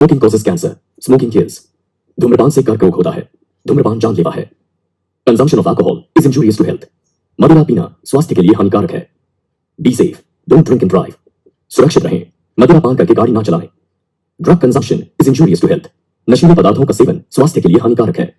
Smoking causes cancer, smoking kills. धूम्रपान से कर्क रोग होता है। धूम्रपान जानलेवा है। Consumption of alcohol is injurious to health. मदिरा पीना स्वास्थ्य के लिए हानिकारक है। Be safe, don't drink and drive. सुरक्षित रहें, मदिरा पान करके गाड़ी ना चलाएं। Drug consumption is injurious to health. नशीले पदार्थों का सेवन स्वास्थ्य के लिए हानिकारक है।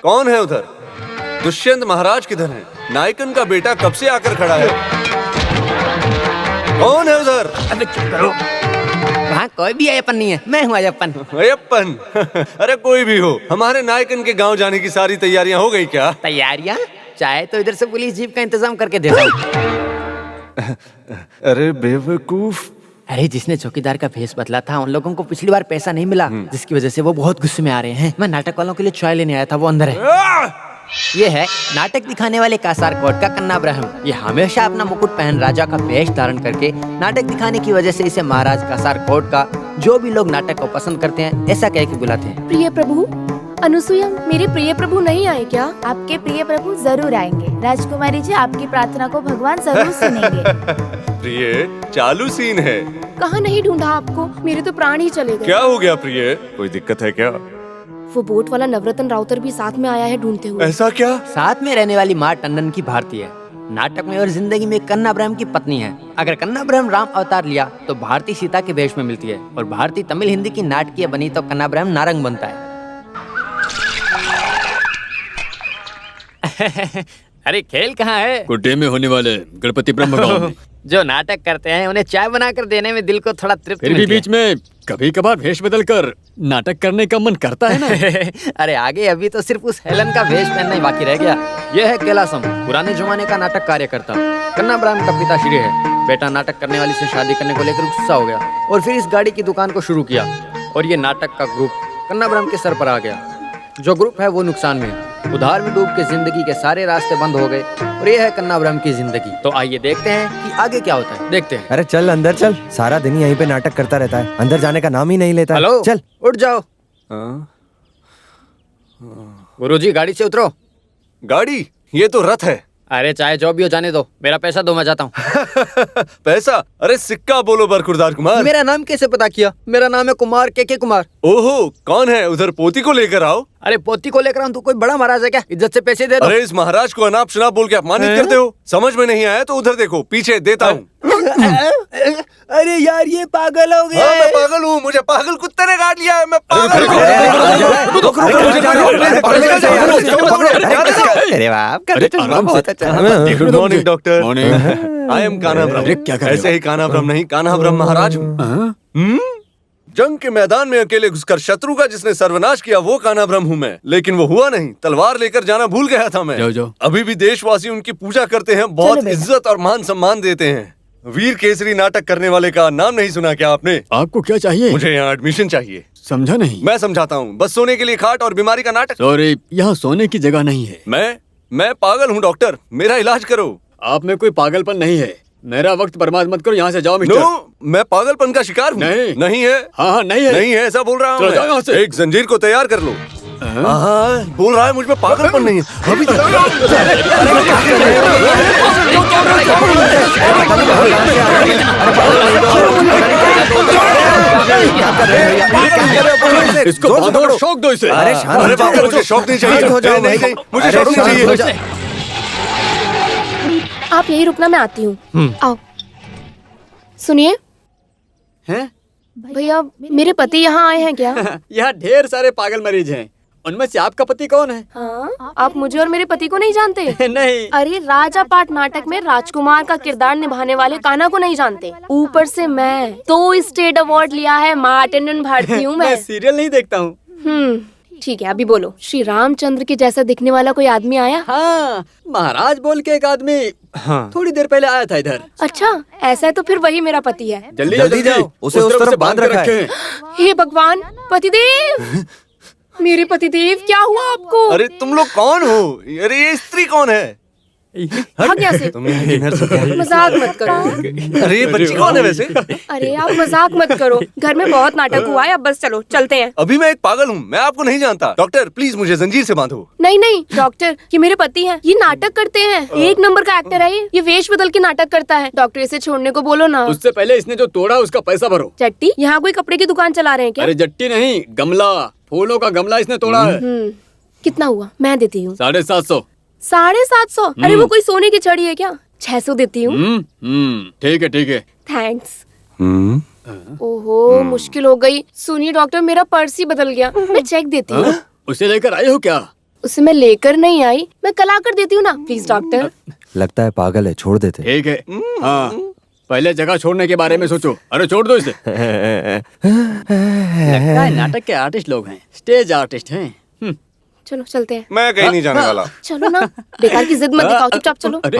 कौन है उधर? दुष्यंत महाराज किधर है? नायकन का बेटा कब से आकर खड़ा है? कौन है उधर? अबे चुप करो। वहाँ कोई भी अयप्पन नहीं है, मैं हूँ अयप्पन। अयप्पन? अरे कोई भी हो, हमारे नायकन के गांव जाने की सारी तैयारियां हो गई क्या? तैयारियां? चाहे तो इधर से पुलिस जीप का इंतजाम करके देता हूँ। अरे बेवकूफ। अरे जिसने चौकीदार का भेष बदला था उन लोगों को पिछली बार पैसा नहीं मिला, जिसकी वजह से वो बहुत गुस्से में आ रहे हैं। मैं नाटक वालों के लिए चाय लेने आया था, वो अंदर है। ये है नाटक दिखाने वाले कासार कोट का कन्ना ब्रह्म। ये हमेशा अपना मुकुट पहन राजा का वेश धारण करके नाटक दिखाने की वजह से इसे महाराज कासार कोट का जो भी लोग नाटक को पसंद करते हैं ऐसा कह के बुलाते हैं। प्रिय प्रभु, अनुसुईया, मेरे प्रिय प्रभु नहीं आए क्या? आपके प्रिय प्रभु जरूर आएंगे। राजकुमारी जी, आपकी प्रार्थना को भगवान जरूर सुनेंगे। प्रिय, चालू सीन है। कहाँ नहीं ढूंढा आपको, मेरे तो प्राण ही चले गए। क्या हो गया प्रिय? कोई दिक्कत है क्या? वो बोट वाला नवरत्न राउतर भी साथ में आया है ढूंढते हुए। ऐसा क्या? साथ में रहने वाली माँ टंडन की भारती है। नाटक में और जिंदगी में कन्ना ब्रह्म की पत्नी है। अगर कन्ना ब्रह्म राम अवतार लिया तो भारती सीता के वेश में मिलती है, और भारती तमिल हिंदी की नाटकीय बनी तो कन्ना ब्रह्म नारंग बनता है। अरे खेल कहाँ है? गुड्डे में होने वाले गणपति ब्रह्म गांव में। जो नाटक करते हैं उन्हें चाय बनाकर देने में दिल को थोड़ा तृप्ति फिर भी मिलती है। बीच में कभी कभार भेष बदल कर नाटक करने का मन करता है ना। अरे आगे अभी तो सिर्फ उस हेलन का वेश पहनना ही बाकी रह गया। यह है कैलासम, पुराने जमाने का नाटक कार्यकर्ता। कन्ना ब्रह्म का पिताश्री है। बेटा नाटक करने वाली से शादी करने को लेकर गुस्सा हो गया और फिर इस गाड़ी की दुकान को शुरू किया, और ये नाटक का ग्रुप कन्ना ब्रह्म के सर पर आ गया। जो ग्रुप है वो नुकसान में है। उधार में डूब के जिंदगी के सारे रास्ते बंद हो गए, और ये है कन्ना ब्रह्म की जिंदगी। तो आइए देखते हैं कि आगे क्या होता है। देखते हैं। अरे चल अंदर चल, सारा दिन यहीं पे नाटक करता रहता है, अंदर जाने का नाम ही नहीं लेता। हेलो, चल उठ जाओ। गुरुजी गाड़ी से उतरो। गाड़ी? ये तो रथ है। अरे चाहे जो भी हो जाने दो, मेरा पैसा दो, मैं जाता हूँ। पैसा? अरे सिक्का बोलो बरखुरदार कुमार। मेरा नाम कैसे पता किया? मेरा नाम है कुमार के कुमार। ओहो, कौन है? उधर पोती को लेकर आओ। अरे पोती को लेकर आऊं तो कोई बड़ा महाराज है क्या? इज्जत से पैसे दे दो। अरे इस महाराज को अनाप शनाप बोल के अपमानित करते हो। समझ में नहीं आया तो उधर देखो, पीछे देता हूँ। अरे यार ये पागल हो गया। हाँ, मैं पागल हूँ, मुझे पागल कुत्ते ने काट लिया है। मैं पागल हूँ। अरे वाह, बहुत अच्छा। Good morning doctor. Morning. I am Kanha ब्रह्म। क्या कर रहे हो? ऐसे ही कान्हा ब्रह्म नहीं, कान्हा ब्रह्म महाराज हूँ। जंग के मैदान में अकेले घुसकर शत्रु का जिसने सर्वनाश किया वो कान्हा ब्रह्म हूँ मैं। लेकिन वो हुआ नहीं, तलवार लेकर जाना भूल गया था मैं। जाओ जाओ। अभी भी देशवासी उनकी पूजा करते हैं, बहुत इज्जत और मान सम्मान देते हैं। वीर केसरी नाटक करने वाले का नाम नहीं सुना क्या आपने? आपको क्या चाहिए? मुझे यहाँ एडमिशन चाहिए। समझा नहीं। मैं समझाता हूँ, बस सोने के लिए खाट और बीमारी का नाटक। सॉरी, यहाँ सोने की जगह नहीं है। मैं पागल हूँ डॉक्टर, मेरा इलाज करो। आप में कोई पागलपन नहीं है। मेरा वक्त बर्बाद मत करो, यहाँ से जाओ मिस्टर। नो, मैं पागलपन का शिकार हूँ। नहीं। नहीं है। हाँ नहीं है। नहीं है, ऐसा बोल रहा चलो जाओ यहाँ हूँ। से। एक जंजीर को तैयार कर लो। हाँ, बोल रहा है मुझ में पागलपन नहीं है। अभी इसको बांधो और शौक दो इसे। अरे शांत अरे हो जाओ, बाबा, मुझे शौक नहीं चाहिए। शांत हो जाओ नहीं, भाई। नहीं, मुझे अरे शौक नहीं शांत चाहिए। हो जाओ। आप यही रुकना, मैं आती हूँ। आओ। सुनिए हैं? भैया, मेरे पति यहाँ आए हैं क्या? यहाँ ढेर सारे पागल मरीज हैं। उनमें से आपका पति कौन है? हाँ, आप मुझे और मेरे पति को नहीं जानते? नहीं। अरे, राजा पाठ नाटक में राजकुमार का किरदार निभाने वाले कान्हा को नहीं जानते? ऊपर से मैं 2 स्टेट अवार्ड लिया है, मार्टिन भारती हूँ मैं। मैं सीरियल नहीं देखता हूँ। ठीक है, अभी बोलो। श्री रामचंद्र के जैसा दिखने वाला कोई आदमी आया? हाँ, महाराज बोल के एक आदमी थोड़ी देर पहले आया था इधर। अच्छा, ऐसा है तो फिर वही मेरा पति है। जल्दी जाओ, उसे उस तरफ बांध रखा है। हे भगवान, पतिदेव! मेरे पतिदेव, क्या हुआ आपको? अरे तुम लोग कौन हो? अरे ये स्त्री कौन है? भाग यहाँ से। तुम यहाँ की नर्स हो क्या? मजाक मत करो। अरे ये बच्ची कौन है वैसे? अरे आप मजाक मत करो, घर में बहुत नाटक हुआ है, अब बस चलो चलते हैं। अभी मैं एक पागल हूँ, मैं आपको नहीं जानता। डॉक्टर प्लीज मुझे जंजीर से बांधो। नहीं नहीं डॉक्टर, ये मेरे पति हैं, ये नाटक करते हैं, 1 नंबर का एक्टर है ये वेश बदल के नाटक करता है। डॉक्टर इसे छोड़ने को बोलो ना। उससे पहले इसने जो तोड़ा उसका पैसा भरो। चट्टी, यहाँ कोई कपड़े की दुकान चला रहे हैं क्या? अरे जट्टी नहीं, गमला, फूलों का गमला इसने तोड़ा है। कितना हुआ? मैं देती हूँ। 750। 750? अरे वो कोई सोने की छड़ी है क्या? 600 देती हूँ। ठीक है ठीक है। थैंक्स। ओहो, मुश्किल हो गई। सुनिए डॉक्टर, मेरा पर्स ही बदल गया, मैं चेक देती हूँ। उसे लेकर आए हो क्या? उसे मैं लेकर नहीं आई, मैं कल आकर देती हूँ ना, प्लीज डॉक्टर। लगता है पागल है, छोड़ देते। ठीक है। हाँ, पहले जगह छोड़ने के बारे में सोचो। अरे छोड़ दो इसे। लगता है नाटक के आर्टिस्ट लोग हैं, स्टेज आर्टिस्ट हैं। चलो चलते हैं। मैं कहीं नहीं जाने वाला। चलो ना, बेकार की जिद मत दिखाओ, चुपचाप चलो। अरे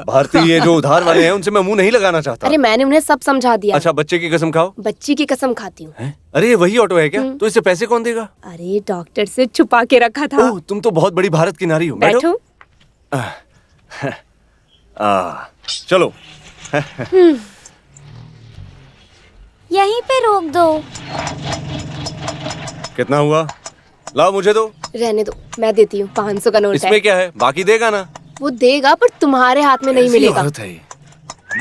भारतीय ये जो उधार वाले हैं उनसे मैं मुंह नहीं लगाना चाहता। अरे मैंने उन्हें सब समझा दिया। अच्छा, बच्चे की कसम खाओ। बच्ची की कसम खाती हूँ। अरे ये वही ऑटो है क्या? तो इससे पैसे कौन देगा? अरे डॉक्टर से छुपा के रखा था। ओह, तुम तो बहुत बड़ी भारत की नारी हो। बैठो। चलो। यहीं पे रोक दो। कितना हुआ? लाओ मुझे दो। रहने दो, मैं देती हूँ। 500 का नोट है। इसमें क्या है? बाकी देगा ना? वो देगा, पर तुम्हारे हाथ में नहीं कैसी मिलेगा। औरत है ये?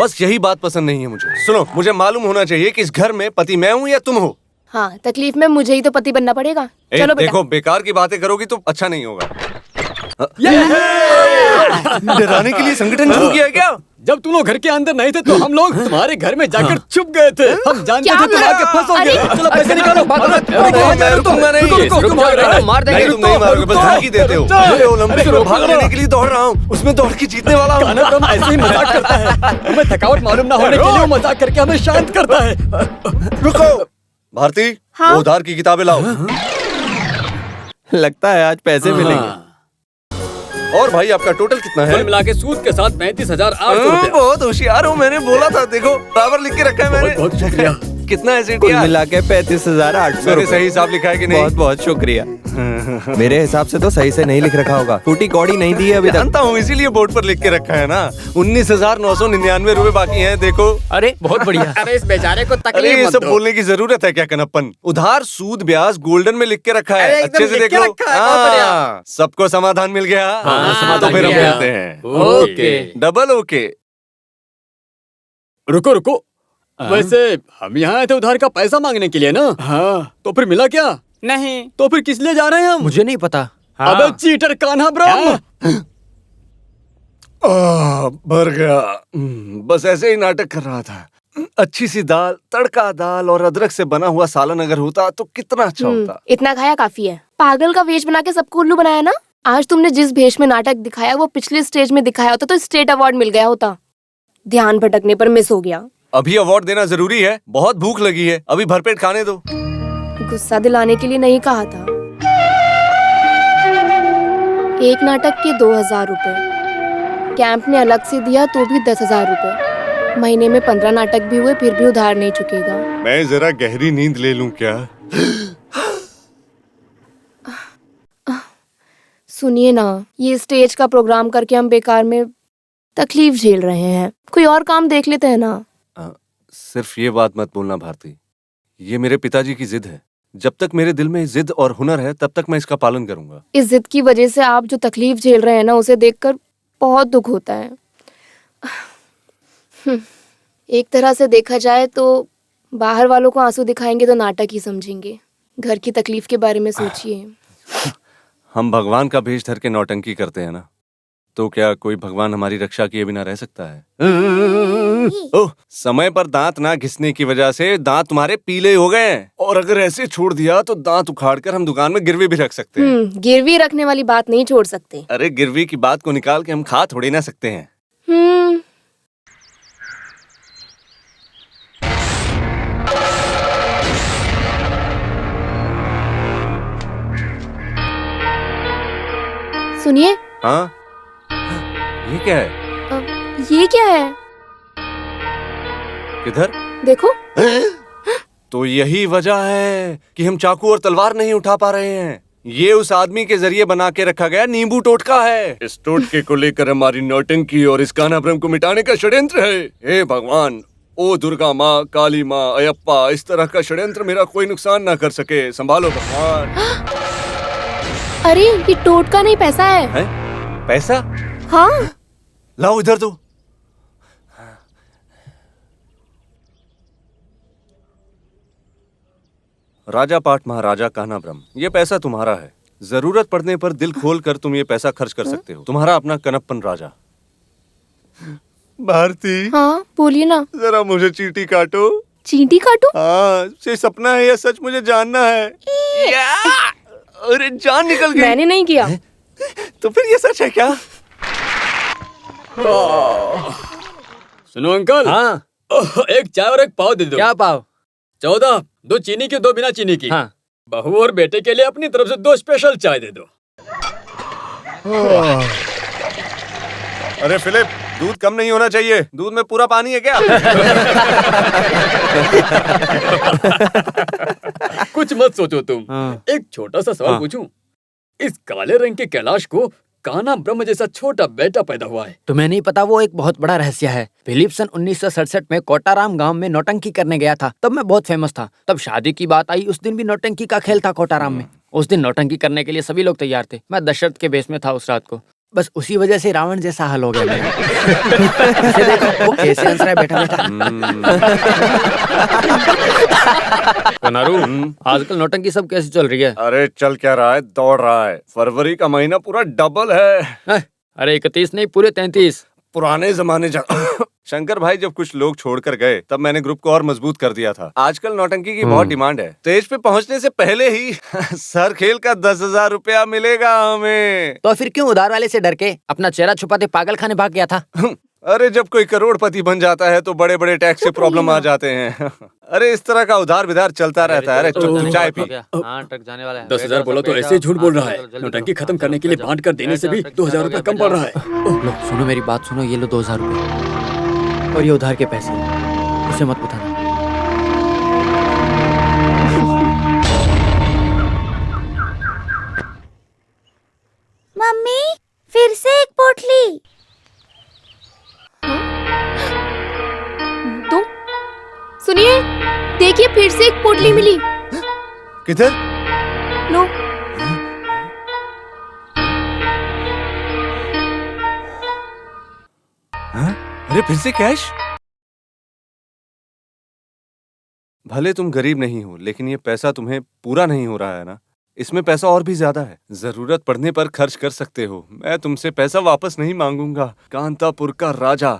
बस यही बात पसंद नहीं है मुझे। सुनो, मुझे मालूम होना चाहिए कि इस घर में पति मैं हूँ या तुम हो। हाँ, तकलीफ में मुझे ही तो पति बनना पड़ेगा। ए, चलो बेटा। देखो, बेकार की बातें करोगी तो अच्छा नहीं होगा। डराने के लिए संगठन शुरू किया है क्या? जब तुम लोग घर के अंदर नहीं थे तो हम लोग तुम्हारे घर में जाकर छुप गए थे। हम जानते क्या थे तुम आके फंसोगे। अरे, चलो पैसे निकालो। मैं रुकूंगा नहीं। मार देंगे। नहीं, तुम नहीं मारोगे, बस धमकी देते हो। मैं ओलंपिक में भाग लेने के लिए दौड़ रहा हूँ, उसमें दौड़ के जीतने वाला हूँ। कान्हा ब्रह्म ऐसे ही मजाक करता है। हमें थकावट मालूम ना होने के लिए वो मजाक करके हमें शांत करता है। रुको भारती, हाँ? वो उधार की किताबें लाओ। लगता है आज पैसे मिलेंगे। और भाई आपका टोटल कितना है? कुल मिला के सूद के साथ 35,800 रुपया। बहुत होशियार हो, मैंने बोला था। देखो बराबर लिख के रखा है मैंने। बहुत शुक्रिया। कितना है कुल सेठ? मिला के 35,800। मैंने सही हिसाब लिखा है कि नहीं? बहुत बहुत शुक्रिया। मेरे हिसाब से तो सही से नहीं लिख रखा होगा, फूटी कौड़ी नहीं दी है अभी तक। जानता हूँ, इसीलिए बोर्ड पर लिख के रखा है ना। 19,999 रुपए बाकी हैं, देखो। अरे बहुत बढ़िया। अरे इस बेचारे को अरे तकलीफ ये मत सब दो। बोलने की जरूरत है क्या कनप्पन? उधार सूद ब्याज गोल्डन में लिख के रखा है, अरे एकदम अच्छे से लिख देख के लो। रखा है, बहुत बढ़िया। हाँ, सबको समाधान मिल गया। समाधान तो फिर मिल हम गया। मिलते हैं। ओके। Double okay. रुको रुको, वैसे हम यहाँ आए थे उधार का पैसा मांगने के लिए ना। हाँ, तो फिर मिला क्या? नहीं, तो फिर किस लिए जा रहे हैं हम? मुझे नहीं पता। अबे चीटर कान्हा ब्रह्म। भर गया। बस ऐसे ही नाटक कर रहा था। अच्छी सी दाल, तड़का दाल और अदरक से बना हुआ सालन अगर होता तो कितना अच्छा होता। इतना खाया काफी है। पागल का वेश बना के सबको उल्लू बनाया ना। आज तुमने जिस भेष में नाटक दिखाया वो पिछले स्टेज में दिखाया होता तो स्टेट अवार्ड मिल गया होता। ध्यान भटकने पर मिस हो गया। अभी अवार्ड देना जरूरी है, बहुत भूख लगी है, अभी भरपेट खाने दो। गुस्सा दिलाने के लिए नहीं कहा था। एक नाटक के 2,000 रुपए, कैंप ने अलग से दिया तो भी 10,000 रुपए। महीने में 15 नाटक भी हुए फिर भी उधार नहीं चुकेगा। मैं जरा गहरी नींद ले लूं क्या? सुनिए ना, ये स्टेज का प्रोग्राम करके हम बेकार में तकलीफ झेल रहे हैं। कोई और काम देख लेते हैं ना। सिर्फ ये बात मत बोलना भारती, ये मेरे पिताजी की जिद है। जब तक मेरे दिल में जिद और हुनर है तब तक मैं इसका पालन करूंगा। इस जिद की वजह से आप जो तकलीफ झेल रहे हैं ना, उसे देखकर बहुत दुख होता है। एक तरह से देखा जाए तो बाहर वालों को आंसू दिखाएंगे तो नाटक ही समझेंगे। घर की तकलीफ के बारे में सोचिए। हम भगवान का भेष धर के नौटंकी करते हैं ना, तो क्या कोई भगवान हमारी रक्षा किए बिना रह सकता है? ओह, समय पर दांत ना घिसने की वजह से दांत तुम्हारे पीले हो गए हैं, और अगर ऐसे छोड़ दिया तो दांत उखाड़ कर हम दुकान में गिरवी भी रख सकते हैं। गिरवी रखने वाली बात नहीं छोड़ सकते। अरे गिरवी की बात को निकाल के हम खा थोड़ी ना सकते हैं। सुनिए। हाँ, ये क्या है? ये क्या है? किधर? देखो। तो यही वजह है कि हम चाकू और तलवार नहीं उठा पा रहे हैं। ये उस आदमी के जरिए बना के रखा गया नींबू टोटका है। इस टोटके को लेकर हमारी नौटंकी और इस कान्हा भ्रम को मिटाने का षड्यंत्र है। हे भगवान, ओ दुर्गा माँ, काली माँ, अयप्पा, इस तरह का षड्यंत्र मेरा कोई नुकसान ना कर सके। संभालो भगवान। अरे ये टोटका नहीं, पैसा है। पैसा? हाँ। लाओ इधर दो। राजा पाठ महाराजा कान्हा ब्रह्म, ये पैसा तुम्हारा है। जरूरत पड़ने पर दिल खोल कर तुम ये पैसा खर्च कर सकते हो। तुम्हारा अपना कनप्पन राजा। भारती। हाँ बोलिए ना। जरा मुझे चींटी काटो। चींटी काटो? हाँ, ये सपना है या सच, मुझे जानना है। अरे जान निकल गई। मैंने नहीं किया। तो फिर ये सच है क्या? सुनो अंकल। हाँ। एक चाय और एक पाव दे दो। क्या पाव? 14, 2 चीनी की 2 बिना चीनी की। हाँ। बहू और बेटे के लिए अपनी तरफ से 2 स्पेशल चाय दे दो। अरे फिलिप, दूध कम नहीं होना चाहिए। दूध में पूरा पानी है क्या? कुछ मत सोचो तुम। हाँ। एक छोटा सा सवाल पूछूं? इस काले रंग के कैलाश को कान्हा ब्रह्म जैसा छोटा बेटा पैदा हुआ है। तुम्हें नहीं पता, वो एक बहुत बड़ा रहस्य है। फिलिप सन 1967 में कोटाराम गांव में नौटंकी करने गया था। तब मैं बहुत फेमस था। तब शादी की बात आई, उस दिन भी नौटंकी का खेल था कोटाराम में। उस दिन नौटंकी करने के लिए सभी लोग तैयार थे। मैं दशरथ के भेष में था उस रात को। बस उसी वजह से रावण जैसा हाल हो गया मेरा। इसे देखो, वो कैसे हंस रहा है बैठा बैठा। कनारू, आजकल नौटंकी सब कैसे चल रही है? अरे चल क्या रहा है, दौड़ रहा है। फरवरी का महीना पूरा डबल है। अरे 31 नहीं, पूरे 33। पुराने जमाने शंकर भाई जब कुछ लोग छोड़कर गए तब मैंने ग्रुप को और मजबूत कर दिया था। आजकल नौटंकी की बहुत डिमांड है। स्टेज पे पहुंचने से पहले ही सर खेल का 10,000 रुपया मिलेगा हमें। तो फिर क्यों उधार वाले से डर के अपना चेहरा छुपाते पागल खाने भाग गया था? अरे जब कोई करोड़पति बन जाता है तो बड़े बड़े टैक्स से प्रॉब्लम आ जाते हैं। अरे इस तरह का उधार विधार चलता रहता है। अरे चुप चाय पी। हाँ, ट्रक जाने वाला है। 10,000 बोला तो ऐसे ही झूठ बोल रहा है। नौटंकी खत्म करने के लिए बांट कर देने से भी 2,000 रुपया कम पड़ रहा है। लो सुनो मेरी बात सुनो, ये लो 2,000 रुपए और ये उधार के पैसे। उसे मत बताना। मम्मी फिर से एक पोटली। तो सुनिए, देखिए फिर से एक पोटली मिली। किधर? लो। अरे फिर से कैश? भले तुम गरीब नहीं हो, लेकिन ये पैसा तुम्हें पूरा नहीं हो रहा है ना। इसमें पैसा और भी ज्यादा है। जरूरत पड़ने पर खर्च कर सकते हो। मैं तुमसे पैसा वापस नहीं मांगूंगा। कांतापुर का राजा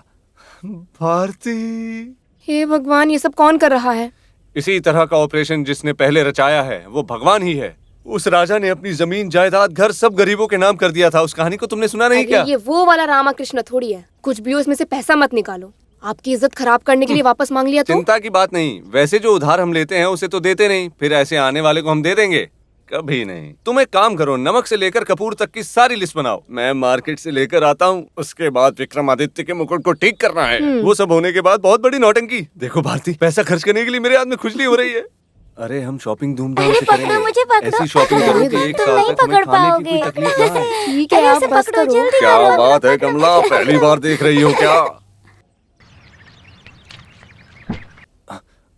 भारती। हे भगवान, ये सब कौन कर रहा है? इसी तरह का ऑपरेशन जिसने पहले रचाया है वो भगवान ही है। उस राजा ने अपनी जमीन जायदाद घर सब गरीबों के नाम कर दिया था। उस कहानी को तुमने सुना नहीं क्या? ये वो वाला रामाकृष्ण थोड़ी है। कुछ भी हो, इसमें से पैसा मत निकालो। आपकी इज्जत खराब करने के लिए वापस मांग लिया तो? चिंता की बात नहीं। वैसे जो उधार हम लेते हैं उसे तो देते नहीं, फिर ऐसे आने वाले को हम दे देंगे। कभी नहीं। तुम एक काम करो, नमक से लेकर कपूर तक की सारी लिस्ट बनाओ, मैं मार्केट से लेकर आता हूँ। उसके बाद विक्रमादित्य के मुकुट को ठीक करना है। वो सब होने के बाद बहुत बड़ी नौटंकी। देखो भारती, पैसा खर्च करने के लिए मेरे हाथ में खुजली हो रही है। अरे हम शॉपिंग धूमधाम से पकड़ो, करेंगे। मुझे पकड़ो। ऐसी शॉपिंग अरे, करो कि एक तुम साल नहीं तक हमें पकड़ खाने की कोई पाओगे। तकलीफ ना आए। ठीक है, अरे, आप इसे बस पकड़ो, करो। जल्दी क्या करो। बात है कमला, पहली बार देख रही हो क्या?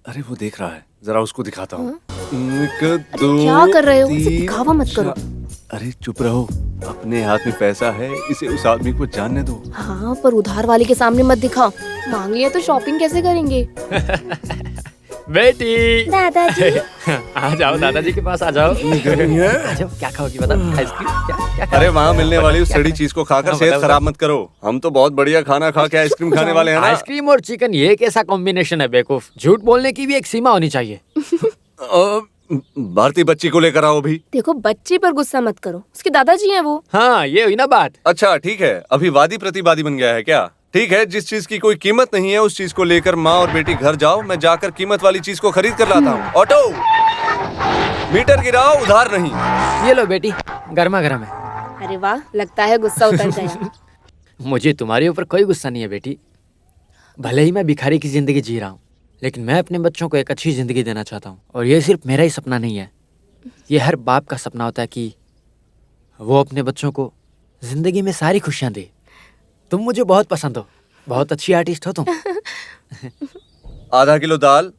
अरे वो देख रहा है, जरा उसको दिखाता हूँ। क्या कर रहे हो? इसे दिखावा मत करो। अरे चुप रहो, अपने हाथ में पैसा है, इसे उस आदमी को जानने दो। हाँ, पर उधार वाले के सामने मत दिखाओ। मांग लिया तो शॉपिंग कैसे करेंगे? बेटी दादाजी आ जाओ, दादाजी के पास आ जाओ। आ जाओ, क्या खाओगी बता? आइसक्रीम? क्या क्या अरे वहाँ मिलने वाली उस सड़ी चीज को खाकर हाँ, सेहत बताओ, खराब मत करो। हम तो बहुत बढ़िया खाना खा के आइसक्रीम खाने वाले हैं ना। आइसक्रीम और चिकन, ये कैसा कॉम्बिनेशन है बेवकूफ? झूठ बोलने की भी एक सीमा होनी चाहिए। भारती बच्ची को लेकर आओ भी। देखो, बच्ची पर गुस्सा मत करो, उसके दादाजी हैं वो। हाँ, ये हुई ना बात। अच्छा ठीक है, अभी वादी प्रतिवादी बन गया है क्या? ठीक है, जिस चीज की कोई कीमत नहीं है उस चीज को लेकर माँ और बेटी घर जाओ, मैं जाकर कीमत वाली चीज को खरीद कर लाता हूँ। ऑटो, मीटर गिराओ, उधार नहीं। ये लो बेटी, गर्मा गर्म है। अरे वाह, लगता है गुस्सा उतर गया। मुझे तुम्हारे ऊपर कोई गुस्सा नहीं है बेटी। भले ही मैं भिखारी की जिंदगी जी रहा हूँ, लेकिन मैं अपने बच्चों को एक अच्छी जिंदगी देना चाहता हूँ। और ये सिर्फ मेरा ही सपना नहीं है, ये हर बाप का सपना होता है कि वो अपने बच्चों को जिंदगी में सारी खुशियाँ दे। तुम मुझे बहुत पसंद हो, बहुत अच्छी आर्टिस्ट हो तुम। आधा किलो दाल,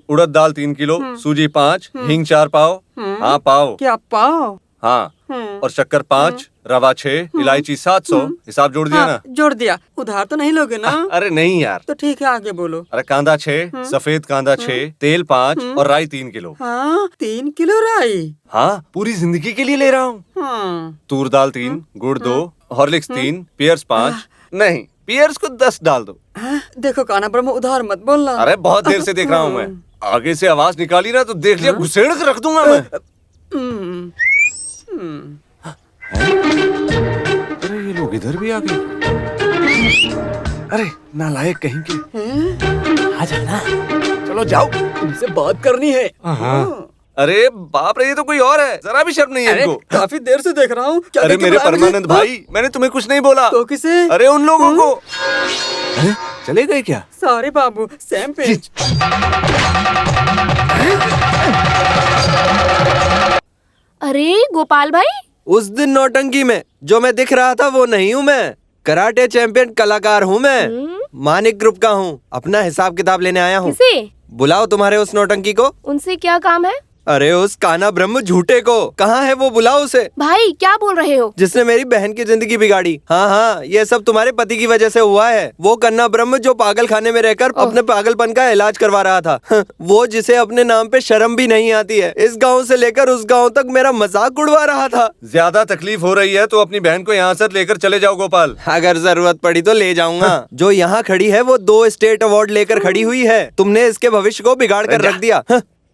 उड़द दाल 3 किलो, सूजी 5, हींग 4 पाव। हाँ पाव। क्या पाव? हाँ, और शक्कर 5, रवा 6, इलायची 700। हिसाब जोड़ दिया ना? जोड़ दिया। उधार तो नहीं लोगे ना? अरे नहीं यार। तो ठीक है, आगे बोलो। अरे कांदा 6, सफेद कांदा 6, तेल 5 और राई 3 किलो। हाँ, 3 किलो राई। हाँ, पूरी जिंदगी के लिए ले रहा हूँ। हाँ, तूर दाल 3, गुड़ 2, हॉर्लिक्स 3, पियर्स 5। नहीं, पियर्स को 10 डाल दो। देखो काना ब्रह्म, उधार मत बोलना। अरे बहुत देर से देख रहा हूँ मैं। आगे से आवाज निकाली ना तो देख लिया, घुसेड़ के रख दूंगा मैं। हम्म, हम्म। अरे ये लोग इधर भी आ गए। अरे नालायक कहीं के। आ जाना। चलो जाओ। तुमसे बात करनी है। अरे बाप रे, ये तो कोई और है, जरा भी शर्म नहीं है अरे इनको। काफी देर से देख रहा हूँ। क्या अरे देख के मेरे बुलाया मुझे? परमानंद भाई, मैंने तुम्हें कुछ नहीं बोला। तो किसे? अरे उन लोगों को। अरे चले गए क्या? सॉरी बाबू, सेम पेज। अरे गोपाल भाई, उस दिन नौटंकी में जो मैं दिख रहा था वो नहीं हूँ मैं। कराटे चैंपियन कलाकार हूँ मैं। मानिक ग्रुप का हूँ। अपना हिसाब किताब लेने आया हूँ। किसे? बुलाओ तुम्हारे उस नौटंकी को। उनसे क्या काम है? अरे उस काना ब्रह्म झूठे को। कहाँ है वो? बुलाओ उसे। भाई क्या बोल रहे हो? जिसने मेरी बहन की जिंदगी बिगाड़ी। हाँ हाँ, ये सब तुम्हारे पति की वजह से हुआ है। वो कन्ना ब्रह्म जो पागल खाने में रहकर अपने पागलपन का इलाज करवा रहा था। वो जिसे अपने नाम पे शर्म भी नहीं आती है, इस गांव से लेकर उस गांव तक मेरा मजाक उड़वा रहा था। ज्यादा तकलीफ हो रही है तो अपनी बहन को यहाँ से लेकर चले जाओ गोपाल। अगर जरूरत पड़ी तो ले जाऊंगा। जो यहाँ खड़ी है वो 2 स्टेट अवार्ड लेकर खड़ी हुई है। तुमने इसके भविष्य को बिगाड़ कर रख दिया।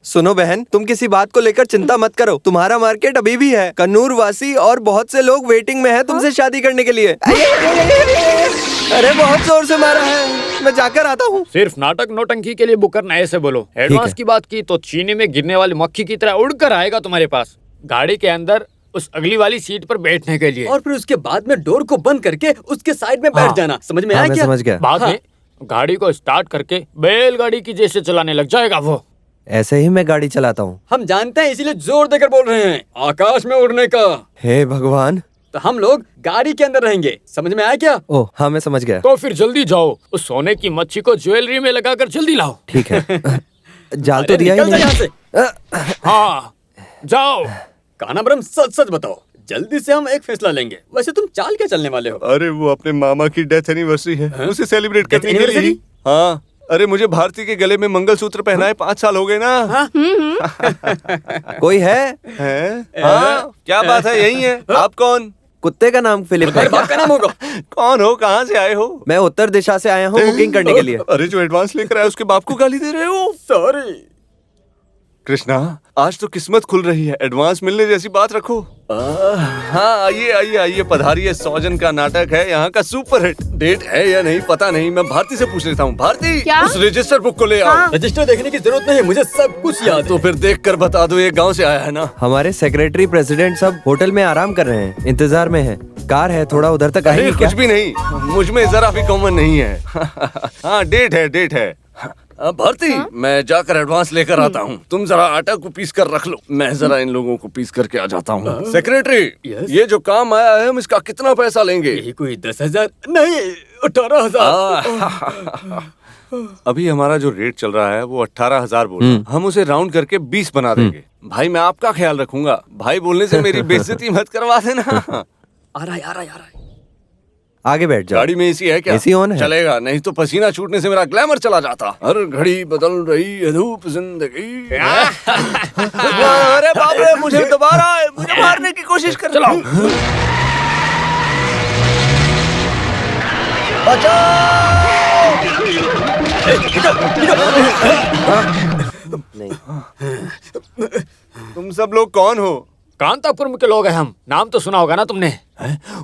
सुनो बहन, तुम किसी बात को लेकर चिंता मत करो। तुम्हारा मार्केट अभी भी है। कन्नूर वासी और बहुत से लोग वेटिंग में हैं तुमसे शादी करने के लिए। अरे बहुत जोर से मारा है, मैं जाकर आता हूँ। सिर्फ नाटक नौटंकी के लिए बुक करना है, ऐसे बोलो। एडवांस की बात की तो चीनी में गिरने वाली मक्खी की तरह उड़कर आएगा तुम्हारे पास, गाड़ी के अंदर उस अगली वाली सीट पर बैठने के लिए। और फिर उसके बाद में डोर को बंद करके उसके साइड में बैठ जाना। समझ में आया क्या? समझ गया। बाद में गाड़ी को स्टार्ट करके बैलगाड़ी की जैसे चलाने लग जाएगा वो। ऐसे ही मैं गाड़ी चलाता हूँ। हम जानते हैं, इसीलिए जोर देकर बोल रहे हैं आकाश में उड़ने का। हे भगवान। तो हम लोग गाड़ी के अंदर रहेंगे। समझ में आया क्या? ओह हाँ, मैं समझ गया। तो फिर जल्दी जाओ, उस सोने की मच्छी को ज्वेलरी में लगाकर जल्दी लाओ। ठीक है। जाल तो अरे दिया ही निकल जा यहाँ नहीं। से। हाँ जाओ। काना ब्रह्म, सच सच बताओ, जल्दी से हम एक फैसला लेंगे। वैसे तुम चाल क्या चलने वाले हो? अरे वो अपने मामा की डेथ एनिवर्सरी है, उसे सेलिब्रेट Death करने के लिए ही। anniversary? हाँ, अरे मुझे भारती के गले में मंगलसूत्र पहनाए 5 साल हो गए ना। कोई है? हाँ, क्या बात है? यही है। आप कौन? कुत्ते का नाम फिलिप है। अरे बाप का नाम होगा। कौन हो? कहाँ से आए हो? मैं उत्तर दिशा से आया हूँ बुकिंग करने के लिए। अरे जो एडवांस लेकर आए उसके बाप को गाली दे रहे हो? सॉरी। कृष्णा, आज तो किस्मत खुल रही है। एडवांस मिलने जैसी बात रखो। हाँ, आइए आइए आइए, पधारिए। सौजन का नाटक है यहाँ का सुपर हिट। डेट है या नहीं पता नहीं, मैं भारती से पूछ लेता हूँ। भारती, क्या? उस रजिस्टर बुक को ले आओ। हाँ। रजिस्टर देखने की जरूरत नहीं, मुझे सब कुछ याद है। तो फिर देख कर बता दो, ये गाँव से आया है ना? हमारे सेक्रेटरी प्रेसिडेंट सब होटल में आराम कर रहे हैं, इंतजार में है। कार है, थोड़ा उधर तक अरे आएंगे क्या? कुछ भी नहीं, मुझ में जरा भी कॉमन नहीं है। हाँ, डेट है, डेट है। भारती, मैं जाकर एडवांस लेकर आता हूँ। तुम जरा आटा को पीस कर रख लो, मैं जरा इन लोगों को पीस करके आ जाता हूँ। Secretary, yes? ये जो काम आया है, हम इसका कितना पैसा लेंगे? यही कोई 10,000 नहीं 18,000। अभी हमारा जो रेट चल रहा है वो 18,000 बोला। हम उसे राउंड करके 20 बना देंगे। भाई, मैं आपका ख्याल रखूंगा। भाई बोलने से मेरी बेइज्जती मत करवा देना। आ रहा है, आ रहा है, आ रहा है। आगे बैठ जाओ। गाड़ी में एसी है क्या? एसी ऑन है। चलेगा, नहीं तो पसीना छूटने से मेरा ग्लैमर चला जाता। हर घड़ी बदल रही है धूप जिंदगी। अरे बाप रे, मुझे दोबारा मुझे मारने की कोशिश कर। चलो, तुम सब लोग कौन हो? कांतापुरम के लोग हैं हम। नाम तो सुना होगा ना तुमने?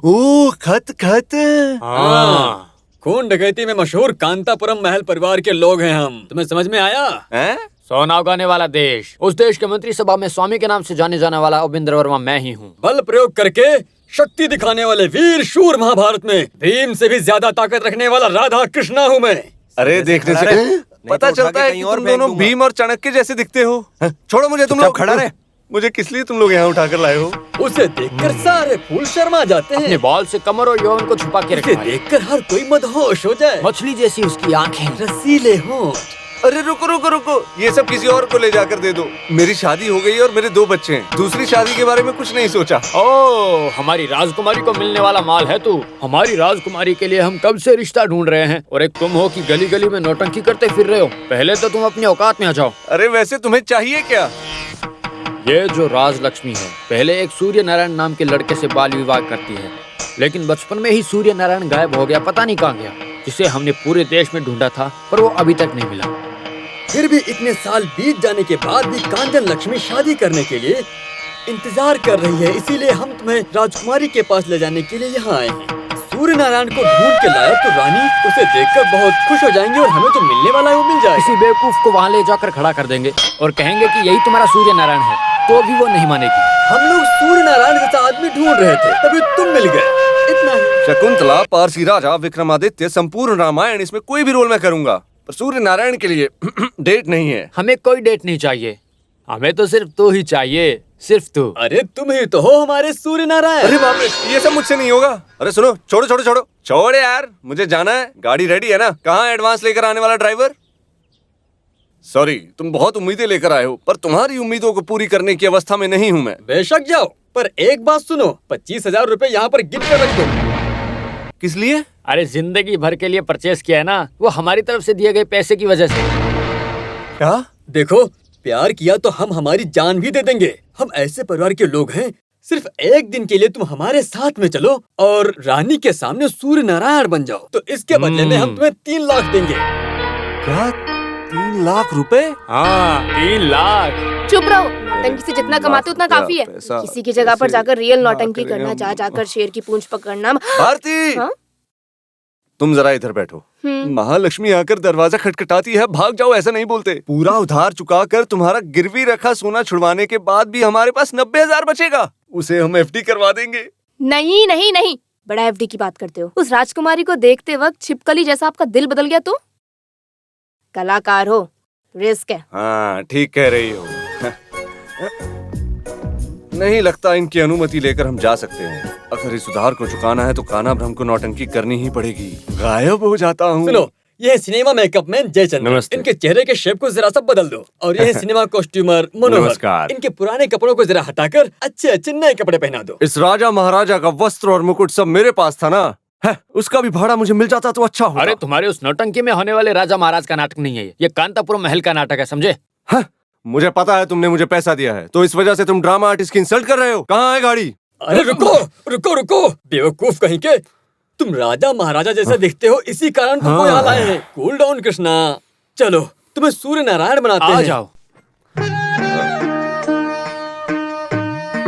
ओ, खत खत। हाँ। खून डकैती में मशहूर कांतापुरम महल परिवार के लोग हैं हम। तुम्हें समझ में आया? हैं? सोना उगाने वाला देश, उस देश के मंत्री सभा में स्वामी के नाम से जाने जाने वाला अविंद्र वर्मा मैं ही हूँ। बल प्रयोग करके शक्ति दिखाने वाले वीर शूर महाभारत में भीम से भी ज्यादा ताकत रखने वाला राधा कृष्णा हूँ मैं। अरे देखने से पता तो उठा चलता के है कहीं कि और तुम फेंक दोनों दूंगा। भीम और चाणक्य जैसे दिखते हो। छोड़ो मुझे, तुम लोग खड़ा रहे। मुझे किस लिए तुम लोग यहाँ उठाकर लाए हो? उसे देखकर सारे फूल शर्मा जाते अपने हैं। बाल से कमर और यौवन को छुपा के उसे रखा है। देखकर हर कोई मदहोश हो जाए। मछली जैसी उसकी आंखें। रसीले होंठ। अरे रुको रुको रुको, ये सब किसी और को ले जाकर दे दो। मेरी शादी हो गई और मेरे 2 बच्चे हैं। दूसरी शादी के बारे में कुछ नहीं सोचा। ओ, हमारी राजकुमारी को मिलने वाला माल है तू। हमारी राजकुमारी के लिए हम कब से रिश्ता ढूंढ रहे हैं, और एक तुम हो कि गली गली में नौटंकी करते फिर रहे हो। पहले तो तुम अपनी औकात में आ जाओ। अरे वैसे तुम्हें चाहिए क्या? ये जो राजलक्ष्मी है, पहले एक सूर्य नारायण नाम के लड़के से बाल विवाह करती है, लेकिन बचपन में ही सूर्य नारायण गायब हो गया, पता नहीं कहाँ गया। जिसे हमने पूरे देश में ढूंढा था, पर वो अभी तक नहीं मिला। फिर भी इतने साल बीत जाने के बाद भी कांचन लक्ष्मी शादी करने के लिए इंतजार कर रही है। इसीलिए हम तुम्हें राजकुमारी के पास ले जाने के लिए यहाँ आए हैं। सूर्य नारायण को ढूंढ के लाया तो रानी उसे देखकर बहुत खुश हो जाएंगी और हमें जो मिलने वाला है वो मिल जाएगा। किसी बेवकूफ को वहाँ ले जाकर खड़ा कर देंगे और कहेंगे कि यही तुम्हारा सूर्य नारायण है, तो भी वो नहीं मानेगी। हम लोग सूर्य नारायण जैसा आदमी ढूंढ रहे थे, तभी तुम मिल गए। इतना ही। शकुंतला, पारसी राजा, विक्रमादित्य, संपूर्ण रामायण, इसमें कोई भी रोल मैं करूंगा, पर सूर्य नारायण के लिए डेट नहीं है। हमें कोई डेट नहीं चाहिए, हमें तो सिर्फ तू ही चाहिए, सिर्फ तू। अरे तुम ही तो हो हमारे सूर्य नारायण। अरे बाप रे, ये सब मुझसे नहीं होगा। अरे सुनो, छोड़ो छोड़ो छोड़ो छोड़ यार, मुझे जाना है। गाड़ी रेडी है ना? कहाँ है एडवांस लेकर आने वाला ड्राइवर? सॉरी, तुम बहुत उम्मीदें लेकर आए हो, पर तुम्हारी उम्मीदों को पूरी करने की अवस्था में नहीं हूँ मैं। बेशक जाओ, पर एक बात सुनो, 25,000 रुपए यहाँ पर गिन कर रख दो। किस लिए? अरे जिंदगी भर के लिए परचेस किया है ना, वो हमारी तरफ से दिए गए पैसे की वजह से। क्या? देखो, प्यार किया तो हम हमारी जान भी दे देंगे। हम ऐसे परिवार के लोग हैं, सिर्फ एक दिन के लिए तुम हमारे साथ में चलो और रानी के सामने सूर्य नारायण बन जाओ, तो इसके बदले में हम तुम्हें 3 लाख देंगे। क्या? 3 लाख रुपए? हाँ, 3 लाख। चुप रहो, नौटंकी से जितना कमाते उतना काफी है। पैसा किसी की जगह पर कैसे जाकर रियल ना नौटंकी करें करना, हम। जा जाकर शेर की पूंछ पकड़ना। भारती, हाँ? तुम जरा इधर बैठो। महालक्ष्मी आकर दरवाजा खटखटाती है, भाग जाओ ऐसा नहीं बोलते। पूरा उधार चुका कर तुम्हारा गिरवी रखा सोना छुड़वाने के बाद भी हमारे पास 90,000 बचेगा, उसे हम एफडी करवा देंगे। नहीं नहीं नहीं, बड़ा एफडी की बात करते हो। उस राजकुमारी को देखते वक्त छिपकली जैसा आपका दिल बदल गया तो? कलाकार हो, रिस्क है। हाँ, ठीक कह रही हो। नहीं लगता इनकी अनुमति लेकर हम जा सकते हैं। अगर इस उधार को चुकाना है तो कान्हा ब्रह्म को नौटंकी करनी ही पड़ेगी। गायब हो जाता हूँ। सुनो, ये सिनेमा मेकअप मैन जयचंद्र, नमस्ते। इनके चेहरे के शेप को जरा सा बदल दो। और ये सिनेमा कॉस्ट्यूमर मनोहर, नमस्कार। इनके पुराने कपड़ों को जरा हटाकर अच्छे अच्छे नए कपड़े पहना दो। इस राजा महाराजा का वस्त्र और मुकुट सब मेरे पास था ना, है, उसका भी भाड़ा मुझे मिल जाता तो अच्छा होता। अरे तुम्हारे उस नौटंकी में होने वाले राजा महाराज का नाटक नहीं है ये कांतापुरम महल का नाटक है, समझे? हाँ, मुझे पता है तुमने मुझे पैसा दिया है, तो इस वजह से तुम ड्रामा आर्टिस्ट की इंसल्ट कर रहे हो। कहाँ है गाड़ी? अरे रुको रुको रुको, बेवकूफ कहीं के। तुम राजा महाराजा जैसे दिखते हो, इसी कारण तुमको यहाँ लाए हैं। कूल डाउन कृष्णा, चलो तुम्हें सूर्य नारायण बनाते आ हैं। जाओ।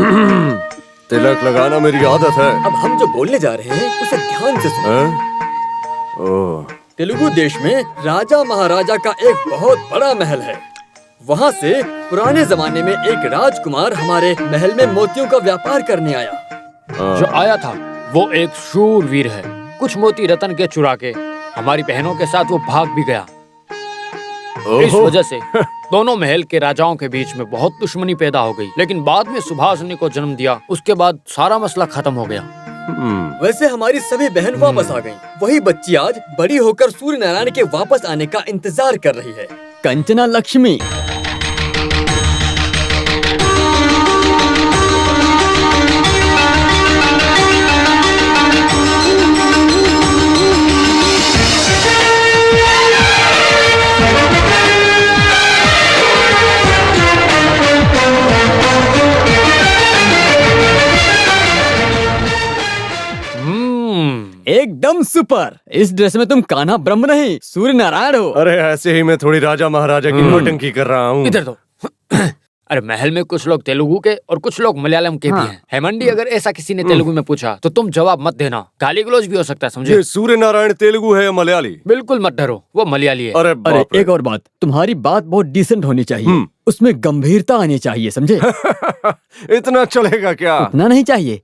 तिलक लगाना मेरी आदत है। अब हम जो बोलने जा रहे हैं उसे ध्यान से सुनो। हैं? ओह, तेलुगु देश में राजा महाराजा का एक बहुत बड़ा महल है। वहाँ से पुराने जमाने में एक राजकुमार हमारे महल में मोतियों का व्यापार करने आया। जो आया था वो एक शूरवीर है। कुछ मोती रतन के चुरा के हमारी बहनों के साथ वो भाग भी गया। इस ओहो। वजह से दोनों महल के राजाओं के बीच में बहुत दुश्मनी पैदा हो गई। लेकिन बाद में सुभाषिनी को जन्म दिया, उसके बाद सारा मसला खत्म हो गया। वैसे हमारी सभी बहन वापस आ गईं। वही बच्ची आज बड़ी होकर सूर्य नारायण के वापस आने का इंतजार कर रही है। कंचना लक्ष्मी। एकदम सुपर। इस ड्रेस में तुम कान्हा ब्रह्म नहीं सूर्य नारायण हो। अरे ऐसे ही मैं थोड़ी राजा महाराजा की नौटंकी कर रहा हूँ। इधर दो। अरे महल में कुछ लोग तेलुगु के और कुछ लोग मलयालम के भी हैं। हेमंडी, अगर ऐसा किसी ने तेलुगु में पूछा तो तुम जवाब मत देना। गाली गलौज भी हो सकता है, समझे? ये सूर्य नारायण तेलुगु है या मलयाली? बिल्कुल मत डरो, वो मलयाली है। अरे अरे बाप रे। एक और बात, तुम्हारी बात बहुत डिसेंट होनी चाहिए। उसमें गंभीरता आनी चाहिए, समझे? इतना चलेगा क्या? इतना नहीं चाहिए।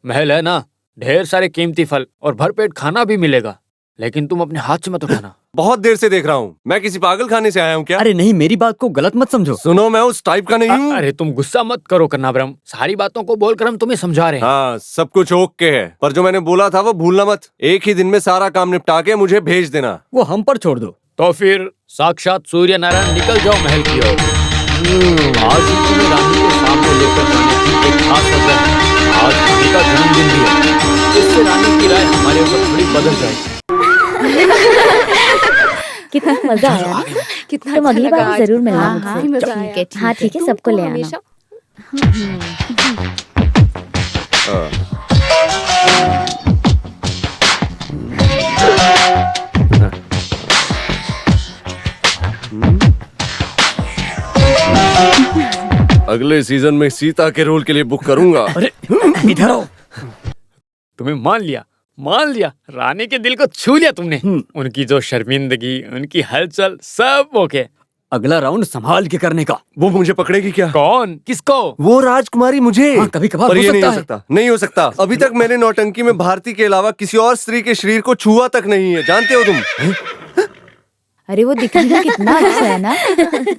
महल है ना, ढेर सारे कीमती फल और भरपेट खाना भी मिलेगा, लेकिन तुम अपने हाथ से मत उठाना। बहुत देर से देख रहा हूँ। मैं किसी पागल खाने से आया हूँ क्या? अरे नहीं, मेरी बात को गलत मत समझो। सुनो, मैं उस टाइप का नहीं हूँ। अरे तुम गुस्सा मत करो कन्नाब्रह्म, सारी बातों को बोलकर हम तुम्हें समझा रहे हैं। हाँ, सब कुछ ओके है, पर जो मैंने बोला था वो भूलना मत। एक ही दिन में सारा काम निपटा के मुझे भेज देना। वो हम पर छोड़ दो। तो फिर साक्षात सूर्य नारायण निकल जाओ महल की ओर। आज ही तुम्हें रानी के सामने लेकर जाने की एक खास वजह है। आज रानी का जन्मदिन भी है, इससे रानी की राय हमारे ऊपर थोड़ी बदल जाएगी। कितना मजा आया ना? कितना तुम अगली अच्छा बार लगा जरूर आज। मिलना हाँ, मुझसे। मजा आया। हाँ ठीक है, सबको ले आना। हमेशा अगले सीजन में सीता के रोल के लिए बुक करूंगा। अरे इधर आओ। तुम्हें मान लिया, रानी के दिल को छू लिया तुमने। उनकी जो शर्मिंदगी, उनकी हलचल, सब ओके। अगला राउंड संभाल के करने का। वो मुझे पकड़ेगी क्या? कौन? किसको? वो राजकुमारी मुझे। हाँ, कभी कभार पर हो ये नहीं सकता हो है। सकता, नहीं हो सकता। अभी तक मैंने नौटंकी में भारती के अलावा किसी और स्त्री के शरीर को छुआ तक नहीं है, जानते हो तुम? अरे वो दिखने में कितना अच्छा है ना।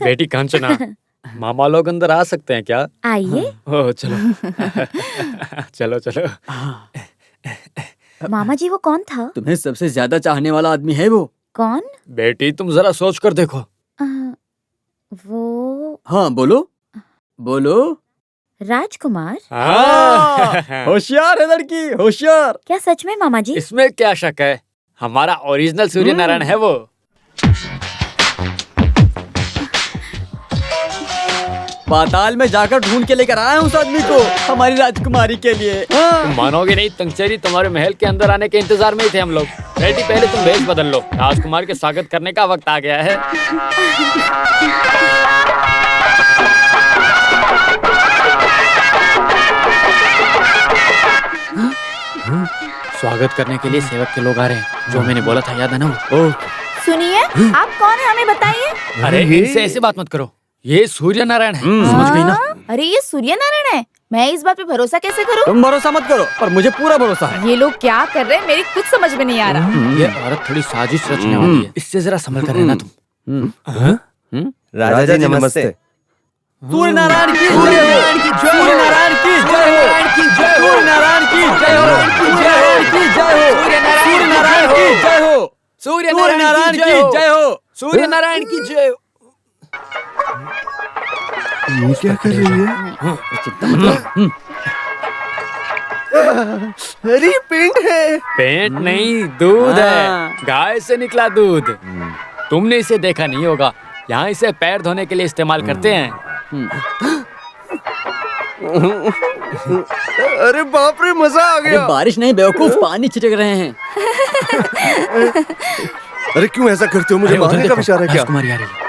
बेटी कांचना, मामा लोग अंदर आ सकते हैं क्या? आइए। ओह चलो। चलो चलो। मामा जी वो कौन था? तुम्हें सबसे ज्यादा चाहने वाला आदमी है वो। कौन? बेटी तुम जरा सोच कर देखो। वो हाँ बोलो। राजकुमार। होशियार है लड़की, होशियार। क्या सच में मामा जी? इसमें क्या शक है, हमारा ओरिजिनल सूर्य नारायण है वो। पाताल में जाकर ढूंढ के लेकर आया हूँ उस आदमी को, हमारी राजकुमारी के लिए। तुम मानोगे नहीं, तंगचेरी तुम्हारे महल के अंदर आने के इंतजार में ही थे हम लोग। बेटी पहले तुम भेष बदल लो, राजकुमार के स्वागत करने का वक्त आ गया है। स्वागत करने के लिए सेवक के लोग आ रहे हैं, जो मैंने बोला था, याद है ना वो? सुनिए, आप कौन है हमें बताइए। अरे इनसे ऐसे बात मत करो, ये सूर्य नारायण है। समझ गई ना? अरे ये सूर्य नारायण है, मैं इस बात पे भरोसा कैसे करूं? तुम भरोसा मत करो, पर मुझे पूरा भरोसा है। ये लोग क्या कर रहे हैं मेरी कुछ समझ में नहीं आ रहा। ये औरत थोड़ी साजिश रचने वाली है, इससे जरा संभल कर रहना तुम। राजा जी नमस्ते। सूर्य नारायण की जय हो, सूर्य नारायण की जय हो, सूर्य नारायण की जय हो, सूर्य नारायण की जय हो, सूर्य नारायण की जय हो, सूर्य नारायण की जय हो, सूर्य नारायण की जय हो। ये क्या कर रही है? अरे पेंट है। पेंट नहीं, दूध है, गाय से निकला दूध। तुमने इसे देखा नहीं होगा, यहाँ इसे पैर धोने के लिए इस्तेमाल करते हैं। अरे बाप रे, मजा आ अरे गया। बारिश नहीं बेवकूफ, पानी छिटक रहे हैं। अरे क्यों ऐसा करते हो? मुझे अरे उधर मारने का देखो, इशारा है क्या? राजकुमारी आ रही है।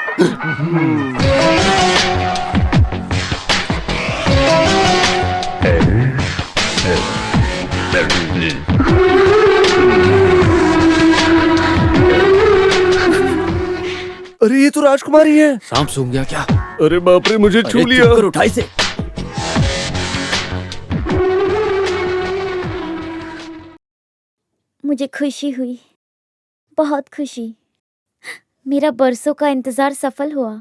अरे ये तो राजकुमारी है। सांप सूंघ गया क्या? अरे बाप रे, मुझे छू अरे लिया। चुप कर, उठा इसे। मुझे खुशी हुई, बहुत खुशी। मेरा बरसों का इंतजार सफल हुआ।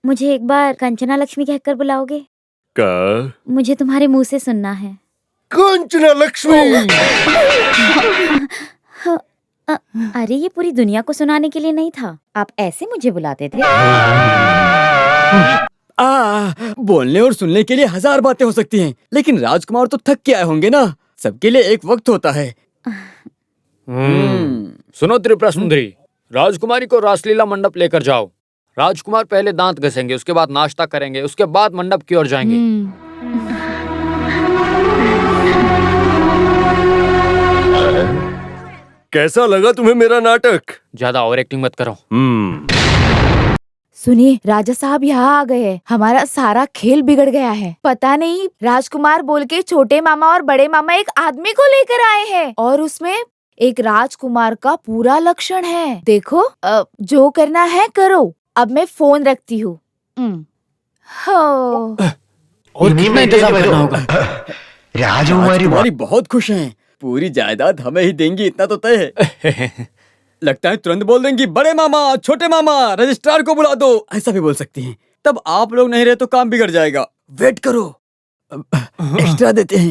मुझे एक बार कंचना लक्ष्मी कहकर बुलाओगे? का मुझे तुम्हारे मुंह से सुनना है। कंचना लक्ष्मी। अरे ये पूरी दुनिया को सुनाने के लिए नहीं था, आप ऐसे मुझे बुलाते थे। बोलने और सुनने के लिए हजार बातें हो सकती हैं, लेकिन राजकुमार तो थक के आए होंगे ना। सबके लिए एक वक्त होता है। सुनो त्रिपुरा सुंदरी, राजकुमारी को रासलीला मंडप लेकर जाओ। राजकुमार पहले दांत घसेंगे, उसके बाद नाश्ता करेंगे, उसके बाद मंडप की ओर जाएंगे। कैसा लगा तुम्हें मेरा नाटक? ज्यादा ओवर एक्टिंग मत करो। सुनिए, राजा साहब यहाँ आ गए हैं। हमारा सारा खेल बिगड़ गया है। पता नहीं राजकुमार बोल के छोटे मामा और बड़े मामा एक आदमी को लेकर आए हैं, और उसमें एक राजकुमार का पूरा लक्षण है। देखो, जो करना है करो। अब मैं फोन रखती हूँ। और कितना इंतजार करना होगा? राजकुमारी बहुत खुश हैं। पूरी जायदाद हमें ही देंगी, इतना तो तय है। लगता है तुरंत बोल देंगी, बड़े मामा, छोटे मामा, रजिस्ट्रार को बुला दो, ऐसा भी बोल सकती हैं। तब आप लोग नहीं रहे तो काम बिगड़ जाएगा। वेट करो, एक्स्ट्रा देते हैं।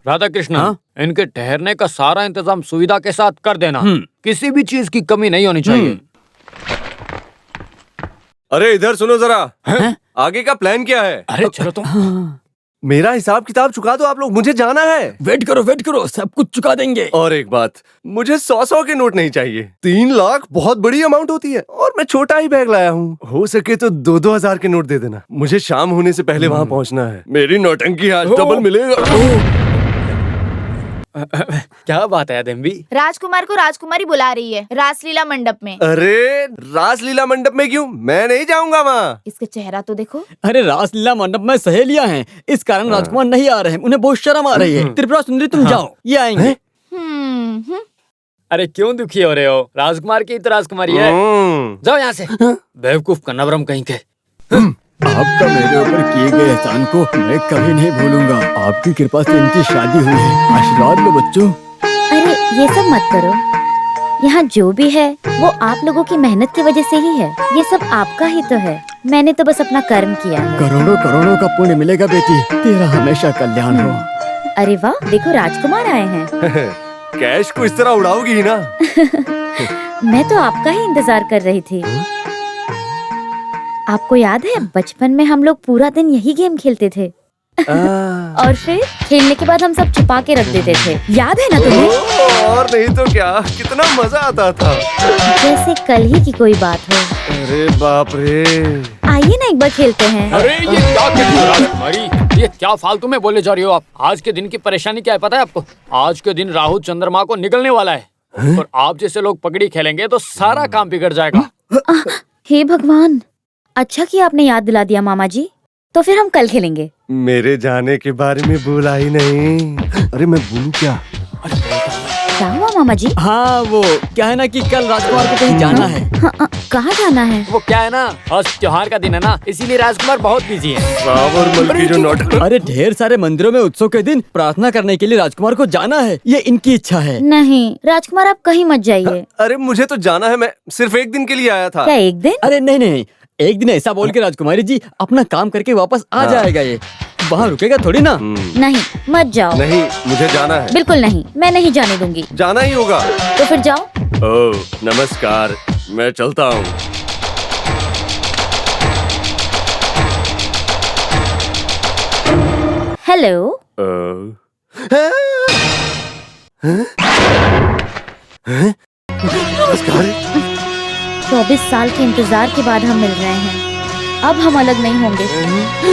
राधा कृष्ण, इनके ठहरने का सारा इंतजाम सुविधा के साथ कर देना। किसी भी चीज की कमी नहीं होनी चाहिए। अरे इधर सुनो जरा। आगे का प्लान क्या है? अरे चलो तुम। मेरा हिसाब किताब चुका दो आप लोग, मुझे जाना है। वेट करो, सब कुछ चुका देंगे। और एक बात, मुझे 100 के नोट नहीं चाहिए। 3 लाख बहुत बड़ी अमाउंट होती है, और मैं छोटा ही बैग लाया हूँ। हो सके तो 2-2 हजार के नोट दे देना। मुझे शाम होने से पहले वहाँ पहुँचना है। मेरी नौटंकी आज डबल मिलेगा। क्या बात है देवी? राजकुमार को राजकुमारी बुला रही है रासलीला मंडप में। अरे रासलीला मंडप में क्यों? मैं नहीं जाऊंगा वहाँ। इसका चेहरा तो देखो। अरे रासलीला मंडप में सहेलियां हैं, इस कारण राजकुमार नहीं आ रहे हैं। उन्हें बहुत शर्म आ रही है। त्रिपुरा सुंदरी तुम जाओ, ये आएंगे। अरे क्यों दुखी हो रहे हो? राजकुमार की तो राजकुमारी है। जाओ यहाँ से, बेवकूफ कन्नावरम कहीं के। आपका मेरे ऊपर किए गए एहसान को मैं कभी नहीं भूलूंगा। आपकी कृपा से इनकी शादी हुई है। आशीर्वाद लो बच्चों। अरे ये सब मत करो। यहाँ जो भी है वो आप लोगों की मेहनत की वजह से ही है। ये सब आपका ही तो है। मैंने तो बस अपना कर्म किया है। करोड़ों करोड़ों का पुण्य मिलेगा बेटी, तेरा हमेशा कल्याण हो। अरे वाह, देखो राजकुमार आए हैं। कैश को इस तरह उड़ाओगी ही ना। मैं तो आपका ही इंतजार कर रही थी। आपको याद है बचपन में हम लोग पूरा दिन यही गेम खेलते थे। और फिर खेलने के बाद हम सब छुपा के रख देते थे, याद है ना तुम्हें? और नहीं तो क्या, कितना मजा आता था। जैसे कल ही की कोई बात हो। अरे बाप रे। आइए ना एक बार खेलते हैं। अरे ये क्या कर रही हो राजकुमारी? ये क्या फालतू में बोले जा रही हो आप? आज के दिन की परेशानी क्या है पता है आपको? आज के दिन राहु चंद्रमा को निकलने वाला है, और आप जैसे लोग पगड़ी खेलेंगे तो सारा काम बिगड़ जाएगा। हे भगवान, अच्छा किया आपने याद दिला दिया मामा जी। तो फिर हम कल खेलेंगे। मेरे जाने के बारे में बोला ही नहीं। अरे मैं बोलूं क्या? क्या हुआ मामा जी? हाँ, वो क्या है ना कि कल राजकुमार को कहीं जाना है। हाँ, कहाँ जाना है? वो क्या है ना, आज त्योहार का दिन है ना, इसीलिए राजकुमार बहुत बिजी है। सावर मल की जो नाटक। अरे ढेर सारे मंदिरों में उत्सव के दिन प्रार्थना करने के लिए राजकुमार को जाना है। ये इनकी इच्छा है। नहीं राजकुमार, आप कहीं मत जाइए। अरे मुझे तो जाना है, मैं सिर्फ एक दिन के लिए आया था। क्या एक दिन? अरे नहीं, एक दिन ऐसा बोल के राजकुमारी जी अपना काम करके वापस आ जाएगा। ये वहाँ रुकेगा थोड़ी ना। नहीं, मत जाओ। नहीं, मुझे जाना है। बिल्कुल नहीं, मैं नहीं जाने दूंगी। जाना ही होगा। तो फिर जाओ। ओह नमस्कार, मैं चलता हूँ। हेलो। नमस्कार। 24 साल के इंतजार के बाद हम मिल रहे हैं। अब हम अलग नहीं होंगे।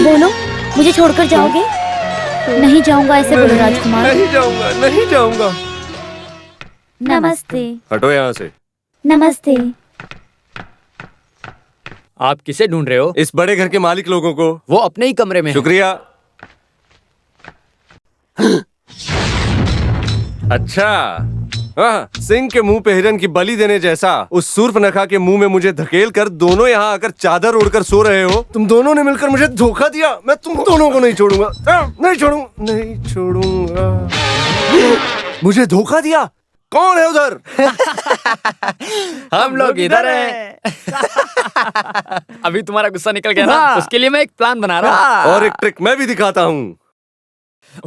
बोलो, मुझे छोड़कर जाओगे? नहीं जाऊंगा, ऐसे बोलो राजकुमार। नहीं जाऊंगा, नहीं जाऊंगा। नमस्ते। हटो यहाँ से। नमस्ते। आप किसे ढूंढ रहे हो? इस बड़े घर के मालिक लोगों को। वो अपने ही कमरे में है। शुक्रिया। अच्छा, हाँ, सिंह के मुंह पे हिरन की बलि देने जैसा उस सूर्पनखा के मुंह में मुझे धकेल कर दोनों यहाँ आकर चादर ओढ़कर सो रहे हो। तुम दोनों ने मिलकर मुझे धोखा दिया। मैं तुम दोनों को नहीं छोड़ूंगा, नहीं छोड़ूंगा। मुझे धोखा दिया। कौन है उधर? हम लोग इधर हैं। अभी तुम्हारा गुस्सा निकल गया ना, उसके लिए मैं एक प्लान बना रहा हूँ। और एक ट्रिक मैं भी दिखाता हूँ।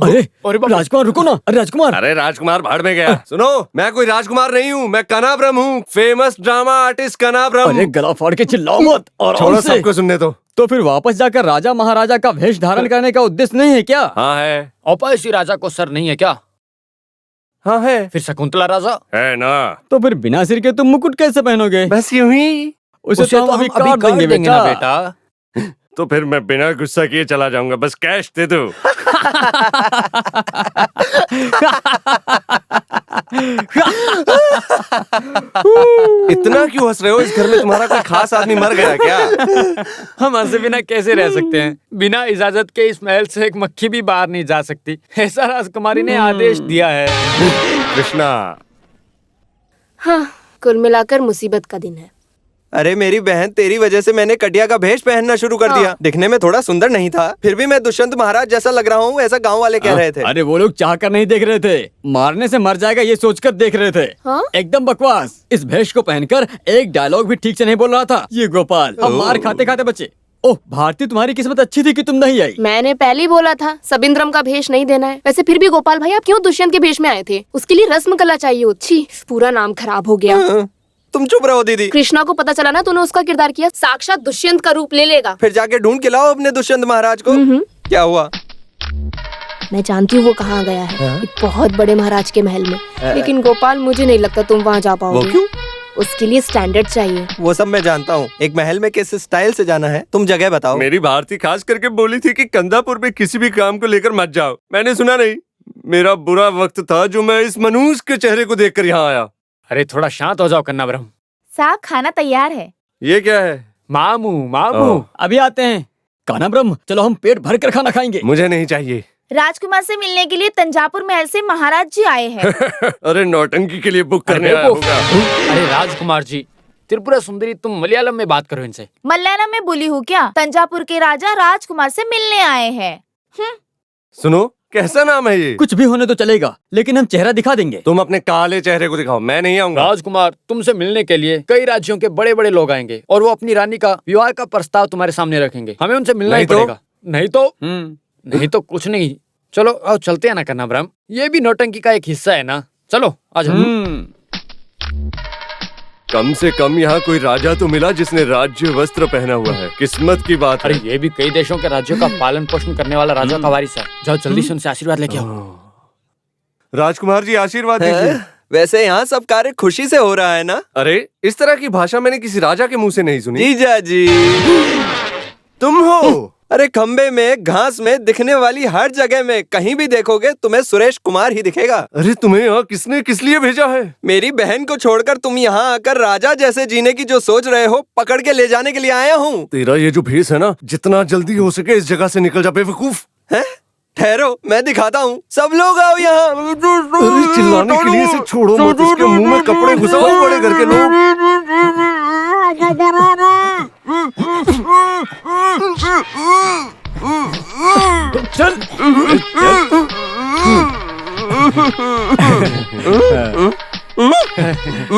अरे राजकुमार रुको ना। अरे राजकुमार, अरे राजकुमार भाड़ में गया। सुनो, मैं कोई राजकुमार नहीं हूँ, मैं कनाब्रह्म हूँ, फेमस ड्रामा आर्टिस्ट कनाब्रह्म। अरे गला फाड़ के चिल्लाओ मत। और छोड़ो, सबको सुनने दो। तो फिर वापस जाकर राजा महाराजा का वेश धारण करने का उद्देश्य नहीं है क्या? हाँ है। औपासी राजा को सर नहीं है क्या? हाँ है। फिर शकुंतला राजा है ना। तो फिर बिना सिर के तुम मुकुट कैसे पहनोगे? बस यूं ही। उसे तो हम अभी काट देंगे ना बेटा। तो फिर मैं बिना गुस्सा किए चला जाऊंगा, बस कैश दे दो। इतना क्यों हंस रहे हो? इस घर में तुम्हारा कोई खास आदमी मर गया क्या? हम हंसे बिना कैसे रह सकते हैं? बिना इजाजत के इस महल से एक मक्खी भी बाहर नहीं जा सकती, ऐसा राजकुमारी ने आदेश दिया है। कृष्णा। हाँ, कुल मिलाकर मुसीबत का दिन है। अरे मेरी बहन, तेरी वजह से मैंने कटिया का भेष पहनना शुरू कर दिया। दिखने में थोड़ा सुंदर नहीं था, फिर भी मैं दुष्यंत महाराज जैसा लग रहा हूँ, ऐसा गांव वाले कह रहे थे। अरे वो लोग चाह कर नहीं देख रहे थे, मारने से मर जाएगा ये सोचकर देख रहे थे। एकदम बकवास। इस भेष को पहनकर एक डायलॉग भी ठीक से नहीं बोल रहा था ये गोपाल। अब मार खाते खाते बचे। ओह भारती, तुम्हारी किस्मत अच्छी थी कि तुम नहीं आई। मैंने पहले ही बोला था सबिंद्रम का भेष नहीं देना है। वैसे फिर भी गोपाल भाई, आप क्यों दुष्यंत के भेष में आए थे? उसके लिए रस्म कला चाहिए होती। पूरा नाम खराब हो गया। तुम चुप रहो दीदी। कृष्णा को पता चला ना तूने उसका किरदार किया, साक्षात दुष्यंत का रूप ले लेगा। फिर जाके ढूंढ के लाओ अपने दुष्यंत महाराज को। क्या हुआ? मैं जानती हूँ वो कहाँ गया है, एक बहुत बड़े महाराज के महल में। लेकिन गोपाल, मुझे नहीं लगता तुम वहाँ जा पाओगे। वो क्यों? उसके लिए स्टैंडर्ड चाहिए। वो सब मैं जानता हूँ, एक महल में किस स्टाइल से जाना है। तुम जगह बताओ। मेरी भारती खास करके बोली थी कि कंदापुर में किसी भी काम को लेकर मत जाओ। मैंने सुना नहीं। मेरा बुरा वक्त था जो मैं इस मनूष के चेहरे को देखकर यहाँ आया। अरे थोड़ा शांत हो जाओ कन्नाब्रह्म। साहब खाना तैयार है। ये क्या है? मामू मामू अभी आते हैं। कन्नाब्रह्म, चलो हम पेट भर कर खाना खाएंगे। मुझे नहीं चाहिए। राजकुमार से मिलने के लिए तंजापुर महल से महाराज जी आए हैं। अरे नौटंकी के लिए बुक करने आया होगा। अरे राजकुमार जी, त्रिपुरा सुंदरी, तुम मलयालम में बात करो इनसे। मलयालम में बोली हूँ क्या? तंजापुर के राजा राजकुमार से मिलने आए हैं। सुनो, कैसा नाम है ये? कुछ भी होने तो चलेगा, लेकिन हम चेहरा दिखा देंगे। तुम अपने काले चेहरे को दिखाओ, मैं नहीं आऊंगा। राजकुमार, तुमसे मिलने के लिए कई राज्यों के बड़े बड़े लोग आएंगे और वो अपनी रानी का विवाह का प्रस्ताव तुम्हारे सामने रखेंगे। हमें उनसे मिलना ही पड़ेगा। नहीं तो कुछ नहीं। चलो आओ चलते हैं ना कन्नाब्रह्म, ये भी नौटंकी का एक हिस्सा है ना। चलो आ जाओ। कम से कम यहाँ कोई राजा तो मिला जिसने राज्य वस्त्र पहना हुआ है। किस्मत की बात है। अरे ये भी कई देशों के राज्यों का पालन पोषण करने वाला राजा का वारिस है। जाओ जल्दी से उनसे आशीर्वाद लेके आओ। राजकुमार जी, आशीर्वाद दीजिए। वैसे यहाँ सब कार्य खुशी से हो रहा है ना? अरे इस तरह की भाषा मैंने किसी राजा के मुंह से नहीं सुनी। जीजा जी, तुम हो? अरे खंबे में, घास में, दिखने वाली हर जगह में कहीं भी देखोगे तुम्हें सुरेश कुमार ही दिखेगा। अरे तुम्हें यहाँ किसने किस लिए भेजा है? मेरी बहन को छोड़कर तुम यहाँ आकर राजा जैसे जीने की जो सोच रहे हो, पकड़ के ले जाने के लिए आया हूँ। तेरा ये जो भेष है ना, जितना जल्दी हो सके इस जगह से निकल जा बेवकूफ। हैं? ठहरो, मैं दिखाता हूँ। सब लोग आओ यहाँ। अरे चिल्लाने के लिए इसे छोड़ो मत, इसके मुंह में कपड़े घुसाओ बड़े घर के लोग। चल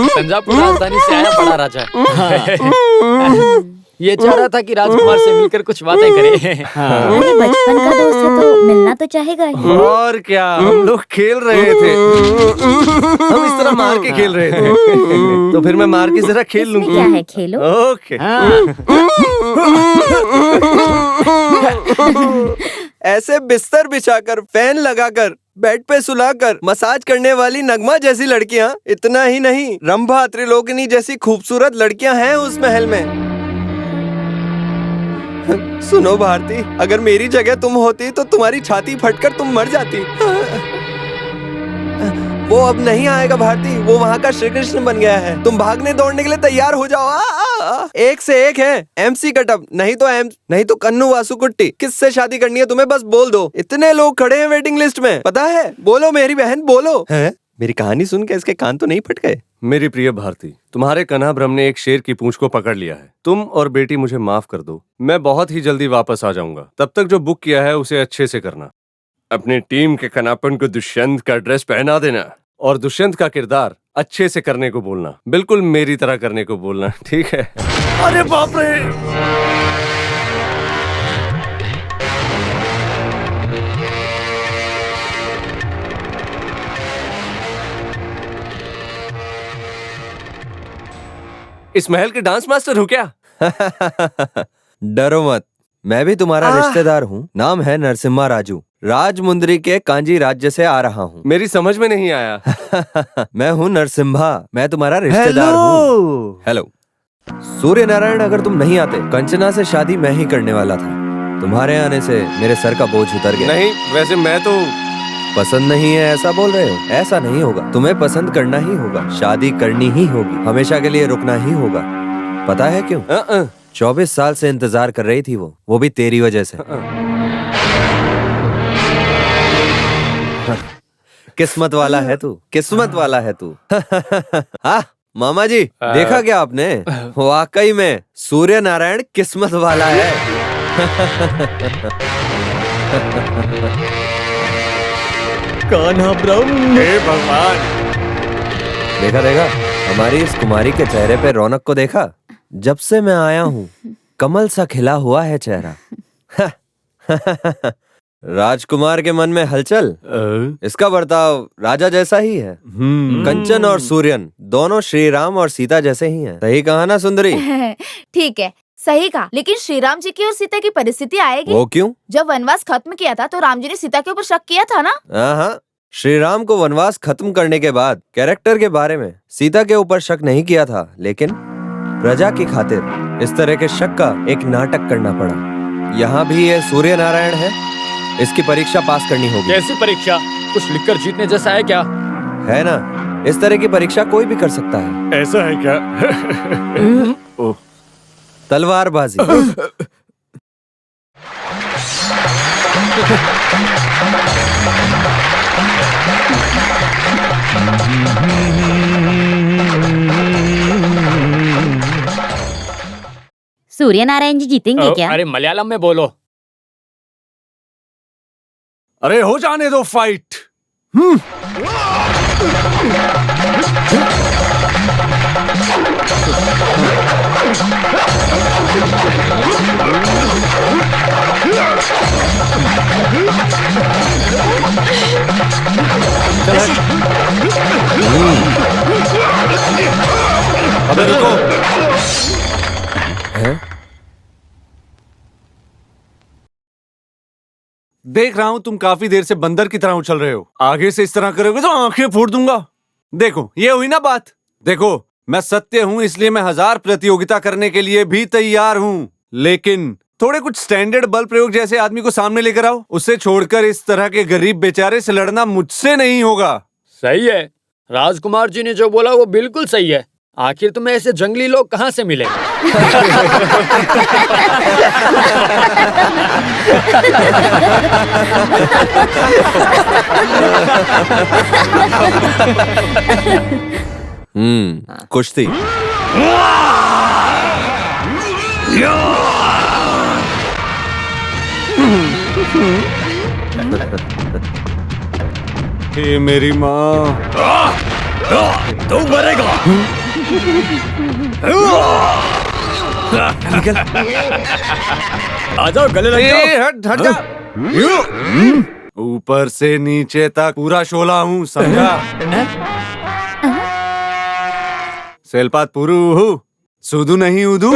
तंजापुर राजधानी से आया बड़ा राजा। ये चाह रहा था कि राजकुमार से मिलकर कुछ बातें करे। अरे बचपन का दोस्त है तो मिलना तो चाहेगा ही। और क्या, हम लोग खेल रहे थे। हम इस तरह मार के खेल रहे थे। तो फिर मैं मार के जरा खेल लूंगी। क्या है, खेलो। ओके। ऐसे बिस्तर बिछाकर, फैन लगाकर, बेड पे सुलाकर मसाज करने वाली नगमा जैसी लड़कियां, इतना ही नहीं रंभा, त्रिलोकनी जैसी खूबसूरत लड़कियां हैं उस महल में। सुनो भारती, अगर मेरी जगह तुम होती तो तुम्हारी छाती फटकर तुम मर जाती। वो अब नहीं आएगा भारती, वो वहाँ का श्री कृष्ण बन गया है। तुम भागने दौड़ने के लिए तैयार हो जाओ। एक से एक है, MC कटअप, नहीं तो कन्नू वासुकुट्टी। किससे शादी करनी है तुम्हें, बस बोल दो। इतने लोग खड़े हैं वेटिंग लिस्ट में, पता है? बोलो मेरी बहन, बोलो। है मेरी कहानी सुन के इसके कान तो नहीं फट गए? मेरी प्रिय भारती, तुम्हारे कन्हाभ्रम ने एक शेर की पूंछ को पकड़ लिया है। तुम और बेटी मुझे माफ कर दो, मैं बहुत ही जल्दी वापस आ जाऊंगा। तब तक जो बुक किया है उसे अच्छे से करना। अपनी टीम के कनापन को दुष्यंत का ड्रेस पहना देना और दुष्यंत का किरदार अच्छे से करने को बोलना, बिल्कुल मेरी तरह करने को बोलना, ठीक है? अरे बाप रे! इस महल के डांस मास्टर हो क्या? डरो मत, मैं भी तुम्हारा रिश्तेदार हूँ। नाम है नरसिम्हा राजू, राजमुंदरी के कांजी राज्य से आ रहा हूँ। मेरी समझ में नहीं आया। मैं हूँ नरसिम्हा, मैं तुम्हारा रिश्तेदार हूँ। हेलो। सूर्य नारायण, अगर तुम नहीं आते कंचना से शादी मैं ही करने वाला था। तुम्हारे आने से मेरे सर का बोझ उतर गया। नहीं, वैसे मैं तो पसंद नहीं है ऐसा बोल रहे हो? ऐसा नहीं होगा, तुम्हें पसंद करना ही होगा, शादी करनी ही होगी, हमेशा के लिए रुकना ही होगा। पता है क्यों? 24 साल से इंतजार कर रही थी वो भी तेरी वजह से। किस्मत वाला है तू, किस्मत वाला है तू। हाँ मामा जी, देखा क्या आपने? वाकई में सूर्य नारायण किस्मत वाला है। कन्हाभ्रम, हे भगवान! देखा देखा, हमारी इस कुमारी के चेहरे पे रौनक को देखा? जब से मैं आया हूँ कमल सा खिला हुआ है चेहरा। राजकुमार के मन में हलचल, इसका बर्ताव राजा जैसा ही है। कंचन और सूर्यन दोनों श्री राम और सीता जैसे ही हैं। सही कहा ना सुंदरी? ठीक है, सही कहा। लेकिन श्री राम जी की और सीता की परिस्थिति आएगी। वो क्यों? जब वनवास खत्म किया था तो राम जी ने सीता के ऊपर शक किया था ना? हाँ, श्री राम को वनवास खत्म करने के बाद कैरेक्टर के बारे में सीता के ऊपर शक नहीं किया था, लेकिन प्रजा की खातिर इस तरह के शक का एक नाटक करना पड़ा। यहाँ भी ये सूर्य नारायण है, इसकी परीक्षा पास करनी होगी। कैसी परीक्षा? कुछ लिखकर जीतने जैसा है क्या? है ना, इस तरह की परीक्षा कोई भी कर सकता है। ऐसा है क्या? ओह, तलवारबाजी। सूर्य नारायण जी जीतेंगे क्या? अरे मलयालम में बोलो। अरे हो जाने दो फाइट। अबे रुको। देख रहा हूं तुम काफी देर से बंदर की तरह उछल रहे हो। आगे से इस तरह करोगे तो आंखें फोड़ दूंगा। देखो, ये हुई ना बात। देखो, मैं सत्य हूं, इसलिए मैं 1000 प्रतियोगिता करने के लिए भी तैयार हूं, लेकिन थोड़े कुछ स्टैंडर्ड बल प्रयोग जैसे आदमी को सामने लेकर आओ। उसे छोड़कर इस तरह के गरीब बेचारे से लड़ना मुझसे नहीं होगा। सही है, राजकुमार जी ने जो बोला वो बिल्कुल सही है। आखिर तुम्हें ऐसे जंगली लोग कहाँ से मिले? कुश्ती। हे मेरी माँ, तू मरेगा। निकल। आ जाओ, गले लग जाओ। हट हट जा। ऊपर से नीचे तक पूरा शोला हूँ, समझा? सेलपात पुरु हूँ, सुदू नहीं उदू।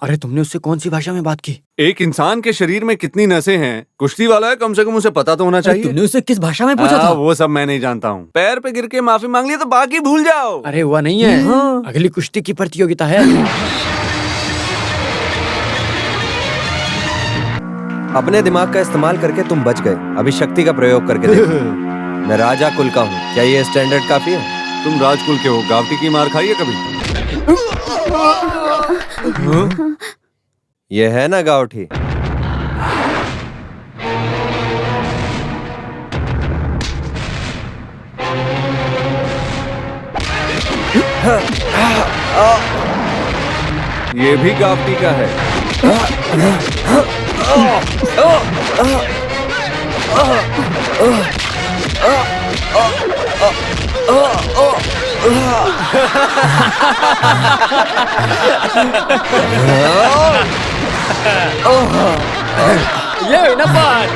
अरे तुमने उससे कौन सी भाषा में बात की? एक इंसान के शरीर में कितनी नसें हैं, कुश्ती वाला है, कम से कम उसे पता तो होना चाहिए। तुमने उससे किस भाषा में पूछा था? वो सब मैं नहीं जानता हूँ। पैर पे गिर के माफी मांग ली तो बाकी भूल जाओ। अरे हुआ नहीं है, अगली कुश्ती की प्रतियोगिता है। अपने दिमाग का इस्तेमाल करके तुम बच गए, अभी शक्ति का प्रयोग करके देखो। मैं राजा कुल का हूँ, क्या ये स्टैंडर्ड काफी है? तुम राजकुल के हो, गावटी की मार खाई है कभी? ये है ना गावठी। ये भी गावटी का है। ये हुई ना बात।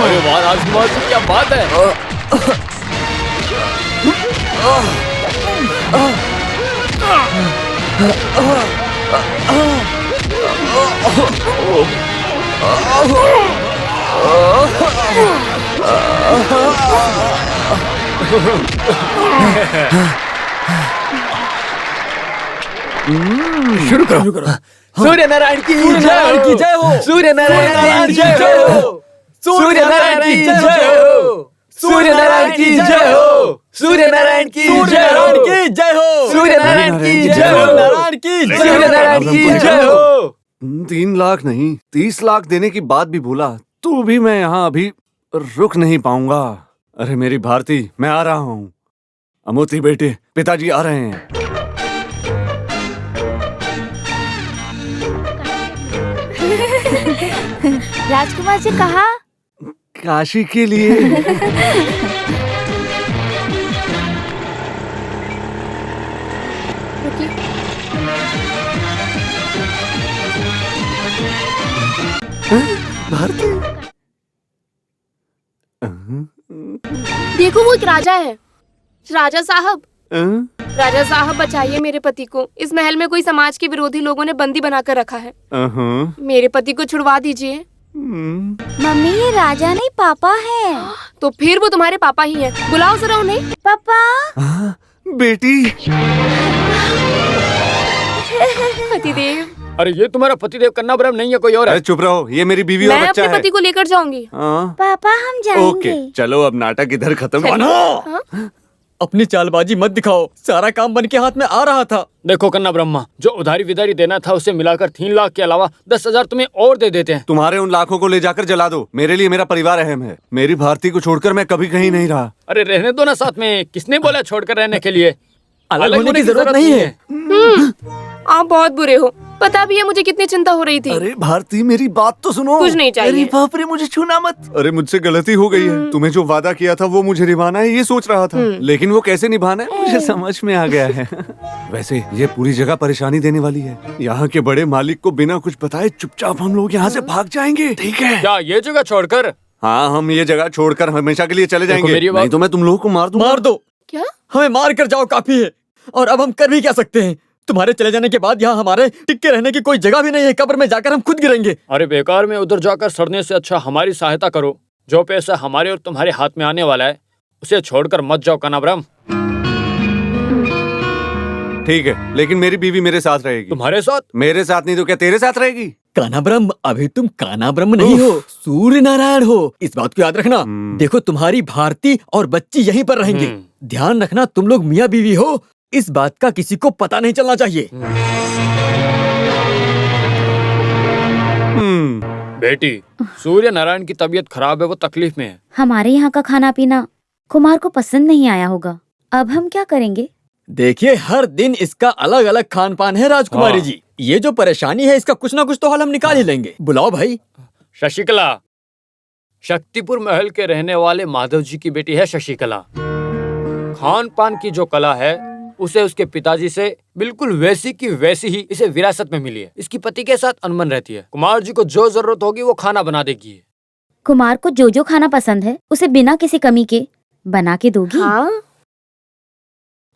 अरे वाह राजकुमार जी, क्या बात है। शुरू करो। सूर्य नारायण की जय हो। सूर्य नारायण की जय हो। सूर्य नारायण की जय हो। सूर्य नारायण की जय हो। सूर्य नारायण की जय हो। सूर्य नारायण की जय हो। नारायण की सूर्य नारायण की जय हो। 3 लाख नहीं 30 लाख देने की बात भी भूला तू भी। मैं यहाँ अभी रुक नहीं पाऊंगा। अरे मेरी भारती, मैं आ रहा हूँ। अमोती बेटे, पिताजी आ रहे हैं। राजकुमार जी कहाँ? काशी के लिए। भारती, देखो वो एक राजा है। राजा साहब, राजा साहब बचाइए मेरे पति को। इस महल में कोई समाज के विरोधी लोगों ने बंदी बनाकर रखा है। मेरे पति को छुड़वा दीजिए। मम्मी ये राजा नहीं पापा है। तो फिर वो तुम्हारे पापा ही हैं। बुलाओ जरा उन्हें। पापा। बेटी। पतिदेव। अरे ये तुम्हारा पतिदेव कन्नाब्रह्म नहीं है, कोई और है। अरे चुप रहो, ये मेरी बीवी और मैं बच्चा अपने है। पति को लेकर जाऊंगी। पापा हम जाएंगे। ओके, चलो अब नाटक इधर खत्म। अपनी चालबाजी मत दिखाओ, सारा काम बन के हाथ में आ रहा था। देखो कन्ना ब्रह्मा, जो उधारी विदारी देना था उसे मिलाकर 3 लाख के अलावा 10,000 तुम्हें और दे देते हैं। तुम्हारे उन लाखों को ले जाकर जला दो। मेरे लिए मेरा परिवार अहम है। मेरी भारती को छोड़कर मैं कभी कहीं नहीं रहा। अरे रहने दो ना साथ में। किसने बोला छोड़कर रहने के लिए? अलग होने की जरूरत नहीं है। आप बहुत बुरे हो। पता भी है मुझे कितनी चिंता हो रही थी। अरे भारती, मेरी बात तो सुनो। कुछ नहीं चाहिए। अरे बाप रे, मुझे छूना मत। अरे मुझसे गलती हो गई है। तुम्हें जो वादा किया था वो मुझे निभाना है, ये सोच रहा था। लेकिन वो कैसे निभाना है मुझे समझ में आ गया है। वैसे ये पूरी जगह परेशानी देने वाली है। यहाँ के बड़े मालिक को बिना कुछ बताए चुपचाप हम लोग यहाँ से भाग जाएंगे, ठीक है? क्या ये जगह छोड़कर? हाँ, हम ये जगह छोड़कर हमेशा के लिए चले जाएंगे। नहीं तो मैं तुम लोगों को मार दूंगा। मार दो। क्या? हमें मार कर जाओ काफी है। और अब हम कर भी क्या सकते हैं? तुम्हारे चले जाने के बाद यहाँ हमारे टिक्के रहने की कोई जगह भी नहीं है। कब्र में जाकर हम खुद गिरेंगे। अरे बेकार में उधर जाकर सड़ने से अच्छा हमारी सहायता करो। जो पैसा हमारे और तुम्हारे हाथ में आने वाला है उसे छोड़कर मत जाओ कन्नाब्रह्म। ठीक है, लेकिन मेरी बीवी मेरे साथ रहेगी। तुम्हारे साथ? मेरे साथ नहीं तो क्या तेरे साथ रहेगी? कन्नाब्रह्म, अभी तुम कन्नाब्रह्म नहीं हो, सूर्य नारायण हो। इस बात को याद रखना। देखो तुम्हारी भारती और बच्ची यहीं पर रहेंगे। ध्यान रखना, तुम लोग मियाँ बीवी हो, इस बात का किसी को पता नहीं चलना चाहिए। बेटी, सूर्य नारायण की तबीयत खराब है, वो तकलीफ में है। हमारे यहाँ का खाना पीना कुमार को पसंद नहीं आया होगा। अब हम क्या करेंगे? देखिए, हर दिन इसका अलग अलग खान पान है राजकुमारी जी। ये जो परेशानी है, इसका कुछ ना कुछ तो हल हम निकाल ही लेंगे। बुलाओ भाई। शशिकला, शक्तिपुर महल के रहने वाले माधव जी की बेटी है शशिकला। खान पान की जो कला है उसे उसके पिताजी से बिल्कुल वैसी की वैसी ही इसे विरासत में मिली है। इसकी पति के साथ अनबन रहती है। कुमार जी को जो जरूरत होगी वो खाना बना देगी। कुमार को जो जो खाना पसंद है उसे बिना किसी कमी के बना के दोगी? हाँ?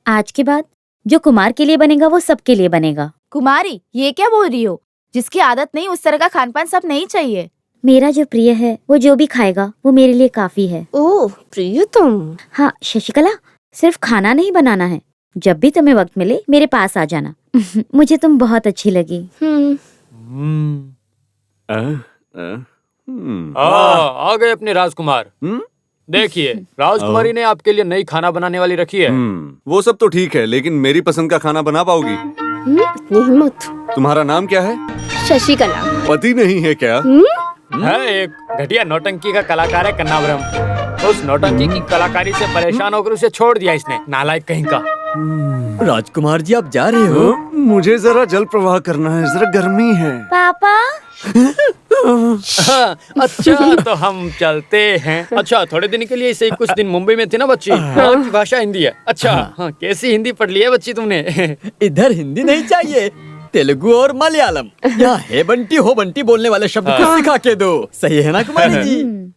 आज के बाद जो कुमार के लिए बनेगा वो सबके लिए बनेगा। कुमारी, ये क्या बोल रही हो? जिसकी आदत नहीं उस तरह का खान पान सब नहीं चाहिए। मेरा जो प्रिय है वो जो भी खाएगा वो मेरे लिए काफी है। ओह प्रियतम। हाँ शशिकला, सिर्फ खाना नहीं बनाना है। जब भी तुम्हें वक्त मिले मेरे पास आ जाना। मुझे तुम बहुत अच्छी लगी। आ गए अपने राजकुमार। देखिए, राजकुमारी ने आपके लिए नई खाना बनाने वाली रखी है। वो सब तो ठीक है, लेकिन मेरी पसंद का खाना बना पाओगी? नहीं मत। तुम्हारा नाम क्या है? शशिकला। पति नहीं है क्या? है, एक घटिया नौटंकी का कलाकार है कन्नावरम। उस नौटंकी की कलाकारी से परेशान होकर उसे छोड़ दिया इसने, नालायक कहीं का। राजकुमार जी, आप जा रहे हो? मुझे जरा जल प्रवाह करना है, जरा गर्मी है। पापा। अच्छा, तो हम चलते हैं। अच्छा, थोड़े दिन के लिए इसे कुछ दिन मुंबई में थी ना बच्ची। वहाँ की भाषा हिंदी है। अच्छा, हाँ, कैसी हिंदी पढ़ ली है बच्ची तुमने? इधर हिंदी नहीं चाहिए, तेलुगु और मलयालम। यहाँ है बंटी हो बंटी बोलने वाले शब्द को सिखा के दो। सही है ना कुमारी जी?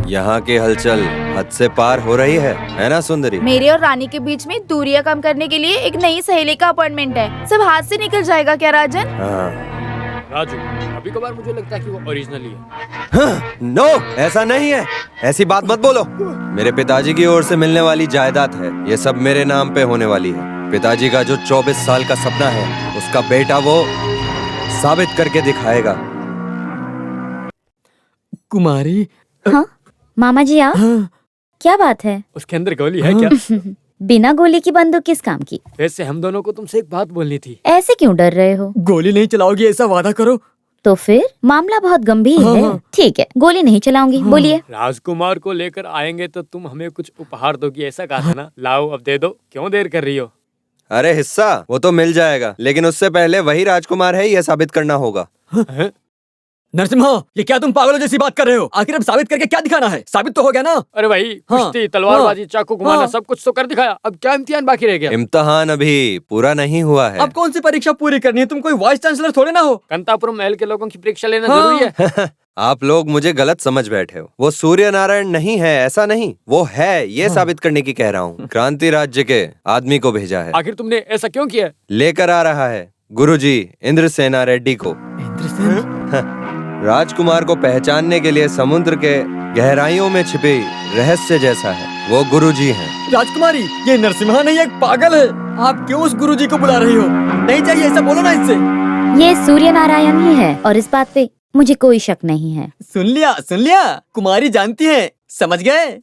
यहाँ की हलचल हद से पार हो रही है ना सुंदरी? मेरे और रानी के बीच में दूरियां कम करने के लिए एक नई सहेली का अपॉइंटमेंट है। सब हाथ से निकल जाएगा क्या राजन? राजू, कभी कभार मुझे लगता है कि वो ओरिजिनल ही है। हाँ, नो, ऐसा नहीं है। ऐसी बात मत बोलो। मेरे पिताजी की ओर से मिलने वाली जायदाद है, ये सब मेरे नाम पे होने वाली है। पिताजी का जो 24 साल का सपना है उसका बेटा वो साबित करके दिखाएगा। कुमारी। हाँ मामा जी आप। क्या बात है? उसके अंदर गोली है क्या? बिना गोली की बंदूक किस काम की? वैसे हम दोनों को तुमसे एक बात बोलनी थी। ऐसे क्यों डर रहे हो? गोली नहीं चलाओगी ऐसा वादा करो। तो फिर मामला बहुत गंभीर है। ठीक है, गोली नहीं चलाऊंगी। बोलिए। राजकुमार को लेकर आएंगे तो तुम हमें कुछ उपहार दोगी, ऐसा कहा था ना? लाओ अब दे दो, क्यों देर कर रही हो? अरे हिस्सा वो तो मिल जाएगा, लेकिन उससे पहले वही राजकुमार है यह साबित करना होगा। नरसिम्हा, ये क्या तुम पागलों जैसी बात कर रहे हो? आखिर अब साबित करके क्या दिखाना है? साबित तो हो गया ना? अरे भाई, कुश्ती, तलवारबाजी, चाकू घुमाना, सब कुछ तो कर दिखाया। अब क्या इम्तिहान बाकी रह गया? इम्तिहान अभी पूरा नहीं हुआ है। अब कौन सी परीक्षा पूरी करनी है? तुम कोई वाइस चांसलर थोड़े ना हो। कंतापुरम महल के लोगों की परीक्षा लेना जरूरी है। आप लोग मुझे गलत समझ बैठे हो। वो सूर्य नारायण नहीं है, ऐसा नहीं। वो है, ये साबित करने की कह रहा हूँ। क्रांति राज्य के आदमी को भेजा है। आखिर तुमने ऐसा क्यों किया? लेकर आ रहा है गुरुजी इंद्रसेना रेड्डी को। राजकुमार को पहचानने के लिए समुद्र के गहराइयों में छिपी रहस्य जैसा है, वो गुरुजी हैं। राजकुमारी, ये नरसिम्हा नहीं, एक पागल है। आप क्यों उस गुरुजी को बुला रही हो? नहीं चाहिए ऐसा, बोलो ना इससे। ये सूर्य नारायण ही है और इस बात पे मुझे कोई शक नहीं है। सुन लिया, कुमारी जानती है, समझ गए?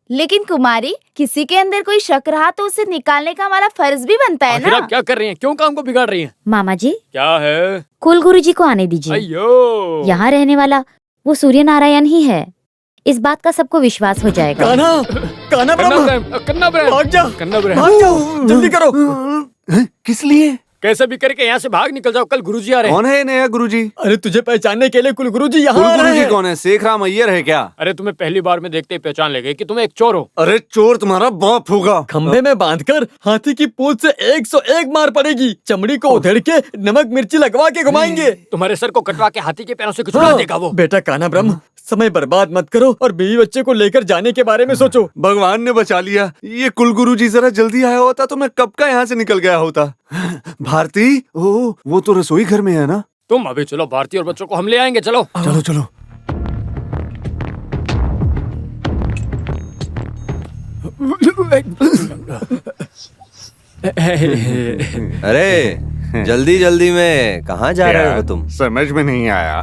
लेकिन कुमारी, किसी के अंदर कोई शक रहा तो उसे निकालने का हमारा फर्ज भी बनता है ना? आप क्या कर रही हैं? क्यों काम को बिगाड़ रही हैं? मामा जी, क्या है? कुल गुरुजी को आने दीजिए। अयो, यहाँ रहने वाला वो सूर्य नारायण ही है। इस बात का सबको विश्वास हो जाएगा। कन्ना ब्रह्म, भाग जाओ, जल्दी करो। किस लिए? कैसे भी करके यहाँ से भाग निकल जाओ, कल गुरुजी आ रहे हैं। कौन है नया गुरुजी? अरे तुझे पहचानने के लिए कुल गुरुजी यहाँ आ रहे हैं। कौन है? शेख राम अय्यर है क्या? अरे तुम्हें पहली बार में देखते ही पहचान ले गए कि तुम एक चोर हो। अरे चोर तुम्हारा बाप होगा। खंभे में बांधकर हाथी की पूंछ से 101 मार पड़ेगी। चमड़ी को उधेड़ के नमक मिर्ची लगवा के घुमाएंगे। तुम्हारे सर को कटवा के हाथी के पैरों से कुछ उड़ा देगा वो। बेटा कान्हा ब्रह्म, समय बर्बाद मत करो और बीवी बच्चे को लेकर जाने के बारे में सोचो। भगवान ने बचा लिया। ये कुलगुरु जी जरा जल्दी आया होता तो मैं कब का यहाँ से निकल गया होता। भारती, ओ वो तो रसोई घर में है ना? तुम अभी चलो, भारती और बच्चों को हम ले आएंगे। चलो चलो चलो। अरे जल्दी जल्दी में कहाँ जा रहे हो तुम? समझ में नहीं आया।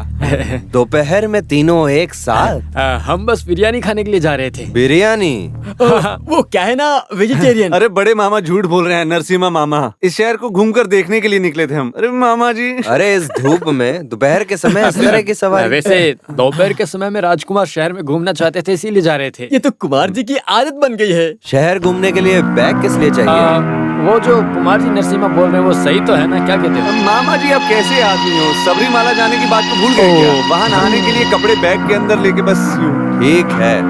दोपहर में तीनों एक साथ? हम बस बिरयानी खाने के लिए जा रहे थे। बिरयानी? वो क्या है ना, वेजिटेरियन। अरे बड़े मामा झूठ बोल रहे हैं, नरसिम्हा मामा। इस शहर को घूमकर देखने के लिए निकले थे हम। अरे मामा जी। अरे इस धूप में दोपहर के समय इस तरह की सवारी? वैसे दोपहर के समय में राजकुमार शहर में घूमना चाहते थे, इसीलिए जा रहे थे। ये तो कुमार जी की आदत बन गई है। शहर घूमने के लिए बैग किस लिए चाहिए? वो जो कुमार जी नरसिम्हा बोल रहे हैं वो सही तो है ना, क्या कहते हो? मामा जी आप कैसे आदमी हो, सबरीमाला जाने की बात तो भूल गए क्या? वहाँ नहाने के लिए कपड़े बैग के अंदर लेके बस यूं। ठीक है,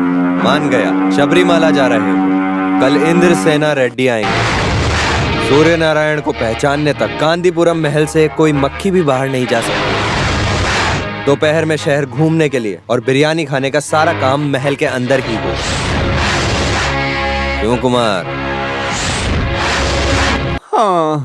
मान गया, शबरीमाला जा रहे हो। कल इंद्रसेना रेड्डी आएंगे। सूर्य नारायण को पहचानने तक कांदीपुरम महल से कोई मक्खी भी बाहर नहीं जा सकती। दोपहर में शहर घूमने के लिए और बिरयानी खाने का सारा काम महल के अंदर ही हो। क्यों कुमार? हाँ।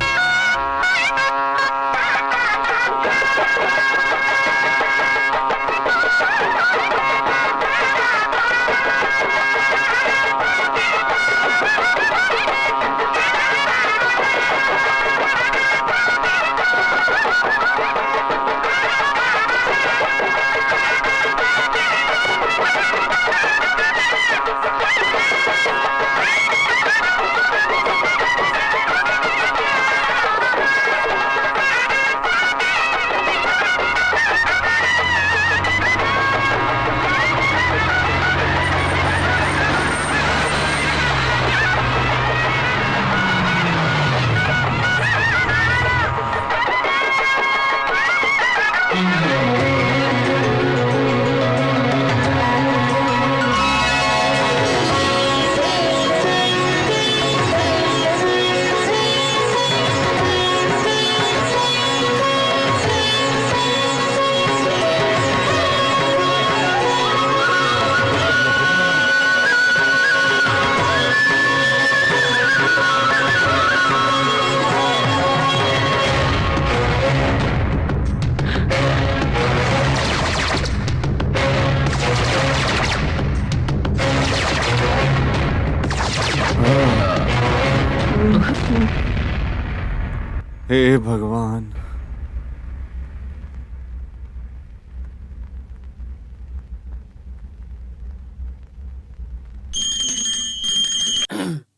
हे भगवान।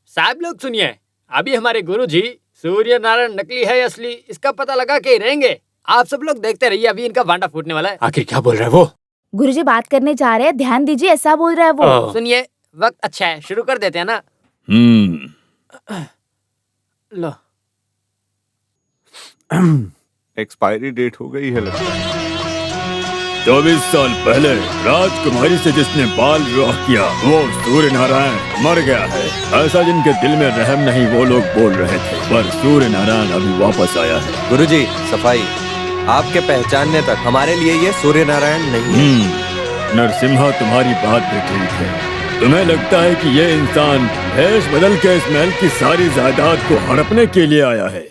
साहब लोग सुनिए, अभी हमारे गुरुजी सूर्य नारायण नकली है या असली, इसका पता लगा के ही रहेंगे। आप सब लोग देखते रहिए, अभी इनका भांडा फूटने वाला है। आखिर क्या बोल रहा है वो? गुरुजी बात करने जा रहे हैं, ध्यान दीजिए, ऐसा बोल रहा है वो। सुनिए, वक्त अच्छा है, शुरू कर देते हैं ना। लो। एक्सपायरी डेट हो गई है लगता है। 24 साल पहले राजकुमारी से जिसने बाल विवाह किया वो सूर्य नारायण मर गया है, ऐसा जिनके दिल में रहम नहीं वो लोग बोल रहे थे, पर सूर्य नारायण अभी वापस आया है। गुरुजी सफाई, आपके पहचानने तक हमारे लिए ये सूर्य नारायण नहीं है। नरसिम्हा तुम्हारी बात भी ठीक है। तुम्हें लगता है कि ये इंसान भेष बदल के इस महल की सारी जायदाद को हड़पने के लिए आया है?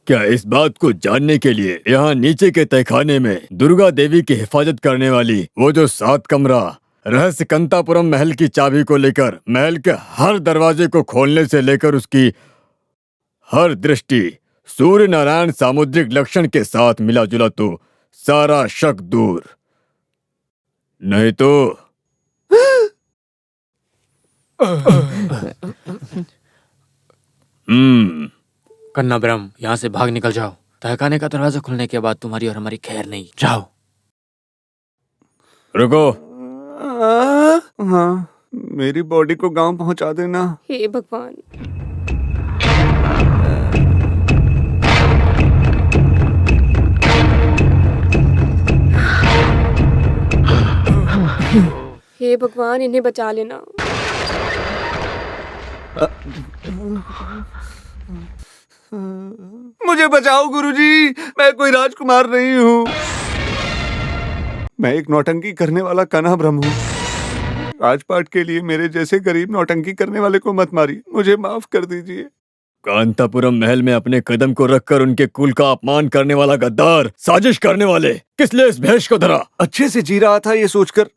क्या इस बात को जानने के लिए यहाँ नीचे के तहखाने में दुर्गा देवी की हिफाजत करने वाली वो जो 7 कमरा रहस्य कंतापुरम महल की चाबी को लेकर महल के हर दरवाजे को खोलने से लेकर उसकी हर दृष्टि सूर्य नारायण सामुद्रिक लक्षण के साथ मिला जुला तो सारा शक दूर, नहीं तो कन्ना ब्रह्म, यहाँ से भाग निकल जाओ। तहखाने का दरवाजा खुलने के बाद तुम्हारी और हमारी खैर नहीं। जाओ। रुको। हाँ, मेरी बॉडी को गांव पहुंचा देना। हे भगवान। हे भगवान, इन्हें बचा लेना। मुझे बचाओ गुरुजी, मैं कोई राजकुमार नहीं हूँ। मैं एक नौटंकी करने वाला कान्हा ब्रह्म हूँ। राजपाट के लिए मेरे जैसे गरीब नौटंकी करने वाले को मत मारिए, मुझे माफ कर दीजिए। कांतापुरम महल में अपने कदम को रखकर उनके कुल का अपमान करने वाला गद्दार, साजिश करने वाले, किस लिए इस भेष को धरा? अच्छे से जी रहा था ये सोचकर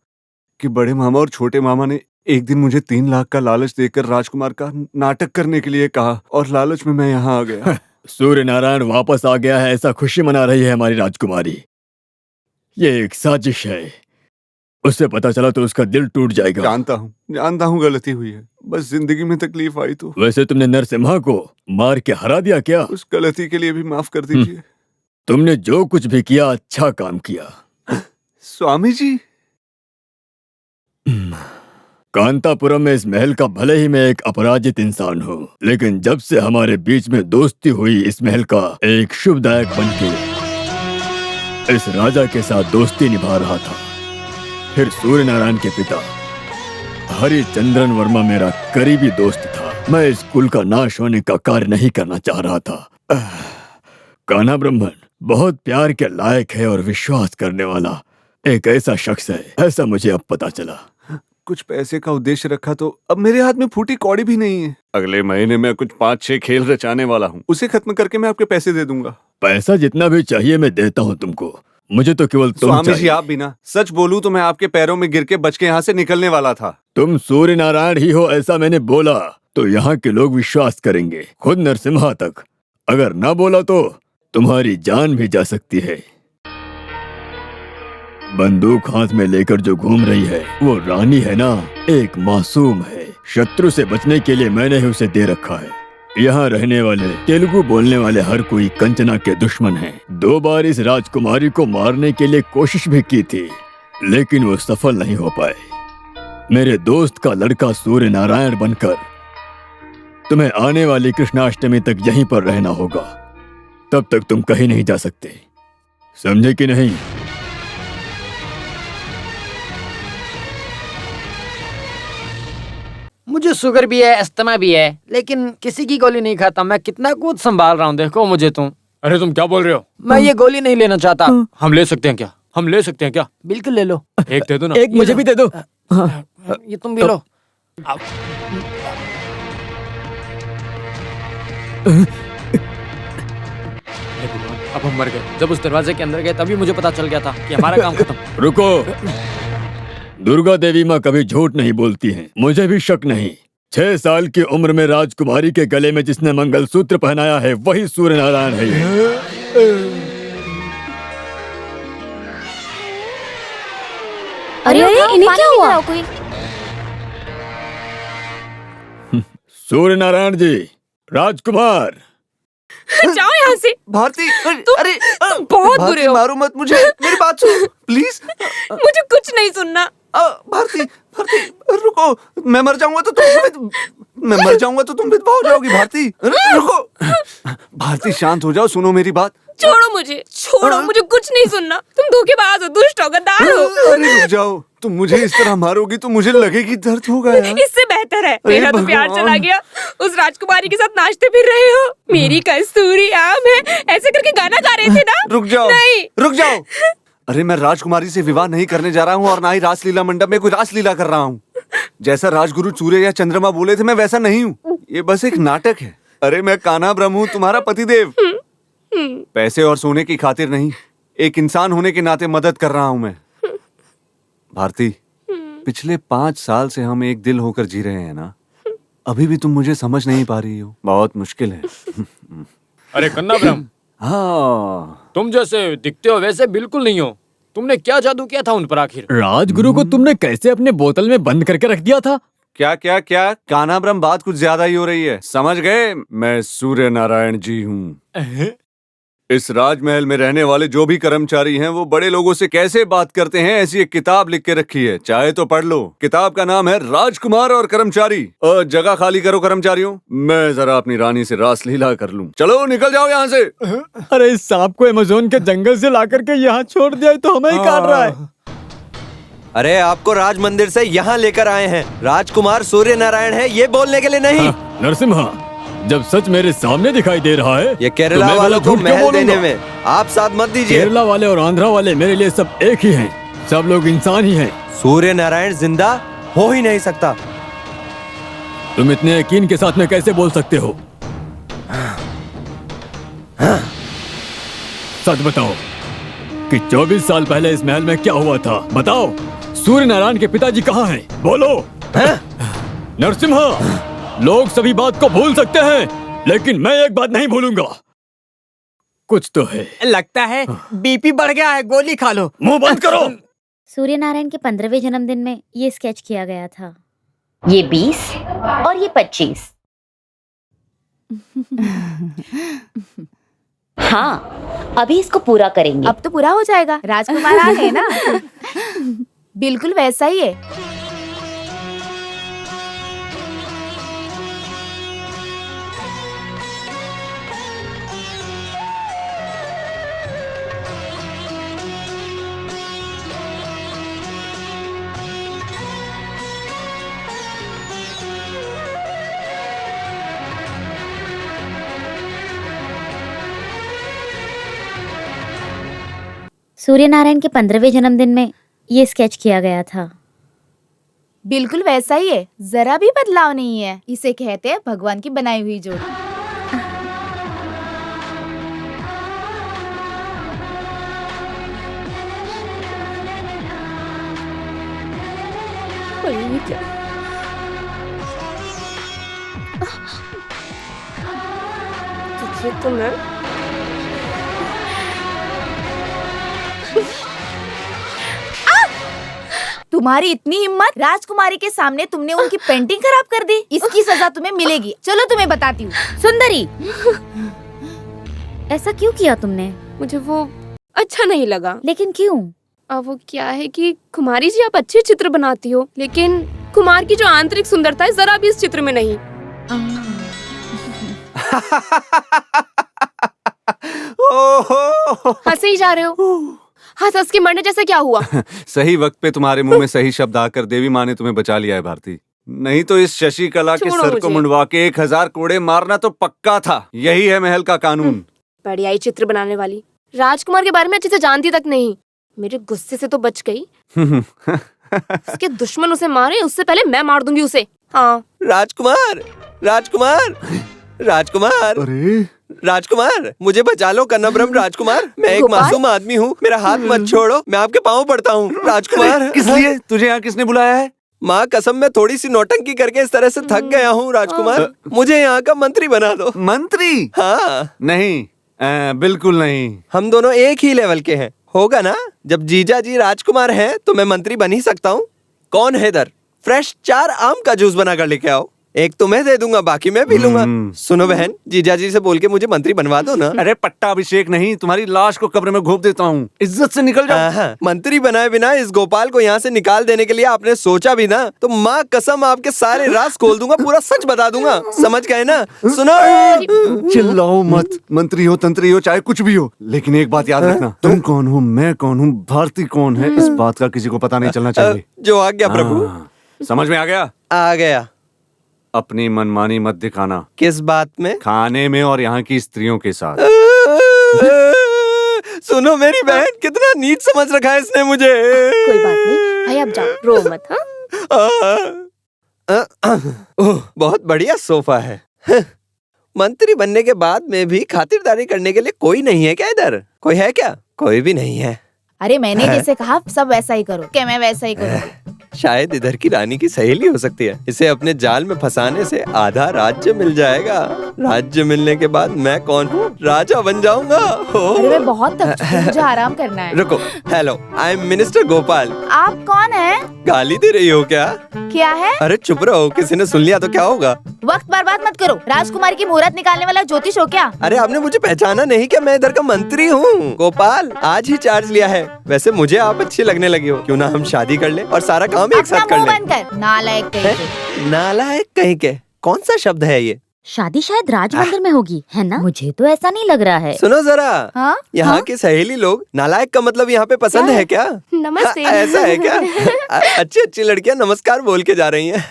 कि बड़े मामा और छोटे मामा ने एक दिन मुझे 3 लाख का लालच देकर राजकुमार का नाटक करने के लिए कहा और लालच में मैं यहाँ आ गया। सूर्य नारायण वापस आ गया है ऐसा खुशी मना रही है हमारी राजकुमारी। ये एक साजिश है। उससे पता चला तो उसका दिल टूट जाएगा। जानता हूँ गलती हुई है, बस जिंदगी में तकलीफ आई तो। वैसे तुमने नरसिम्हा को मार के हरा दिया क्या? उस गलती के लिए भी माफ कर दीजिए। तुमने जो कुछ भी किया अच्छा काम किया। स्वामी जी, कांतापुरम में इस महल का भले ही मैं एक अपराजित इंसान हूँ, लेकिन जब से हमारे बीच में दोस्ती हुई इस महल का एक शुभदायक बनके इस राजा के साथ दोस्ती निभा रहा था। फिर सूर्य नारायण के पिता हरिचंद्रन वर्मा मेरा करीबी दोस्त था। मैं इस कुल का नाश होने का कार्य नहीं करना चाह रहा था। कान्हा ब्राह्मण बहुत प्यार के लायक है और विश्वास करने वाला एक ऐसा शख्स है, ऐसा मुझे अब पता चला। कुछ पैसे का उद्देश्य रखा तो अब मेरे हाथ में फूटी कौड़ी भी नहीं है। अगले महीने मैं कुछ 5-6 खेल रचाने वाला हूँ, उसे खत्म करके मैं आपके पैसे दे दूंगा। पैसा जितना भी चाहिए मैं देता हूँ तुमको, मुझे तो केवल तुम स्वामी चाहिए। जी आप भी ना, सच बोलूं तो मैं आपके पैरों में गिर के बच के यहाँ से निकलने वाला था। तुम सूर्य नारायण ही हो ऐसा मैंने बोला तो यहाँ के लोग विश्वास करेंगे, खुद नरसिम्हा तक। अगर ना बोला तो तुम्हारी जान भी जा सकती है। बंदूक हाथ में लेकर जो घूम रही है वो रानी है ना, एक मासूम है। शत्रु से बचने के लिए मैंने ही उसे दे रखा है। यहाँ रहने वाले तेलुगु बोलने वाले हर कोई कंचना के दुश्मन हैं। 2 बार इस राजकुमारी को मारने के लिए कोशिश भी की थी, लेकिन वो सफल नहीं हो पाए। मेरे दोस्त का लड़का सूर्य नारायण बनकर तुम्हें आने वाली कृष्णाष्टमी तक यहीं पर रहना होगा, तब तक तुम कहीं नहीं जा सकते, समझे कि नहीं? मुझे शुगर भी है, अस्थमा भी है, लेकिन किसी की गोली नहीं खाता। मैं कितना कुछ संभाल रहा हूँ, देखो मुझे तुम। अरे तुम क्या बोल रहे हो? मैं ये गोली नहीं लेना चाहता। हम ले सकते हैं क्या? हम ले सकते हैं क्या? बिल्कुल ले लो। एक दे दो ना। एक मुझे भी दे दो। ये तुम भी लो। अब हम मर गए। जब उस दरवाजे के अंदर गए तभी मुझे पता चल गया था कि हमारा काम खत्म। रुको, दुर्गा देवी माँ कभी झूठ नहीं बोलती हैं, मुझे भी शक नहीं। 6 साल की उम्र में राजकुमारी के गले में जिसने मंगलसूत्र पहनाया है वही सूर्य नारायण है। अरे इन्हें क्या हुआ? सूर्य नारायण जी, राजकुमार। जाओ यहाँ से। भारती, अरे तुम बहुत बुरे हो। मारो मत मुझे, मेरी बात सुन प्लीज। मुझे कुछ नहीं सुनना। भारती, रुको, मैं मर जाऊंगा तो तुम विधवा हो जाओगी। भारती रुको। भारती शांत हो जाओ, सुनो मेरी बात। छोड़ो मुझे कुछ नहीं सुनना। तुम धोखेबाज हो, दुष्ट हो, गद्दार हो। अरे रुक जाओ, तुम मुझे इस तरह मारोगी तो मुझे लगेगी दर्द होगा यार। इससे बेहतर है मेरा तो प्यार चला गया। उस राजकुमारी के साथ नाचते फिर रहे हो। मेरी कस्तूरी आम है, ऐसे करके गाना गा रहे थे ना। रुक जाओ, नहीं। रुक जाओ। अरे मैं राजकुमारी से विवाह नहीं करने जा रहा हूँ और ना ही रासलीला मंडप में कोई रासलीला कर रहा हूँ। जैसा राजगुरु सूर्य या चंद्रमा बोले थे मैं वैसा नहीं हूँ। ये बस एक नाटक है। अरे मैं कान्हा ब्रह्म हूँ, तुम्हारा पतिदेव। पैसे और सोने की खातिर नहीं, एक इंसान होने के नाते मदद कर रहा हूँ मैं। भारती, पिछले 5 साल से हम एक दिल होकर जी रहे हैं ना, अभी भी तुम मुझे समझ नहीं पा रही हो। बहुत मुश्किल है। अरे कन्ना ब्रह्म, हाँ, तुम जैसे दिखते हो वैसे बिल्कुल नहीं हो। तुमने क्या जादू किया था उन पर आखिर? राजगुरु को तुमने कैसे अपने बोतल में बंद करके रख दिया था? क्या क्या क्या कान्हा ब्रह्म, बात कुछ ज्यादा ही हो रही है। समझ गए, मैं सूर्य नारायण जी हूँ। इस राजमहल में रहने वाले जो भी कर्मचारी हैं वो बड़े लोगों से कैसे बात करते हैं ऐसी एक किताब लिख के रखी है, चाहे तो पढ़ लो। किताब का नाम है राजकुमार और कर्मचारी। जगह खाली करो कर्मचारियों, मैं जरा अपनी रानी से रासलीला कर लूं। चलो निकल जाओ यहाँ से। अरे इस सांप को अमेज़न के जंगल से ला करके यहाँ छोड़ दिया तो हमें ही काट रहा है। अरे आपको राज मंदिर से यहाँ लेकर आए हैं। राजकुमार सूर्य नारायण है ये बोलने के लिए नहीं। नरसिम्हा, जब सच मेरे सामने दिखाई दे रहा है ये केरला तो वालों को महल देने में आप साथ मत दीजिए। केरला वाले और आंध्रा वाले मेरे लिए सब एक ही हैं, सब लोग इंसान ही हैं। सूर्य नारायण जिंदा हो ही नहीं सकता। तुम इतने यकीन के साथ में कैसे बोल सकते हो? सच बताओ कि 24 साल पहले इस महल में क्या हुआ था? बताओ, सूर्य नारायण के पिताजी कहाँ हैं? बोलो। नरसिम्हा, लोग सभी बात को भूल सकते हैं, लेकिन मैं एक बात नहीं भूलूंगा। कुछ तो है। लगता है बीपी बढ़ गया है, गोली खा लो। मुंह बंद करो। सूर्य नारायण के 15वें जन्मदिन में ये स्केच किया गया था। ये 20 और ये 25। हाँ, अभी इसको पूरा करेंगे। अब तो पूरा हो जाएगा, राजकुमार आ गए ना। बिल्कुल वैसा ही है। सूर्य नारायण के 15वें जन्मदिन में ये स्केच किया गया था। बिल्कुल वैसा ही है, जरा भी बदलाव नहीं है। इसे कहते हैं भगवान की बनाई हुई जोड़ी। तो मैं तुम्हारी इतनी हिम्मत, राजकुमारी के सामने तुमने उनकी पेंटिंग खराब कर दी। इसकी सजा तुम्हें मिलेगी। चलो तुम्हें बताती हूँ। सुंदरी, ऐसा क्यों किया तुमने? मुझे वो अच्छा नहीं लगा। लेकिन क्यों? अब वो क्या है कि कुमारी जी आप अच्छे चित्र बनाती हो, लेकिन कुमार की जो आंतरिक सुंदरता है जरा भी इस चित्र में नहीं। हंसे ही जा रहे हो। हंस के मरने जैसा क्या हुआ? सही वक्त पे तुम्हारे मुंह में सही शब्द आकर देवी माँ ने तुम्हें बचा लिया है भारती। नहीं तो इस शशि कला के सर को मुंडवा के 1000 कोड़े मारना तो पक्का था। यही है महल का कानून। बढ़िया ही चित्र बनाने वाली। राजकुमार के बारे में अच्छे से जानती तक नहीं। मेरे गुस्से से तो बच गई। उसके दुश्मन उसे मारे, उससे पहले मैं मार दूंगी उसे। हाँ। राजकुमार, राजकुमार, राजकुमार, अरे राजकुमार, मुझे बचा लो कन्नाब्रह्म राजकुमार। मैं एक गोपाल? मासूम आदमी हूँ, मेरा हाथ मत छोड़ो, मैं आपके पाँव पड़ता हूँ। राजकुमार, किस लिए तुझे यहाँ किसने बुलाया है? माँ कसम, मैं थोड़ी सी नौटंकी करके इस तरह से थक गया हूँ। राजकुमार, मुझे यहाँ का मंत्री बना दो। मंत्री? हाँ। नहीं, बिल्कुल नहीं। हम दोनों एक ही लेवल के हैं, होगा ना? जब जीजा जी राजकुमार हैं तो मैं मंत्री बन ही सकता हूँ। कौन है इधर? फ्रेश 4 आम का जूस बना कर लेके आओ। एक तुम्हें दे दूंगा, बाकी मैं पी लूंगा। सुनो बहन, जीजा जी से बोल के मुझे मंत्री बनवा दो ना। अरे पट्टा अभिषेक नहीं, तुम्हारी लाश को कब्र में घोप देता हूँ। इज्जत से निकल जाओ। मंत्री बनाए बिना इस गोपाल को यहाँ से निकाल देने के लिए आपने सोचा भी ना, तो माँ कसम आपके सारे राज खोल दूंगा, पूरा सच बता दूंगा। समझ गए ना? सुनो, चिल्लाओ मत। मंत्री हो, तंत्री हो, चाहे कुछ भी हो, लेकिन एक बात याद रखना, तुम कौन हो, मैं कौन हूँ, भारती कौन है, इस बात का किसी को पता नहीं चलना चाहिए। जो आज्ञा प्रभु। समझ में आ गया? आ गया। अपनी मनमानी मत दिखाना। किस बात में? खाने में और यहाँ की स्त्रियों के साथ। सुनो मेरी बहन, कितना नीच समझ रखा है इसने मुझे। कोई बात नहीं भाई, अब जाओ, रो मत। हाँ? ओह, बहुत बढ़िया सोफा है। मंत्री बनने के बाद में भी खातिरदारी करने के लिए कोई नहीं है क्या इधर? कोई है क्या? कोई भी नहीं है। अरे मैंने जैसे कहा सब वैसा ही करो। क्या मैं वैसा ही करूँ? शायद इधर की रानी की सहेली हो सकती है। इसे अपने जाल में फंसाने से आधा राज्य मिल जाएगा। राज्य मिलने के बाद मैं कौन हूँ? राजा बन जाऊंगा। अरे मैं बहुत थक चुकी हूँ, मुझे आराम करना है। रुको, hello, I am minister Gopal. आप कौन है? गाली दे रही हो क्या? क्या है? अरे चुप रहो, किसी ने सुन लिया तो क्या होगा? वक्त बर्बाद मत करो। राजकुमार की मुहूर्त निकालने वाला ज्योतिष हो क्या? अरे आपने मुझे पहचाना नहीं क्या? मैं इधर का मंत्री हूँ। गोपाल, आज ही चार्ज लिया है। वैसे मुझे आप अच्छी लगने लगी हो, क्यों ना हम शादी कर ले और सारा काम एक साथ कर ले। नालायक कहीं के। नालायक कहीं के? कौन सा शब्द है ये? शादी शायद राज मंदिर में होगी, है ना? मुझे तो ऐसा नहीं लग रहा है। सुनो जरा, हाँ? यहाँ की सहेली लोग नालायक का मतलब यहाँ पे पसंद है क्या? नमस्ते। ऐसा है क्या? अच्छी अच्छी लड़कियाँ नमस्कार बोल के जा रही हैं।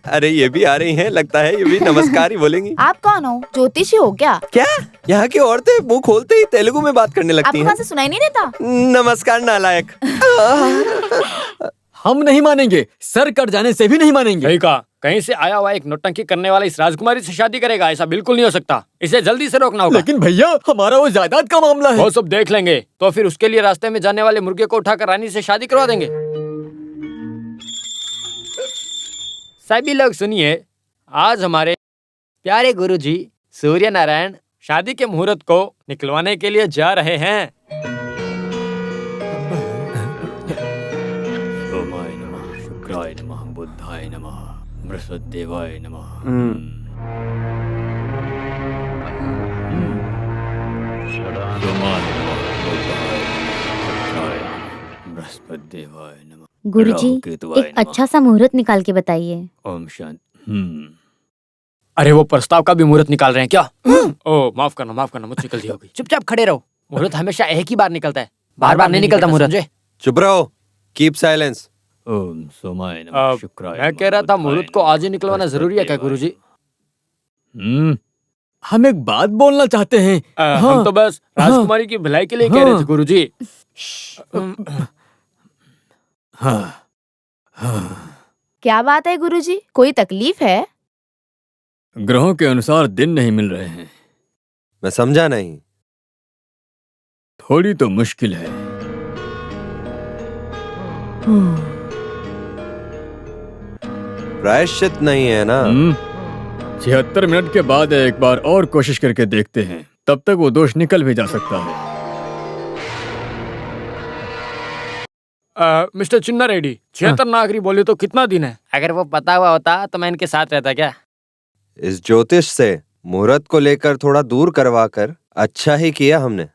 अरे ये भी आ रही हैं, लगता है ये भी नमस्कार ही बोलेंगी। आप कौन हो? ज्योतिषी हो क्या? क्या? यहाँ की औरतें मुंह खोलते ही तेलुगु में बात करने लगती हैं। आपको सुनाई नहीं देता? नमस्कार नालायक। हम नहीं मानेंगे, सर कट जाने से भी नहीं मानेंगे। सही कहा। कहीं से आया हुआ एक नौटंकी करने वाला इस राजकुमारी से शादी करेगा, ऐसा बिल्कुल नहीं हो सकता। इसे जल्दी से रोकना होगा। लेकिन भैया, हमारा वो जायदाद का मामला है। वो सब देख लेंगे। तो फिर उसके लिए रास्ते में जाने वाले मुर्गे को उठाकर रानी से शादी करवा देंगे। सभी लोग सुनिए, आज हमारे प्यारे गुरुजी सूर्य नारायण शादी के मुहूर्त को निकलवाने के लिए जा रहे हैं। सोमाय नमः, शुक्राय नमः, बुद्धाय नमः, बृहस्पतिदेवाय नमः। सोमाय नमः, बुद्धाय नमः, शुक्राय नमः, बृहस्पतिदेवाय नमः। गुरुजी, राहुकेतुवाय एक नमः। अच्छा सा मुहूर्त निकाल के बताइए। ओम शांति। अरे वो प्रस्ताव का भी मुहूर्त निकाल रहे हैं क्या? ओ माफ करना, मुझसे गलती हो गई। चुपचाप खड़े रहो। मुहूर्त हमेशा एक ही बार निकलता है, बार बार नहीं निकलता मुहूर्त। समझे? चुप रहो, कीप साइलेंस। ओम सोमाय नमः, शुक्राय मैं कह रहा था मुहूर्त को आज ही निकलवाना जरूरी है क्या गुरुजी? हम एक बात बोलना चाहते हैं। हम तो बस राजकुमारी की भलाई के लिए कह रहे थे गुरुजी। क्या बात है गुरुजी, कोई तकलीफ है? ग्रहों के अनुसार दिन नहीं मिल रहे हैं। मैं समझा नहीं। थोड़ी तो मुश्किल है। प्रायश्चित नहीं है ना? 76 मिनट के बाद एक बार और कोशिश करके देखते हैं, तब तक वो दोष निकल भी जा सकता है। मिस्टर चिन्ना रेड्डी, 76 नागरी बोले तो कितना दिन है? अगर वो पता हुआ होता तो मैं इनके साथ रहता क्या? इस ज्योतिष से मुहूर्त को लेकर थोड़ा दूर करवाकर अच्छा ही किया हमने।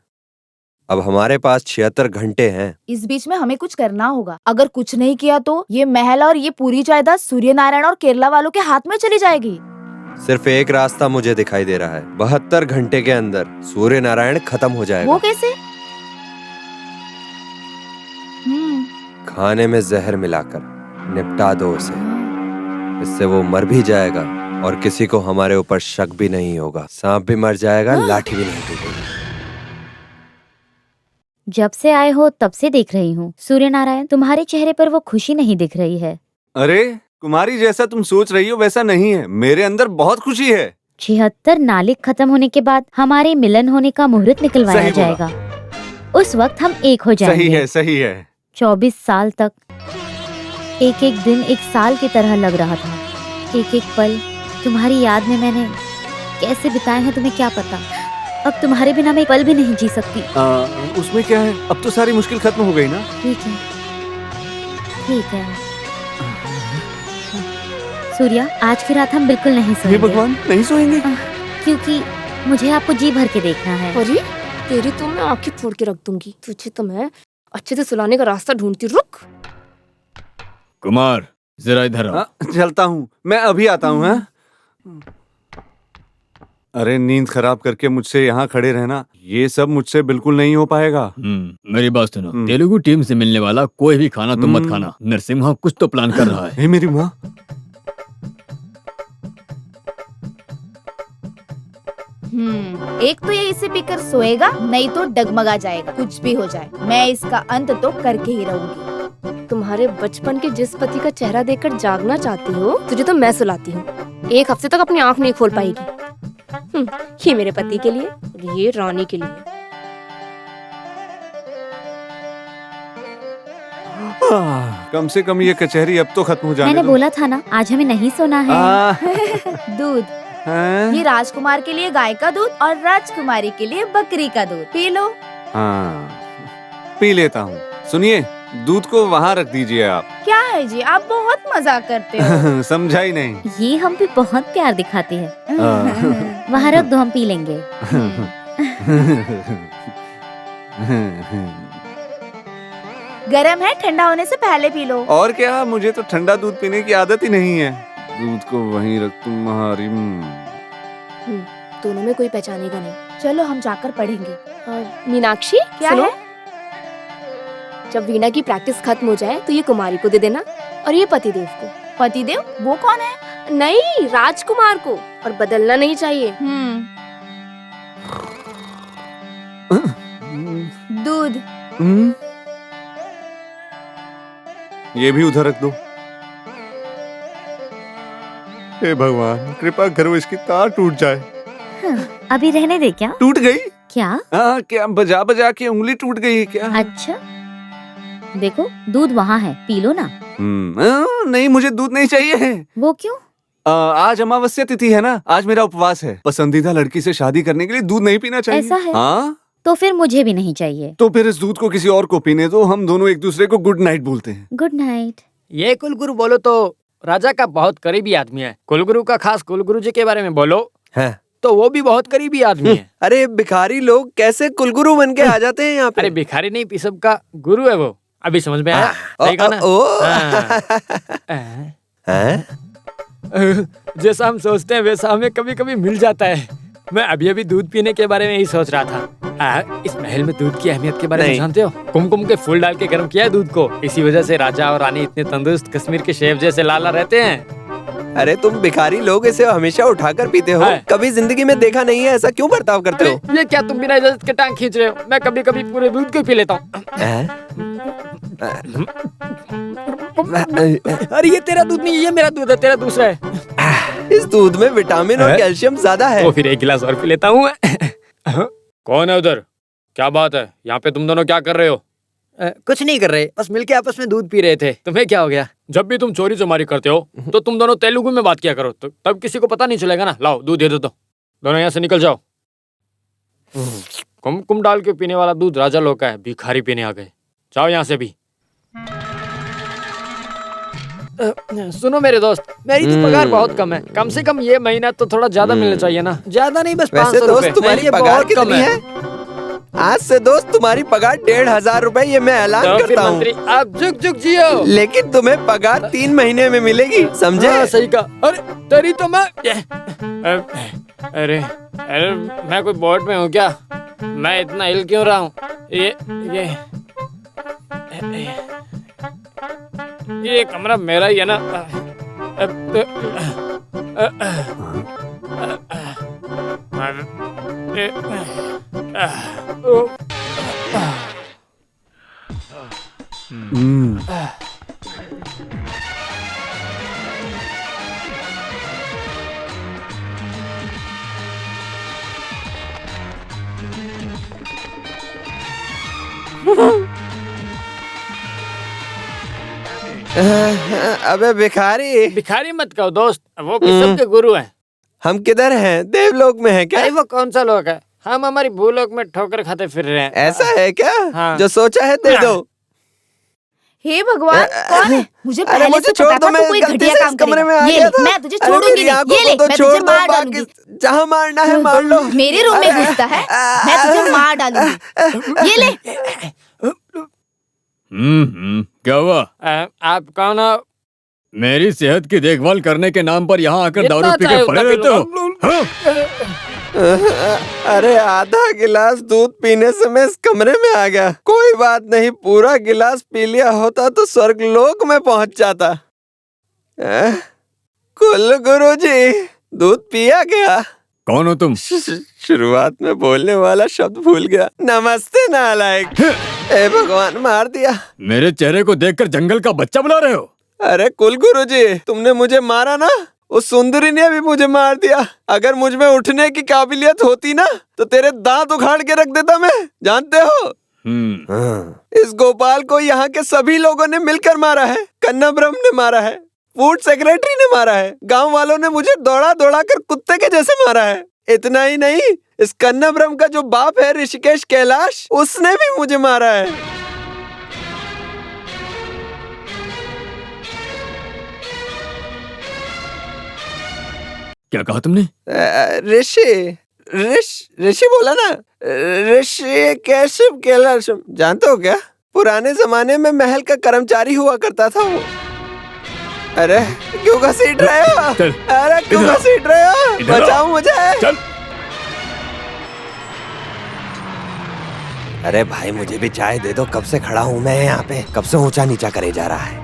अब हमारे पास 76 घंटे हैं। इस बीच में हमें कुछ करना होगा। अगर कुछ नहीं किया तो ये महल और ये पूरी जायदाद सूर्य नारायण और केरला वालों के हाथ में चली जाएगी। सिर्फ एक रास्ता मुझे दिखाई दे रहा है। 72 घंटे के अंदर सूर्य नारायण खत्म हो जाएगा। वो कैसे? खाने में जहर मिलाकर निपटा दो उसे। इससे वो मर भी जाएगा और किसी को हमारे ऊपर शक भी नहीं होगा। सांप भी मर जाएगा, लाठी भी नहीं टूटेगी। जब से आए हो तब से देख रही हूँ सूर्य नारायण, तुम्हारे चेहरे पर वो खुशी नहीं दिख रही है। अरे कुमारी, जैसा तुम सोच रही हो वैसा नहीं है। मेरे अंदर बहुत खुशी है। 76 नालिक खत्म होने के बाद हमारे मिलन होने का मुहूर्त निकलवाया सही बोला। जाएगा। उस वक्त हम एक हो जाएंगे। सही है। 24 साल तक एक एक दिन एक साल की तरह लग रहा था। एक एक पल तुम्हारी याद में मैंने कैसे बिताए हैं तुम्हें क्या पता। अब तुम्हारे बिना मैं एक पल भी नहीं जी सकती। उसमें क्या है, अब तो सारी मुश्किल खत्म हो गई ना। ठीक है सूर्या, आज की रात हम बिल्कुल नहीं सोएंगे। हे भगवान, नहीं सोएंगे? क्योंकि मुझे आपको जी भर के देखना है। अरे तेरी तो मैं आंखें फोड़ के रख दूंगी। तुझे तो मैं अच्छे से सुलाने का रास्ता ढूंढती। रुक कुमार, जरा इधर आओ। चलता हूँ, मैं अभी आता हूँ। हाँ? अरे नींद खराब करके मुझसे यहाँ खड़े रहना, ये सब मुझसे बिल्कुल नहीं हो पाएगा। मेरी बात सुनो, तेलुगु टीम से मिलने वाला कोई भी खाना तुम मत खाना। नरसिम्हा कुछ तो प्लान कर रहा है। हे मेरी माँ। एक तो ये इसे पीकर सोएगा, नहीं तो डगमगा जाएगा। कुछ भी हो जाए मैं इसका अंत तो करके ही रहूंगी। तुम्हारे बचपन के जिस पति का चेहरा देखकर जागना चाहती हो, तुझे तो मैं सुलाती हूँ। एक हफ्ते तक अपनी आंख नहीं खोल पाएगी। ये मेरे पति के लिए और ये रानी के लिए। कम से कम ये कचहरी अब तो खत्म हो जाने मैंने दो। बोला था ना आज हमें नहीं सोना है। दूध, ये राजकुमार के लिए गाय का दूध और राजकुमारी के लिए बकरी का दूध। P low. हाँ, पी लेता हूँ। सुनिए, दूध को वहाँ रख दीजिए आप। क्या है जी, आप बहुत मजाक करते हो। समझा ही नहीं। ये हम पे बहुत प्यार दिखाती है। वहाँ रख दो, हम पी लेंगे। गरम है, ठंडा होने से पहले पी लो। और क्या, मुझे तो ठंडा दूध पीने की आदत ही नहीं है। दूध को वहीं रख तुम्हारी। दोनों में कोई पहचानेगा नहीं। चलो हम जाकर पढ़ेंगे। मीनाक्षी, क्या सुनो? है? जब वीणा की प्रैक्टिस खत्म हो जाए तो ये कुमारी को दे देना और ये पतिदेव को। पतिदेव वो कौन है? नहीं, राजकुमार को। और बदलना नहीं चाहिए। दूध। ये भी उधर रख दो। हे भगवान, कृपा करो इसकी तार टूट जाए। अभी रहने दे। क्या टूट गई? क्या? हाँ, क्या बजा बजा के उंगली टूट गई क्या? अच्छा, देखो दूध वहाँ है, पी लो ना। नहीं, मुझे दूध नहीं चाहिए। वो क्यों? आज अमावस्या तिथि है ना, आज मेरा उपवास है। पसंदीदा लड़की से शादी करने के लिए दूध नहीं पीना चाहिए। ऐसा है? हाँ, तो फिर मुझे भी नहीं चाहिए। तो फिर इस दूध को किसी और को पीने दो। हम दोनों एक दूसरे को गुड नाइट बोलते हैं। Good night. ये कुलगुरु बोलो तो राजा का बहुत करीबी आदमी है। कुलगुरु का खास कुलगुरु जी के बारे में बोलो है तो वो भी बहुत करीबी आदमी है। अरे भिखारी लोग कैसे कुलगुरु बन के आ जाते हैं यहाँ पे? अरे भिखारी नहीं, पिसब का गुरु है वो। अभी समझ में आया? सही कहा ना? जैसा हम सोचते हैं वैसा हमें कभी कभी मिल जाता है। मैं अभी अभी दूध पीने के बारे में ही सोच रहा था। इस महल में दूध की अहमियत के बारे में जानते हो? कुमकुम के फूल डाल के गर्म किया है दूध को। इसी वजह से राजा और रानी इतने तंदुरुस्त, कश्मीर के शेफ जैसे लाला रहते हैं। अरे तुम भिखारी लोग इसे हमेशा उठाकर पीते हो, कभी जिंदगी में देखा नहीं है। ऐसा क्यों बर्ताव करते हो? ये क्या तुम बिना इजाजत के टांग खींच रहे हो? मैं कभी कभी पूरे दूध को पी लेता हूँ। अरे ये तेरा दूध नहीं है, ये मेरा दूध है, तेरा दूसरा है। इस दूध में विटामिन और कैल्शियम ज्यादा है। तो फिर एक गिलास और पी लेता हूँ। कौन है उधर? क्या बात है? यहाँ पे तुम दोनों क्या कर रहे हो? कुछ नहीं कर रहे, बस मिलके आपस में दूध पी रहे थे। तुम्हें क्या हो गया? जब भी तुम चोरी चमारी करते हो तो तुम दोनों तेलुगु में बात किया करो, तो तब किसी को पता नहीं चलेगा ना। लाओ दूध दे दो। दोनों यहाँ से निकल जाओ। कुमकुम डाल के पीने वाला दूध राजा लोग का है, भिखारी पीने आ गए। जाओ यहाँ से भी। सुनो मेरे दोस्त, मेरी तो पगार बहुत कम है। कम से कम ये महीना तो थोड़ा ज्यादा मिलना चाहिए ना। ज्यादा नहीं, बस 500 रुपए। तुम्हारी पगार कितनी है? आज से दोस्त तुम्हारी पगार 1500 रुपए, ये मैं ऐलान करता हूँ। आप जुग जुग जियो। लेकिन तुम्हें पगार 3 महीने में मिलेगी, समझे? हाँ, सही कहा। अरे तेरी तो मैं अरे मैं कोई बोर्ड में हूँ क्या? मैं इतना हिल क्यों रहा हूँ? ये कमरा मेरा ही है ना? अबे भिखारी। भिखारी मत कहो दोस्त, वो पिसब के गुरु हैं। हम किधर हैं? देवलोक में हैं क्या? अरे वो कौन सा लोक है? हम हमारी भूलोक में ठोकर खाते फिर रहे हैं। ऐसा है क्या? हाँ। जो सोचा है दे दो। हे भगवान, कौन है? मुझे अरे पहले मुझे से छोड़ पता दो, था मैं तू कोई गलती घटिया से काम इस कमरे में करेगा। आ ये गया ले, था। मैं तुझे अरे छोड़ूंगी मेरी नहीं। आंखों ये को ले, तो मैं छोड़ तुझे दो, मार बाकी डालूंगी। जहाँ मारना है मार लो। मेरे रूम में घुसता है, मैं तुझे मार डालूंगी। ये ले। क्या हुआ? आप कौन हो? मेरी सेहत की देखभाल करने के नाम पर यहाँ आकर जितना दारू पी चाहे के पड़े उतना रहते पी हो? हाँ? अरे आधा गिलास दूध पीने से मैं इस कमरे में आ गया। कोई बात नहीं, पूरा गिलास पी लिया होता तो स्वर्ग लोक में पहुंच जाता। कुल गुरुजी, दूध पिया गया? कौन हो तुम? शुरुआत में बोलने वाला शब्द भूल गया। नमस्ते नालायक। ए भगवान, मार दिया। मेरे चेहरे को देखकर जंगल का बच्चा बुला रहे हो? अरे कुल गुरुजी, तुमने मुझे मारा ना, उस सुंदरी ने भी मुझे मार दिया। अगर मुझ में उठने की काबिलियत होती ना तो तेरे दांत उखाड़ के रख देता मैं, जानते हो? इस गोपाल को यहाँ के सभी लोगों ने मिलकर मारा है। कन्नाब्रह्म ने मारा है, फूड सेक्रेटरी ने मारा है, गांव वालों ने मुझे दौड़ा दौड़ा कर कुत्ते के जैसे मारा है। इतना ही नहीं, इस कन्नाब्रह्म का जो बाप है ऋषिकेश कैलाश, उसने भी मुझे मारा है। क्या कहा तुमने? ऋषि बोला ना, ऋषि कैशव कैलाश। जानते हो क्या, पुराने जमाने में महल का कर्मचारी हुआ करता था वो। अरे क्यों घसीट रहे हो? अरे क्यों घसीट रहे हो? बचाओ मुझे। चल। अरे भाई मुझे भी चाय दे दो, कब से खड़ा हूँ मैं यहाँ पे, कब से ऊंचा नीचा करे जा रहा है।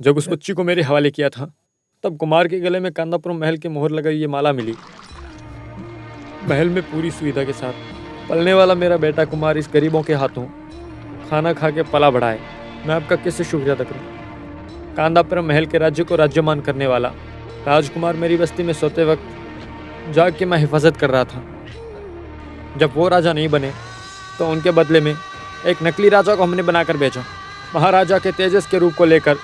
जब उस बच्ची को मेरे हवाले किया था तब कुमार के गले में कांदापुरम महल की मोहर लगाई ये माला मिली। महल में पूरी सुविधा के साथ पलने वाला मेरा बेटा कुमार इस गरीबों के हाथों खाना खा के पला बढ़ा है। मैं आपका कैसे शुक्रिया अदा करूं? कांदापुरम महल के राज्य को राज्यमान करने वाला राजकुमार मेरी बस्ती में सोते वक्त जाग के मैं हिफाजत कर रहा था। जब वो राजा नहीं बने तो उनके बदले में एक नकली राजा को हमने बनाकर भेजा। महाराजा के तेजस के रूप को लेकर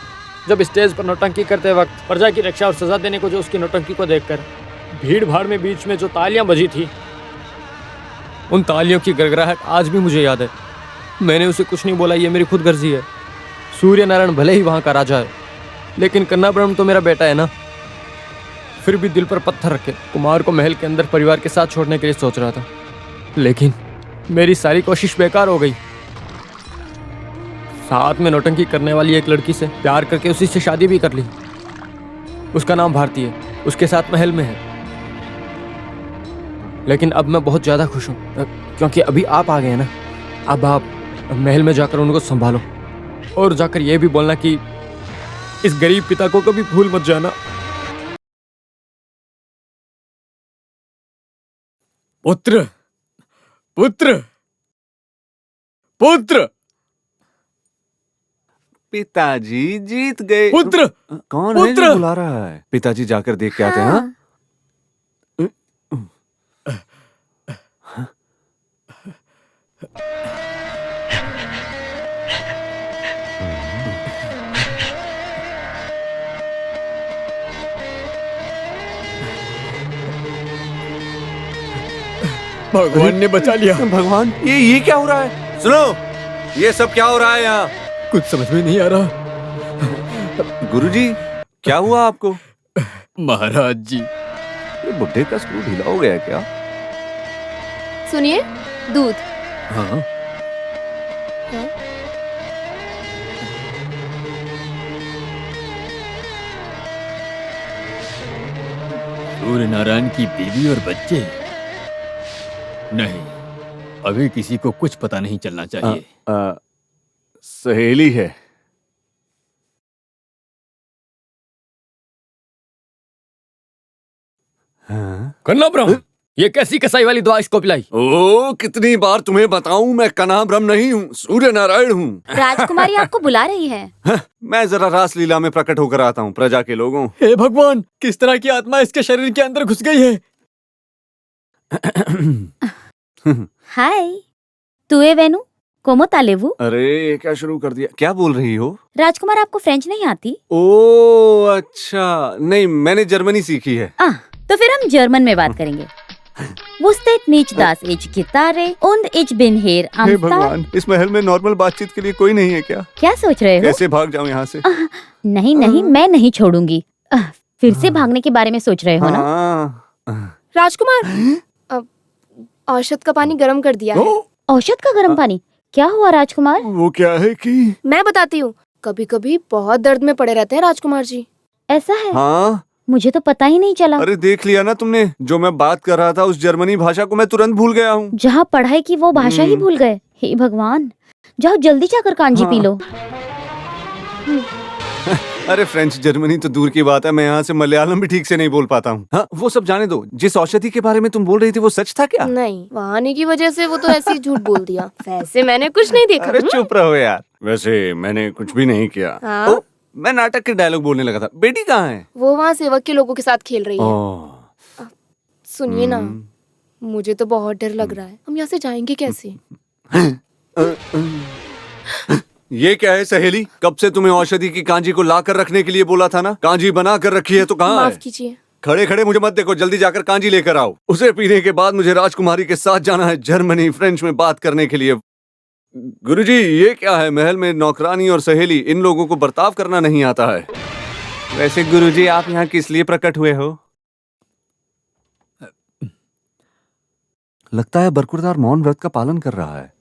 जब स्टेज पर नौटंकी करते वक्त प्रजा की रक्षा और सजा देने को जो उसकी नौटंकी को देखकर भीड़ भाड़ में बीच में जो तालियां बजी थी, उन तालियों की गड़गड़ाहट आज भी मुझे याद है। मैंने उसे कुछ नहीं बोला, ये मेरी खुद गर्जी है। सूर्य नारायण भले ही वहाँ का राजा है, लेकिन कन्नाब्रह्म तो मेरा बेटा है ना। फिर भी दिल पर पत्थर रखे कुमार को महल के अंदर परिवार के साथ छोड़ने के लिए सोच रहा था, लेकिन मेरी सारी कोशिश बेकार हो गई। साथ में नौटंकी करने वाली एक लड़की से प्यार करके उसी से शादी भी कर ली। उसका नाम भारती है, उसके साथ महल में है। लेकिन अब मैं बहुत ज्यादा खुश हूँ क्योंकि अभी आप आ गए ना। अब आप महल में जाकर उनको संभालो और जाकर यह भी बोलना कि इस गरीब पिता को कभी भूल मत जाना। पुत्र पुत्र पुत्र पिताजी जीत गए। पुत्र कौन है जो बुला रहा है? पिताजी जाकर देख के आते हैं। हाँ? भगवान ने बचा लिया। भगवान, ये क्या हो रहा है? सुनो, ये सब क्या हो रहा है यहाँ? कुछ समझ में नहीं आ रहा। गुरुजी, क्या हुआ आपको? महाराज जी, ये बुड्ढे का स्क्रू ढीला हो गया है क्या? सुनिए, दूध। हाँ। सूर्य नारायण की बीवी और बच्चे? नहीं, अभी किसी को कुछ पता नहीं चलना चाहिए। सहेली है। हाँ? कन्नाब्रह्म, ये कैसी कसाई वाली दवा इसको पिलाई? ओ, कितनी बार तुम्हें बताऊं, मैं कन्नाब्रह्म नहीं हूँ, सूर्य नारायण हूँ। राजकुमारी आपको बुला रही है। मैं जरा रासलीला में प्रकट होकर आता हूँ प्रजा के लोगों। हे भगवान, किस तरह की आत्मा इसके शरीर के अंदर घुस गई है? हाय, तुए वेनु कोमो तालेवु। अरे, ये क्या शुरू कर दिया? क्या बोल रही हो? राजकुमार, आपको फ्रेंच नहीं आती? ओ अच्छा, नहीं, मैंने जर्मनी सीखी है। तो फिर हम जर्मन में बात करेंगे। Wustet nicht, dass ich Gitarre und ich bin hier am हे भगवान, इस महल में नॉर्मल बातचीत के लिए कोई नहीं है क्या? क्या सोच रहे हो? कैसे भाग जाऊं यहाँ से? नहीं नहीं, मैं नहीं छोड़ूंगी। फिर से भागने के बारे में सोच रहे हो ना? राजकुमार, औषध का पानी गर्म कर दिया है। औषध का गर्म पानी? क्या हुआ राजकुमार? वो क्या है कि मैं बताती हूँ। कभी कभी बहुत दर्द में पड़े रहते हैं राजकुमार जी। ऐसा है? हाँ, मुझे तो पता ही नहीं चला। अरे देख लिया ना तुमने, जो मैं बात कर रहा था उस जर्मनी भाषा को मैं तुरंत भूल गया हूँ। जहाँ पढ़ाई की वो भाषा ही भूल गए। हे भगवान, जाओ जल्दी जाकर कांजी पी लो। अरे फ्रेंच जर्मनी तो दूर की बात है, मैं यहाँ से मलयालम भी ठीक से नहीं बोल पाता हूँ। हाँ, वो सब जाने दो। जिस औषधि के बारे में तुम बोल रही थी वो सच था क्या? नहीं, वहाँ आने की वजह से वो तो ऐसे ही झूठ बोल दिया। वैसे मैंने कुछ नहीं देखा। अरे चुप रहो यार। वैसे मैंने कुछ भी नहीं किया। हाँ? मैं नाटक के डायलॉग बोलने लगा था। बेटी कहाँ है? वो वहाँ सेवक के लोगों के साथ खेल रही है। सुनिए ना, मुझे तो बहुत डर लग रहा है। हम यहाँ से जाएंगे कैसे? ये क्या है सहेली? कब से तुम्हें औषधि की कांजी को ला कर रखने के लिए बोला था ना? कांजी बना कर रखी है तो कहाँ है? माफ कीजिए। खड़े खड़े मुझे मत देखो, जल्दी जाकर कांजी लेकर आओ। उसे पीने के बाद मुझे राजकुमारी के साथ जाना है जर्मनी, फ्रेंच में बात करने के लिए। गुरुजी, ये क्या है? महल में नौकरानी और सहेली, इन लोगों को बर्ताव करना नहीं आता है। वैसे गुरुजी, आप यहाँ किस लिए प्रकट हुए हो? लगता है बरकुरदार मौन व्रत का पालन कर रहा है।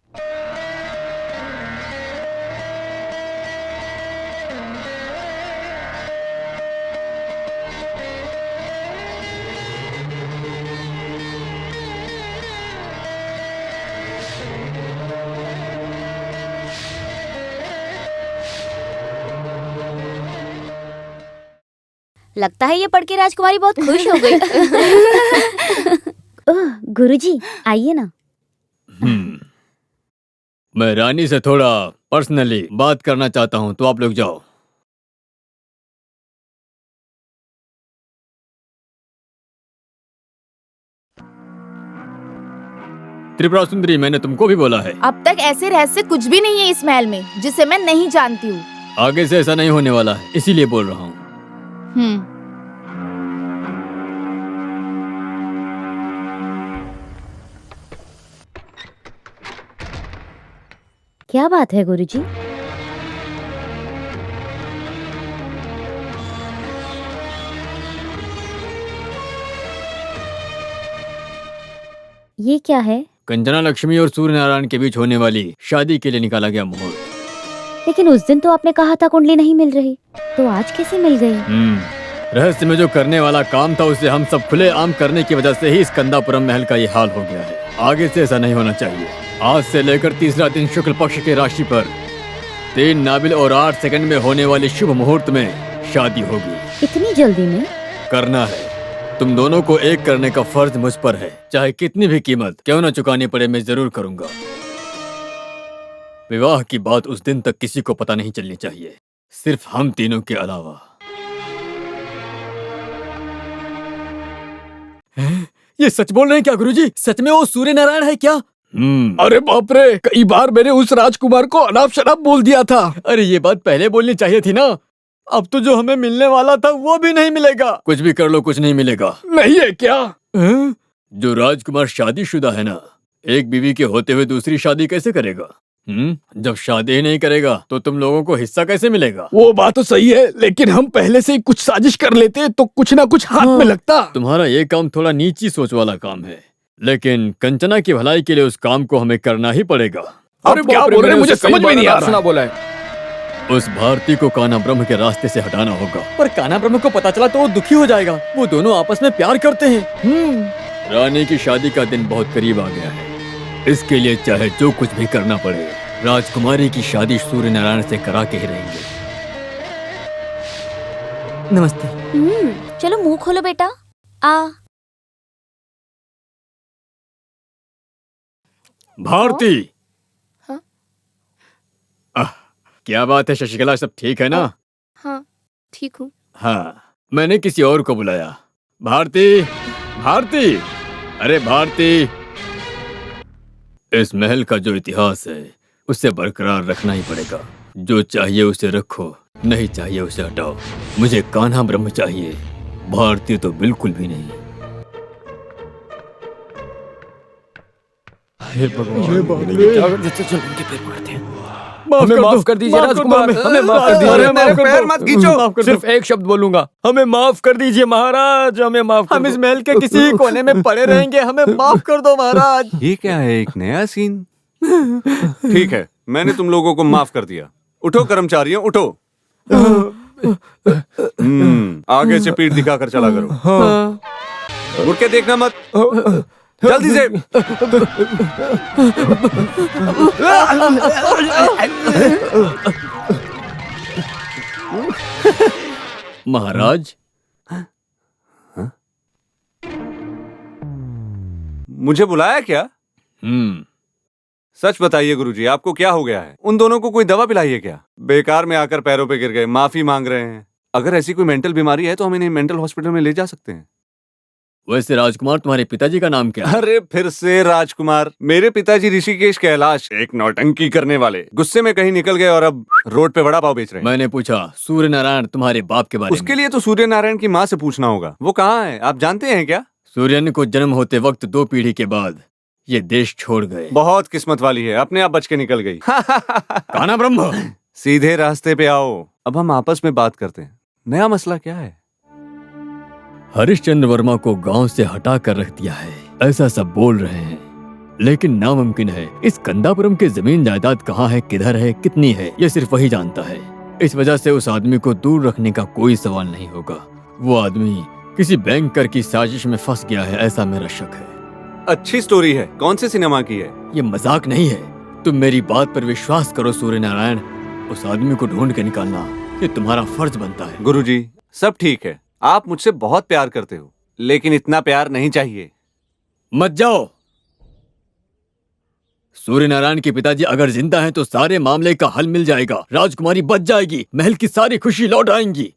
लगता है ये पढ़ के राजकुमारी बहुत खुश हो गई। ओह गुरुजी, आइए ना। मैं रानी से थोड़ा पर्सनली बात करना चाहता हूँ, तो आप लोग जाओ। त्रिपुरा सुंदरी, मैंने तुमको भी बोला है। अब तक ऐसे रहस्य कुछ भी नहीं है इस महल में जिसे मैं नहीं जानती हूँ। आगे से ऐसा नहीं होने वाला है, इसीलिए बोल रहा हूँ। क्या बात है गुरुजी? ये क्या है? कंचना लक्ष्मी और सूर्य नारायण के बीच होने वाली शादी के लिए निकाला गया मुहूर्त। लेकिन उस दिन तो आपने कहा था कुंडली नहीं मिल रही, तो आज कैसे मिल गई? रहस्य में जो करने वाला काम था उसे हम सब खुले आम करने की वजह से ही इस कंदापुरम महल का ये हाल हो गया है। आगे से ऐसा नहीं होना चाहिए। आज से लेकर तीसरा दिन शुक्ल पक्ष के राशि पर 3 नाबिल और 8 सेकंड में होने वाले शुभ मुहूर्त में शादी होगी। इतनी जल्दी में? करना है। तुम दोनों को एक करने का फर्ज मुझ पर है, चाहे कितनी भी कीमत क्यों न चुकानी पड़े, मैं जरूर करूंगा। विवाह की बात उस दिन तक किसी को पता नहीं चलनी चाहिए, सिर्फ हम तीनों के अलावा। ये सच बोल रहे हैं क्या गुरुजी? सच में वो सूर्य नारायण है क्या? अरे बाप रे, कई बार मैंने उस राजकुमार को अनाप शनाप बोल दिया था। अरे ये बात पहले बोलनी चाहिए थी ना। अब तो जो हमें मिलने वाला था वो भी नहीं मिलेगा। कुछ भी कर लो, कुछ नहीं मिलेगा। नहीं है क्या? जो राजकुमार शादीशुदा है ना, एक बीवी के होते हुए दूसरी शादी कैसे करेगा? जब शादी ही नहीं करेगा तो तुम लोगों को हिस्सा कैसे मिलेगा? वो बात तो सही है, लेकिन हम पहले से ही कुछ साजिश कर लेते तो कुछ ना कुछ हाथ में लगता। तुम्हारा ये काम थोड़ा नीची सोच वाला काम है, लेकिन कंचना की भलाई के लिए उस काम को हमें करना ही पड़ेगा। अरे क्या बोल रहे हैं, मुझे समझ में नहीं आ रहा। बोला है उस भारती को कान्हा ब्रह्म के रास्ते से हटाना होगा। पर कान्हा ब्रह्म को पता चला तो वो दुखी हो जाएगा। वो दोनों आपस में प्यार करते हैं। रानी की शादी का दिन बहुत करीब आ गया है, इसके लिए चाहे जो कुछ भी करना पड़े, राजकुमारी की शादी सूर्य नारायण से करा के ही रहेंगे। नमस्ते। चलो मुंह खोलो बेटा। भारती। हाँ? क्या बात है शशिकला, सब ठीक है ना? हाँ ठीक हूँ। हाँ, मैंने किसी और को बुलाया। भारती, भारती, अरे भारती। इस महल का जो इतिहास है उसे बरकरार रखना ही पड़ेगा। जो चाहिए उसे रखो, नहीं चाहिए उसे हटाओ। मुझे कान्हा ब्रह्म चाहिए, भारती तो बिल्कुल भी नहीं। हे भगवान, चल इनके पैर मारते हैं। माफ कर दीजिए राजकुमार, हमें माफ कर दीजिए। मेरे पैर मत खींचो। सिर्फ एक शब्द बोलूंगा, हमें माफ कर दीजिए महाराज, हमें माफ कर। हम इस महल के किसी कोने में पड़े रहेंगे, हमें माफ कर दो महाराज। ये क्या है, एक नया सीन? ठीक है, मैंने तुम लोगों को माफ कर दिया। उठो कर्मचारियों, उठो। आगे से पीठ दिखाकर चला करो। मुड़ के देखना मत, जल्दी से। महाराज, मुझे बुलाया क्या? सच बताइए गुरुजी, आपको क्या हो गया है? उन दोनों को कोई दवा पिलाई है क्या? बेकार में आकर पैरों पे गिर गए, माफी मांग रहे हैं। अगर ऐसी कोई मेंटल बीमारी है तो हम इन्हें मेंटल हॉस्पिटल में ले जा सकते हैं। वैसे राजकुमार, तुम्हारे पिताजी का नाम क्या है? अरे फिर से राजकुमार? मेरे पिताजी ऋषिकेश कैलाश, एक नौटंकी करने वाले, गुस्से में कहीं निकल गए और अब रोड पे वड़ा पाव बेच रहे हैं। मैंने पूछा सूर्य नारायण तुम्हारे बाप के बारे में। उसके लिए तो सूर्य नारायण की माँ से पूछना होगा। वो कहाँ है, आप जानते हैं क्या? सूर्यन को जन्म होते वक्त 2 पीढ़ी के बाद ये देश छोड़ गए। बहुत किस्मत वाली है, अपने आप बच के निकल गई। कान्हा ब्रह्म, सीधे रास्ते पे आओ। अब हम आपस में बात करते हैं। नया मसला क्या है? हरिश्चंद्र वर्मा को गांव से हटा कर रख दिया है, ऐसा सब बोल रहे हैं, लेकिन नामुमकिन है। इस कंदापुरम की जमीन जायदाद कहाँ है, किधर है, कितनी है, ये सिर्फ वही जानता है। इस वजह से उस आदमी को दूर रखने का कोई सवाल नहीं होगा। वो आदमी किसी बैंकर की साजिश में फंस गया है, ऐसा मेरा शक है। अच्छी स्टोरी है, कौन से सिनेमा की है? ये मजाक नहीं है, तुम मेरी बात पर विश्वास करो सूर्य नारायण। उस आदमी को ढूंढ के निकालना ये तुम्हारा फर्ज बनता है। गुरुजी, सब ठीक है, आप मुझसे बहुत प्यार करते हो, लेकिन इतना प्यार नहीं चाहिए। मत जाओ। सूर्य नारायण के पिताजी अगर जिंदा हैं तो सारे मामले का हल मिल जाएगा। राजकुमारी बच जाएगी, महल की सारी खुशी लौट आएंगी,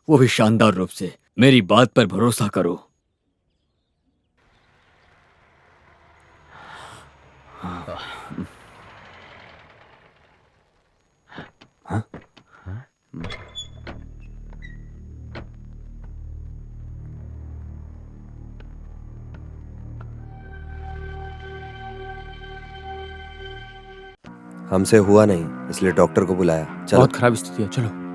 वो भी शानदार रूप से। मेरी बात पर भरोसा करो। हमसे हुआ नहीं, इसलिए डॉक्टर को बुलाया। चलो। बहुत खराब स्थिति है, चलो।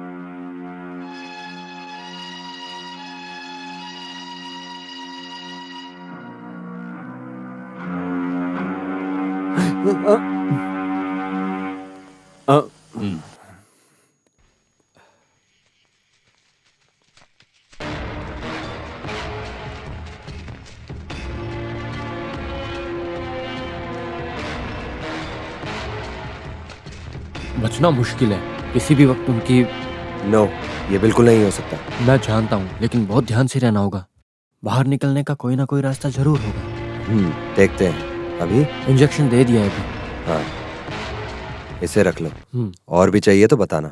बचना मुश्किल है, किसी भी वक्त उनकी। नो, ये बिल्कुल नहीं हो सकता। मैं जानता हूँ, लेकिन बहुत ध्यान से रहना होगा। बाहर निकलने का कोई ना कोई रास्ता जरूर होगा। देखते हैं। अभी इंजेक्शन दे दिया है अभी। हाँ, इसे रख लो। और भी चाहिए तो बताना।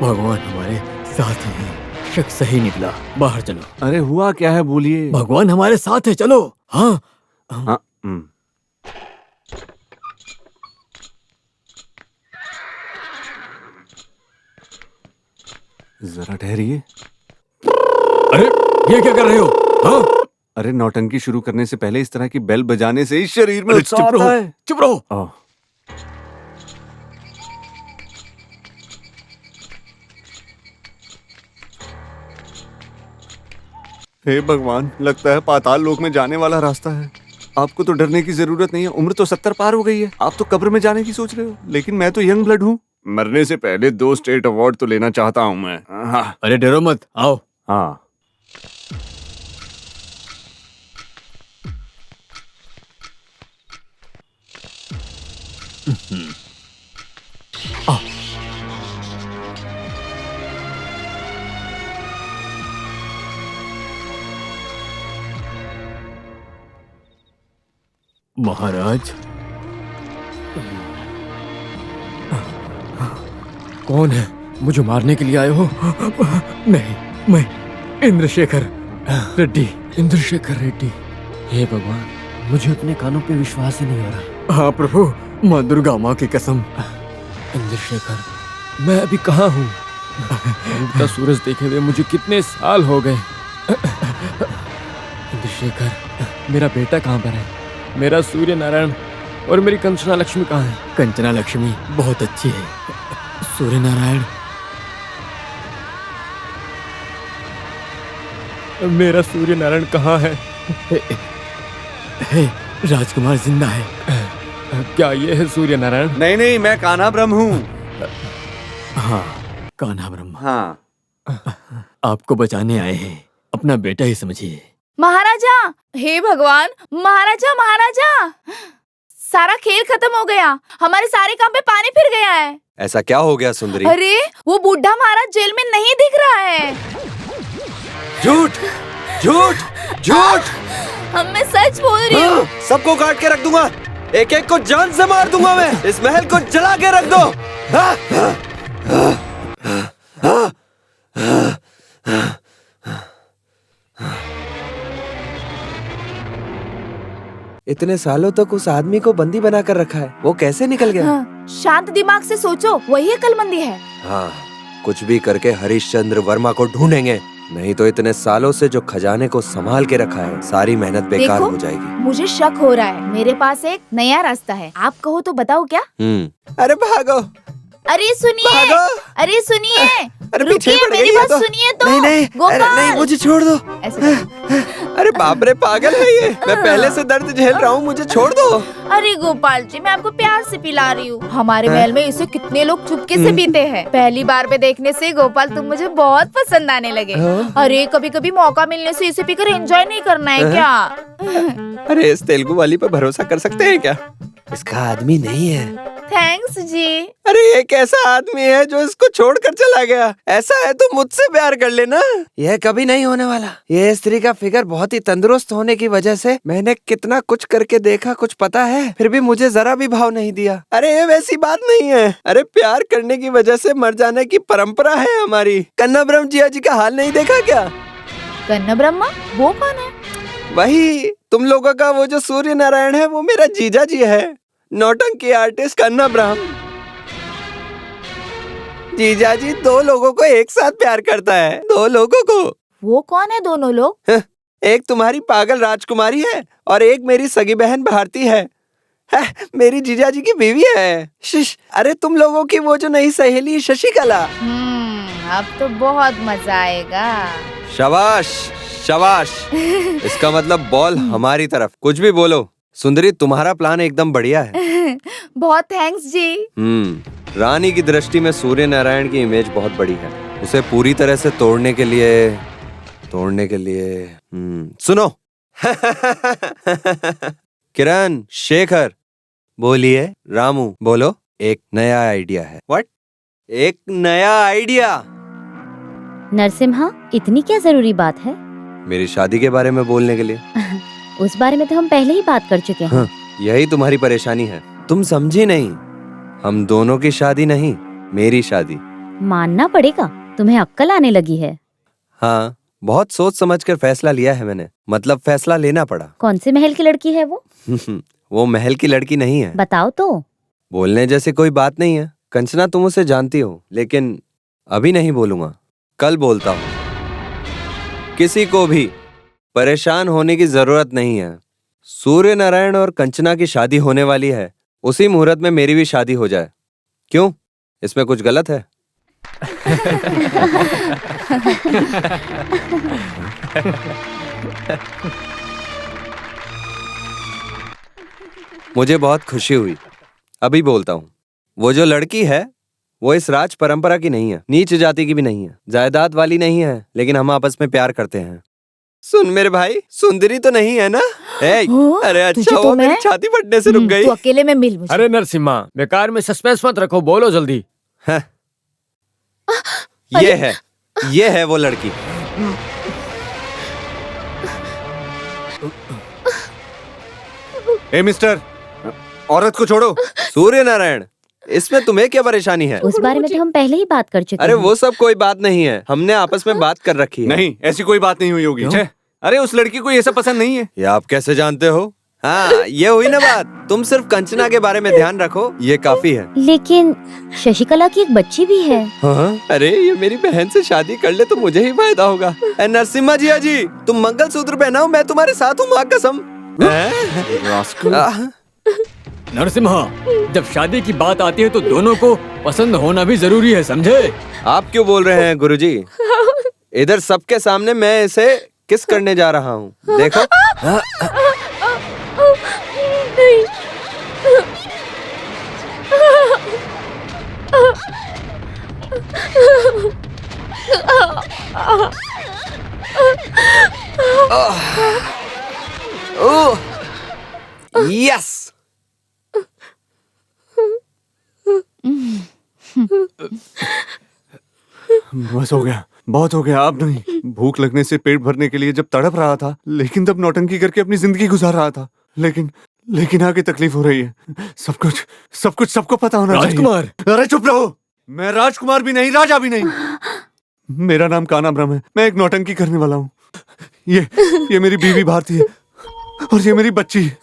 भगवान हमारे साथ हैं। शक सही निकला। बाहर चलो। अरे हुआ क्या है, बोलिए। भगवान हमारे साथ है, चलो। हाँ हाँ। जरा ठहरिए। अरे ये क्या कर रहे हो? हाँ? अरे नौटंकी शुरू करने से पहले इस तरह की बेल बजाने से इस शरीर में अरे उत्साह आता है। चुप रहो। हे भगवान, लगता है पाताल लोक में जाने वाला रास्ता है। आपको तो डरने की जरूरत नहीं है, उम्र तो 70 पार हो गई है। आप तो कब्र में जाने की सोच रहे हो, लेकिन मैं तो यंग ब्लड हूँ। मरने से पहले 2 स्टेट अवार्ड तो लेना चाहता हूँ मैं। हाँ। अरे डरो मत, आओ। हाँ। महाराज, कौन है? मुझे मारने के लिए आए हो? मैं इंद्रशेखर रेड्डी। इंद्रशेखर रेड्डी। हे भगवान, मुझे अपने कानों पे विश्वास ही नहीं हो रहा। हाँ प्रभु, माँ दुर्गा माँ की कसम। इंद्रशेखर, मैं अभी कहाँ हूँ? उगता सूरज देखे हुए मुझे कितने साल हो गए। इंद्रशेखर, मेरा बेटा कहाँ पर है? मेरा सूर्य नारायण और मेरी कंचना लक्ष्मी कहाँ है? कंचना लक्ष्मी बहुत अच्छी है। सूर्य नारायण, मेरा सूर्य नारायण कहाँ है? राजकुमार जिंदा है। क्या ये है सूर्य नारायण? नहीं नहीं, मैं कान्हा ब्रह्म हूँ। हाँ, कान्हा ब्रह्म। हाँ। आपको बचाने आए हैं, अपना बेटा ही समझिए। महाराजा, हे भगवान, महाराजा महाराजा, सारा खेल खत्म हो गया। हमारे सारे काम पे पानी फिर गया है। ऐसा क्या हो गया सुंदरी? अरे वो बूढ़ा महाराज जेल में नहीं दिख रहा है। झूठ झूठ झूठ। मैं सच बोल रही हूँ। सबको काट के रख दूंगा, एक एक को जान से मार दूंगा मैं। इस महल को जला के रख दो। इतने सालों तक उस आदमी को बंदी बनाकर रखा है, वो कैसे निकल गया? हाँ, शांत दिमाग से सोचो, वही अक्लमंदी है। हाँ, कुछ भी करके हरिश्चंद्र वर्मा को ढूंढेंगे, नहीं तो इतने सालों से जो खजाने को संभाल के रखा है, सारी मेहनत बेकार हो जाएगी। मुझे शक हो रहा है। मेरे पास एक नया रास्ता है, आप कहो तो बताओ क्या? अरे भागो। अरे सुनिए, अरे सुनिए, अरे पीछे पड़ गई मेरी है बात तो। सुनिए तो। नहीं नहीं, गोपाल, अरे नहीं, मुझे छोड़ दो। अरे बाप रे, पागल है ये। मैं पहले से दर्द झेल रहा हूँ, मुझे छोड़ दो। अरे गोपाल जी, मैं आपको प्यार से पिला रही हूँ। हमारे महल में इसे कितने लोग चुपके से पीते हैं। पहली बार में देखने से गोपाल तुम मुझे बहुत पसंद आने लगे। अरे कभी कभी मौका मिलने से इसे पीकर एंजॉय नहीं करना है क्या? अरे इस तेलुगु वाली पे भरोसा कर सकते हैं क्या? इसका आदमी नहीं है। थैंक्स जी। अरे ये कैसा आदमी है जो इसको छोड़कर चला गया? ऐसा है तो मुझसे प्यार कर लेना। यह कभी नहीं होने वाला। ये स्त्री का फिगर बहुत ही तंदुरुस्त होने की वजह से मैंने कितना कुछ करके देखा, कुछ पता है, फिर भी मुझे जरा भी भाव नहीं दिया। अरे ये वैसी बात नहीं है। अरे प्यार करने की वजह से मर जाने की परंपरा है हमारी। कन्ना ब्रह्म जिया जी का हाल नहीं देखा क्या? कन्ना ब्रह्मा वो कौन है? वही तुम लोगों का वो जो सूर्य नारायण है, वो मेरा जीजा जी है, नौटंकी आर्टिस्ट कन्ना ब्रह्म। जीजा जी 2 लोगों को एक साथ प्यार करता है, 2 लोगों को। वो कौन है दोनों लोग? एक तुम्हारी पागल राजकुमारी है और एक मेरी सगी बहन भारती है। मेरी जीजा जी की बीवी है। शिश, अरे तुम लोगों की वो जो नई सहेली शशिकला। अब तो बहुत मजा आएगा। शाबाश शाबाश। इसका मतलब बॉल हमारी तरफ। कुछ भी बोलो सुंदरी, तुम्हारा प्लान एकदम बढ़िया है। बहुत थैंक्स जी। रानी की दृष्टि में सूर्य नारायण की इमेज बहुत बड़ी है। उसे पूरी तरह से तोड़ने के लिए सुनो। किरण, शेखर, बोलिए। रामू, बोलो। एक नया आइडिया है। व्हाट? एक नया आइडिया? नरसिम्हा, इतनी क्या जरूरी बात है? मेरी शादी के बारे में बोलने के लिए। उस बारे में तो हम पहले ही बात कर चुके हैं। यही तुम्हारी परेशानी है, तुम समझी नहीं। हम दोनों की शादी नहीं, मेरी शादी। मानना पड़ेगा, तुम्हें अक्कल आने लगी है। हाँ, बहुत सोच समझ कर फैसला लिया है मैंने। मतलब फैसला लेना पड़ा। कौन से महल की लड़की है वो? वो महल की लड़की नहीं है। बताओ तो। बोलने जैसी कोई बात नहीं है। कंचना, तुम उसे जानती हो, लेकिन अभी नहीं बोलूंगा, कल बोलता हूँ। किसी को भी परेशान होने की जरूरत नहीं है। सूर्य नारायण और कंचना की शादी होने वाली है। उसी मुहूर्त में मेरी भी शादी हो जाए। क्यों, इसमें कुछ गलत है? मुझे बहुत खुशी हुई। अभी बोलता हूँ। वो जो लड़की है वो इस राज परंपरा की नहीं है, नीच जाति की भी नहीं है, जायदाद वाली नहीं है, लेकिन हम आपस में प्यार करते हैं। सुन मेरे भाई, सुंदरी तो नहीं है ना? अरे अच्छा हुआ मेरी छाती फटने से रुक गई। तू अकेले में मिल मुझे। अरे नरसिम्हा, बेकार में सस्पेंस मत रखो, बोलो जल्दी। ये है वो लड़की। ए मिस्टर, औरत को छोड़ो। सूर्य नारायण, इसमें तुम्हें क्या परेशानी है? उस बारे में तो हम पहले ही बात कर चुके हैं। अरे वो सब कोई बात नहीं है, हमने आपस में बात कर रखी है। नहीं, ऐसी कोई बात नहीं हुई होगी। अरे उस लड़की को ये सब पसंद नहीं है। ये आप कैसे जानते हो? हाँ, ये हुई ना बात। तुम सिर्फ कंचना के बारे में ध्यान रखो, ये काफी है। लेकिन शशिकला की एक बच्ची भी है। हाँ? अरे ये मेरी बहन से शादी कर ले तो मुझे ही फायदा होगा। नरसिम्हा जिया जी, तुम मंगलसूत्र पहनाओ, मैं तुम्हारे साथ हूँ, माँ कसम। नरसिम्हा, जब शादी की बात आती है तो दोनों को पसंद होना भी जरूरी है, समझे? आप क्यों बोल रहे हैं गुरुजी? इधर सबके सामने मैं इसे किस करने जा रहा हूँ, देखो। यस। बस हो गया, बहुत हो गया। अब नहीं। भूख लगने से पेट भरने के लिए जब तड़प रहा था, लेकिन तब नौटंकी करके अपनी जिंदगी गुजार रहा था। लेकिन आगे तकलीफ हो रही है। सब कुछ सबको पता होना चाहिए। राजकुमार, अरे चुप रहो। मैं राजकुमार भी नहीं, राजा भी नहीं। मेरा नाम कान्हा ब्रह्म है। मैं एक नौटंकी करने वाला हूँ। ये मेरी बीवी भारती है और ये मेरी बच्ची है।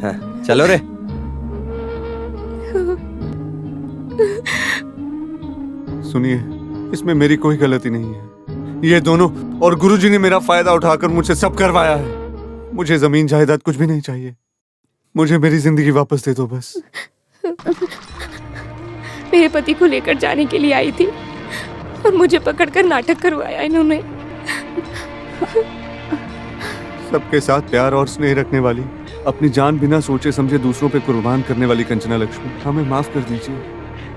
हाँ, चलो रे। सुनिए, इसमें मेरी कोई गलती नहीं है। ये दोनों और गुरुजी ने मेरा फायदा उठाकर मुझसे सब करवाया है। मुझे जमीन जायदाद कुछ भी नहीं चाहिए। मुझे मेरी जिंदगी वापस दे दो बस। मेरे पति को लेकर जाने के लिए आई थी और मुझे पकड़कर नाटक करवाया इन्होंने। सबके साथ प्यार और स्नेह रखने वाली, अपनी जान बिना सोचे समझे दूसरों पे कुर्बान करने वाली कंचना लक्ष्मी, हमें माफ कर दीजिए।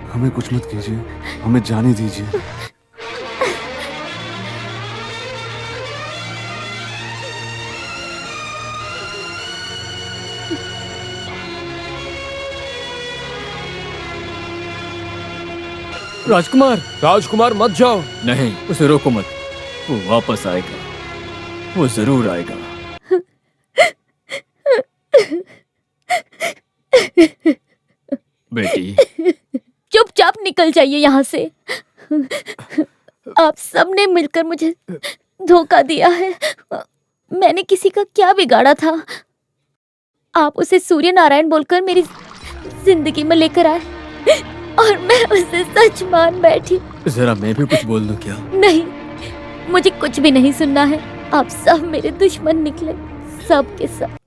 हमें कुछ मत कीजिए, हमें जाने दीजिए। राजकुमार, राजकुमार मत जाओ। नहीं, उसे रोको मत। वो वापस आएगा, वो जरूर आएगा। बेटी, चुपचाप निकल जाइए यहाँ से। आप सबने मिलकर मुझे धोखा दिया है। मैंने किसी का क्या बिगाड़ा था? आप उसे सूर्य नारायण बोलकर मेरी जिंदगी में लेकर आए और मैं उसे सच मान बैठी। जरा मैं भी कुछ बोल दूं क्या? नहीं, मुझे कुछ भी नहीं सुनना है। आप सब मेरे दुश्मन निकले, सब के सब।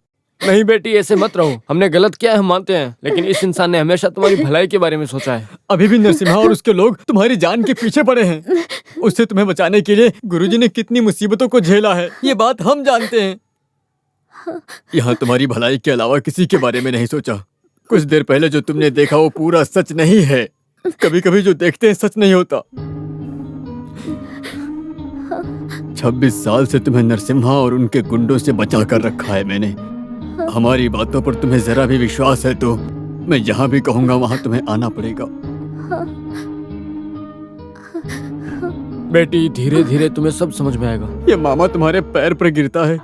नहीं बेटी, ऐसे मत रहो। हमने गलत किया है, हम मानते हैं, लेकिन इस इंसान ने हमेशा तुम्हारी भलाई के बारे में सोचा है। अभी भी नरसिम्हा और उसके लोग तुम्हारी जान के पीछे पड़े हैं। उससे तुम्हें बचाने के लिए गुरुजी ने कितनी मुसीबतों को झेला है, ये बात हम जानते हैं। यहाँ तुम्हारी भलाई के अलावा किसी के बारे में नहीं सोचा। कुछ देर पहले जो तुमने देखा वो पूरा सच नहीं है। कभी कभी जो देखते हैं सच नहीं होता। 26 साल से तुम्हें नरसिम्हा और उनके गुंडों से बचा कर रखा है मैंने। हमारी बातों पर तुम्हें जरा भी विश्वास है तो मैं जहाँ भी कहूँगा वहाँ तुम्हें आना पड़ेगा। बेटी, धीरे धीरे तुम्हें सब समझ में आएगा। ये मामा तुम्हारे पैर पर गिरता है।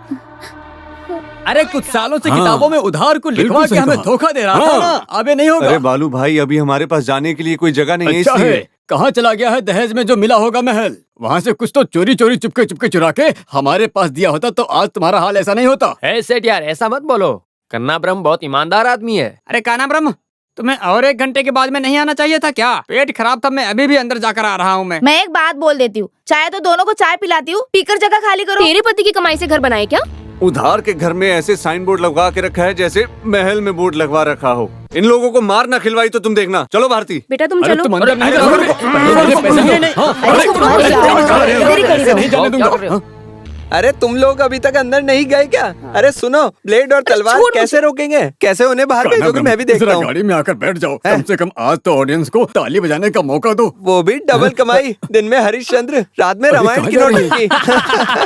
अरे कुछ सालों से किताबों में उधार को लिखवा के हमें धोखा दे रहा था ना, अबे नहीं होगा। अरे बालू भाई, अभी हमारे पास जाने के लिए कोई जगह नहीं है, अच्छा इसलिए। है, कहाँ चला गया है दहेज में जो मिला होगा महल? वहाँ से कुछ तो चोरी चोरी चुपके चुपके चुरा के हमारे पास दिया होता तो आज तुम्हारा हाल ऐसा नहीं होता। है सेठ यार, ऐसा मत बोलो। कन्ना ब्रह्म बहुत ईमानदार आदमी है। अरे काना ब्रह्म, तुम्हें और 1 घंटे के बाद में नहीं आना चाहिए था क्या? पेट खराब था, मैं अभी भी अंदर जाकर आ रहा हूँ। मैं एक बात बोल देती हूँ, चाहे तो दोनों को चाय पिलाती हूँ, पीकर जगह खाली करो। तेरे पति की कमाई से घर बनाए क्या? उधार के घर में ऐसे साइन बोर्ड लगवा के रखा है जैसे महल में बोर्ड लगवा रखा हो। इन लोगों को मार ना खिलवाई तो तुम देखना। चलो भारती। बेटा तुम चलो। तुम अंदर नहीं जाओगे। नहीं जाने दूंगा। अरे तुम लोग अभी तक अंदर नहीं गए क्या? अरे सुनो, ब्लेड और तलवार कैसे रोकेंगे? कैसे उन्हें बाहर भेजोगे? मैं भी देखता हूँ। गाड़ी में आकर बैठ जाओ, कम से कम आज तो ऑडियंस को ताली बजाने का मौका दो। वो भी डबल कमाई, दिन में हरिश्चंद्र, रात में रामायण की नौटंकी।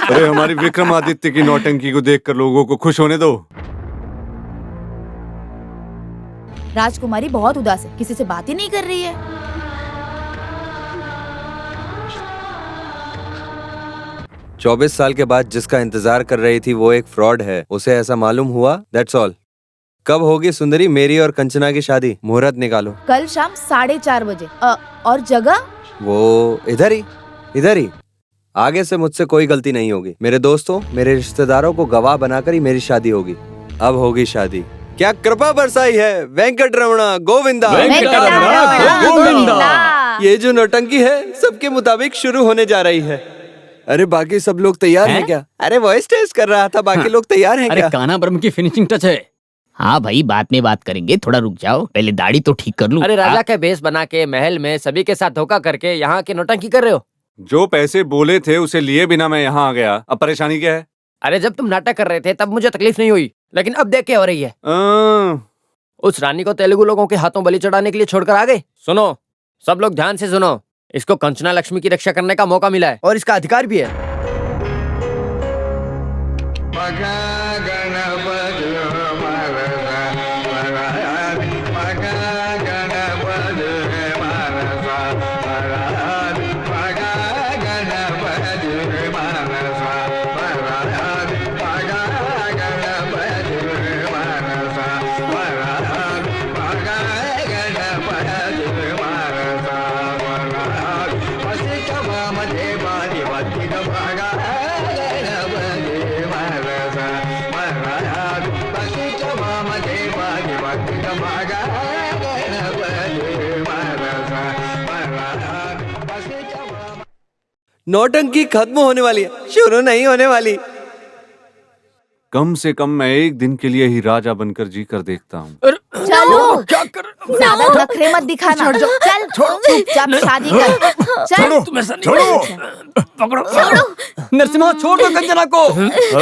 अरे हमारी विक्रमादित्य की नौटंकी को देखकर लोगों को खुश होने दो। राजकुमारी बहुत उदास है, किसी से बात ही नहीं कर रही है। 24 साल के बाद जिसका इंतजार कर रही थी वो एक फ्रॉड है, उसे ऐसा मालूम हुआ। That's all. कब होगी सुंदरी मेरी और कंचना की शादी? मुहूर्त निकालो। कल शाम 4:30 बजे। और जगह? वो इधर ही। आगे से मुझसे कोई गलती नहीं होगी। मेरे दोस्तों, मेरे रिश्तेदारों को गवाह बनाकर ही मेरी शादी होगी। अब होगी शादी। क्या कृपा बरसाई है? वेंकट रमणा गोविंदा। ये जो नौटंकी है सबके मुताबिक शुरू होने जा रही है। अरे बाकी सब लोग तैयार हैं क्या? अरे वॉइस टेस्ट कर रहा था, बाकी लोग तैयार हैं क्या? अरे काना ब्रह्म की फिनिशिंग टच है। हाँ भाई, बाद में बात करेंगे, थोड़ा रुक जाओ, पहले दाढ़ी तो ठीक कर लूं। अरे राजा के भेष बना के महल में सभी के साथ धोखा करके यहाँ के नौटंकी कर रहे हो। जो पैसे बोले थे उसे लिए बिना मैं यहाँ आ गया। अब परेशानी क्या है? अरे जब तुम नाटक कर रहे थे तब मुझे तकलीफ नहीं हुई, लेकिन अब देख के हो रही है। उस रानी को तेलुगु लोगों के हाथों बलि चढ़ाने के लिए छोड़कर आ गए। सुनो, सब लोग ध्यान से सुनो। इसको कंचना लक्ष्मी की रक्षा करने का मौका मिला है और इसका अधिकार भी है। नौटंकी खत्म होने वाली है, शुरू नहीं होने वाली। कम से कम मैं एक दिन के लिए ही राजा बनकर जी कर देखता हूँ। चलो, ज्यादा नखरे मत दिखाना। चल, चुपचाप शादी कर। चल। छोड़ो। पकड़ो नरसिम्हा, छोड़ दो कंचना को।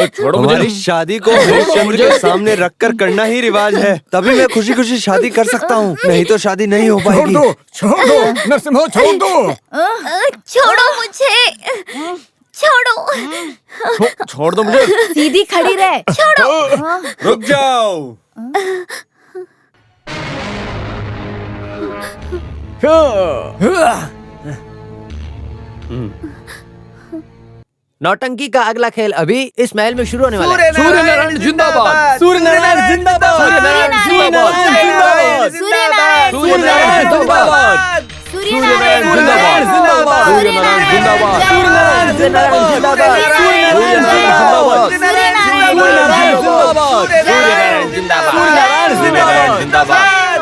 छोड़ो हमारी शादी को हरिश्चंद्र के सामने रखकर करना ही रिवाज है, तभी मैं खुशी खुशी शादी कर सकता हूँ, नहीं तो शादी नहीं हो पाएगी। छोड़ दो नरसिम्हा, छोड़ दो। छोड़ो मुझे, छोड़ो। छोड़ दो मुझे। सीधी खड़ी रहे। छोड़ो। रुक जाओ। नौटंकी का अगला खेल अभी इस महल में शुरू होने वाला है। सूर्य नारायण जिंदाबाद, सूर्य नारायण जिंदाबाद, सूर्य नारायण जिंदाबाद, सूर्य नारायण सूर्य नारायण जिंदाबाद, सूर्य नारायण जिंदाबाद, सूर्य नारायण जिंदाबाद, सूर्य नारायण जिंदाबाद, सूर्य नारायण जिंदाबाद।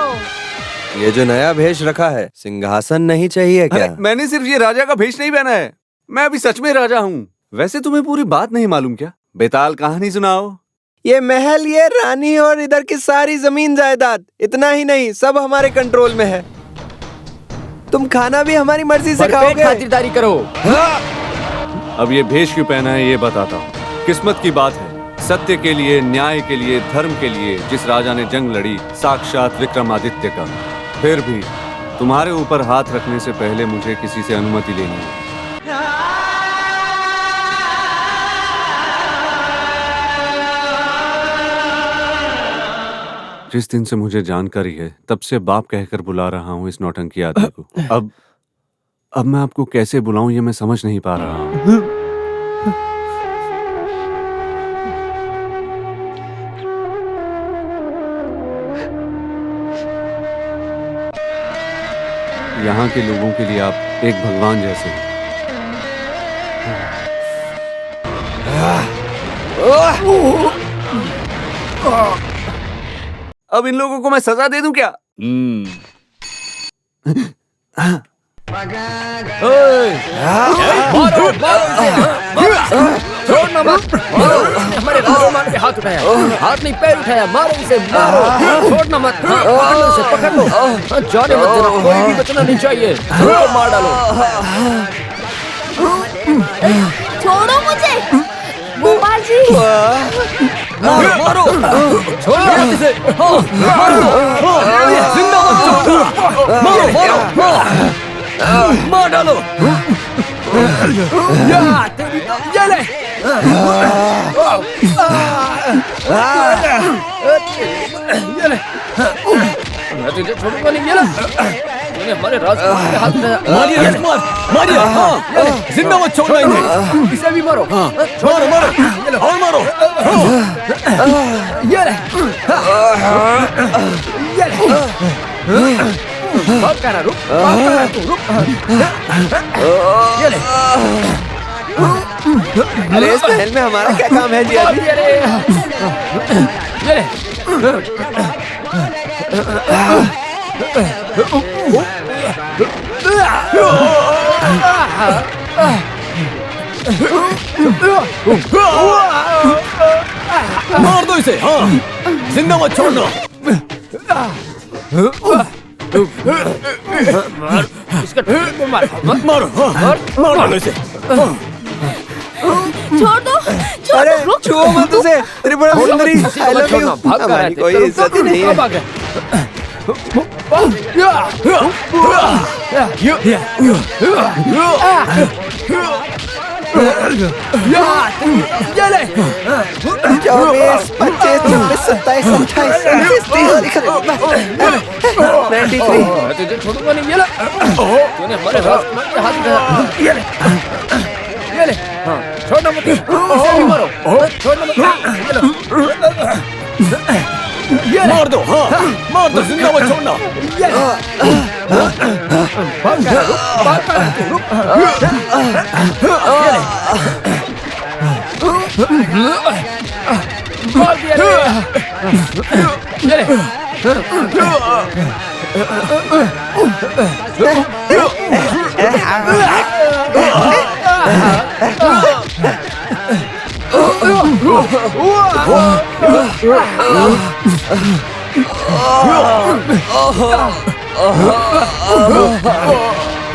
ये जो नया भेष रखा है, सिंहासन नहीं चाहिए क्या? मैंने सिर्फ ये राजा का भेष नहीं पहना है, मैं अभी सच में राजा हूँ। वैसे तुम्हें पूरी बात नहीं मालूम क्या? बेताल कहानी सुनाओ। ये महल, ये रानी और इधर की सारी जमीन जायदाद, इतना ही नहीं सब हमारे कंट्रोल में है। तुम खाना भी हमारी मर्जी से खाओगे। खातिरदारी करो। अब ये भेष क्यों पहना है ये बताता हूँ। किस्मत की बात है, सत्य के लिए, न्याय के लिए, धर्म के लिए जिस राजा ने जंग लड़ी, साक्षात विक्रमादित्य का। फिर भी तुम्हारे ऊपर हाथ रखने से पहले मुझे किसी से अनुमति लेनी है। जिस दिन से मुझे जानकारी है तब से बाप कहकर बुला रहा हूँ इस नौटंकी आदमी को। अब मैं आपको कैसे बुलाऊं ये मैं समझ नहीं पा रहा हूँ। यहाँ के लोगों के लिए आप एक भगवान जैसे हैं। अब इन लोगों को मैं सजा दे दूं क्या? छोड़ना मत। हमारे राजकुमार पे हाथ उठाया, हाथ नहीं पैर उठाया, मारो इसे, मारो। छोड़ना मत, पकड़ लो इसे, पकड़ लो। जाने मत देना, कोई भी बचना नहीं चाहिए। मार डालो। छोड़ो मुझे गोपाल जी। मारो मारो, छोड़ो मत इसे। जिंदा मत छोड़ो। मारो मारो, मार डालो। ये ले। ये ले। मैं तुझे छोड़ूंगा नहीं। ये ले। तूने हमारे राजकुमार पे हाथ उठाया। मारिए राजकुमार, मारिए। हाँ, जिंदा मत छोड़ना इन्हें। इसे भी मारो। मारो मारो और मारो। ये ले। ये ले। भाग कर रुक, भाग कर तू रुक। ये ले। अरे इस महल में हमारा क्या काम है जी अभी? ये ले। मार दो इसे। हाँ, जिंदा मत छोड़ना। इसका ठोक को मार। मत मारो। हाँ, मार डालो इसे। छोड़ दो। अरे छुओ मत उसे। Tripura Sundari, I love you। भाग कर हमारी कोई इज्जत ही नहीं है। भाग। ये ले। 24, 25, 26, 27, 28, 93। मैं तुझे छोड़ूंगा नहीं। ये ले। तूने हमारे राजकुमार पे हाथ उठाया। ये ले। ये ले। हाँ, छोड़ना मत। इसे भी मारो। छोड़ना मत। ये ले। मार दो। हाँ, मार दो, जिंदा मत छोड़ना। ये ले। भाग कर रुक, भाग कर तू रुक। ये ले। मार दिया रे। ये ले।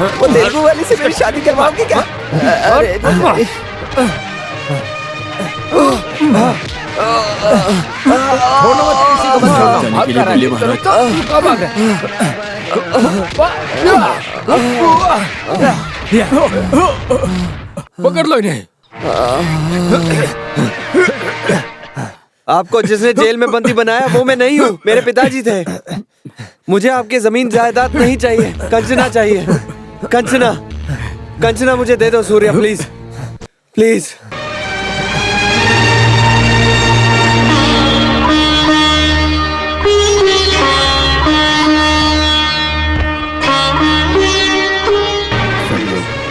वो तेलुगु वाली से मेरी शादी करवाओगे क्या? अरे छोड़ो मत, किसी को मत छोड़ो। जाने के लिए बोलिए महाराज। कब आ गए? पकड़ लो इन्हें। आपको जिसने जेल में बंदी बनाया वो मैं नहीं हूँ, मेरे पिताजी थे। मुझे आपकी जमीन जायदाद नहीं चाहिए, कंचना चाहिए। कंचना, कंचना मुझे दे दो सूर्या, प्लीज प्लीज।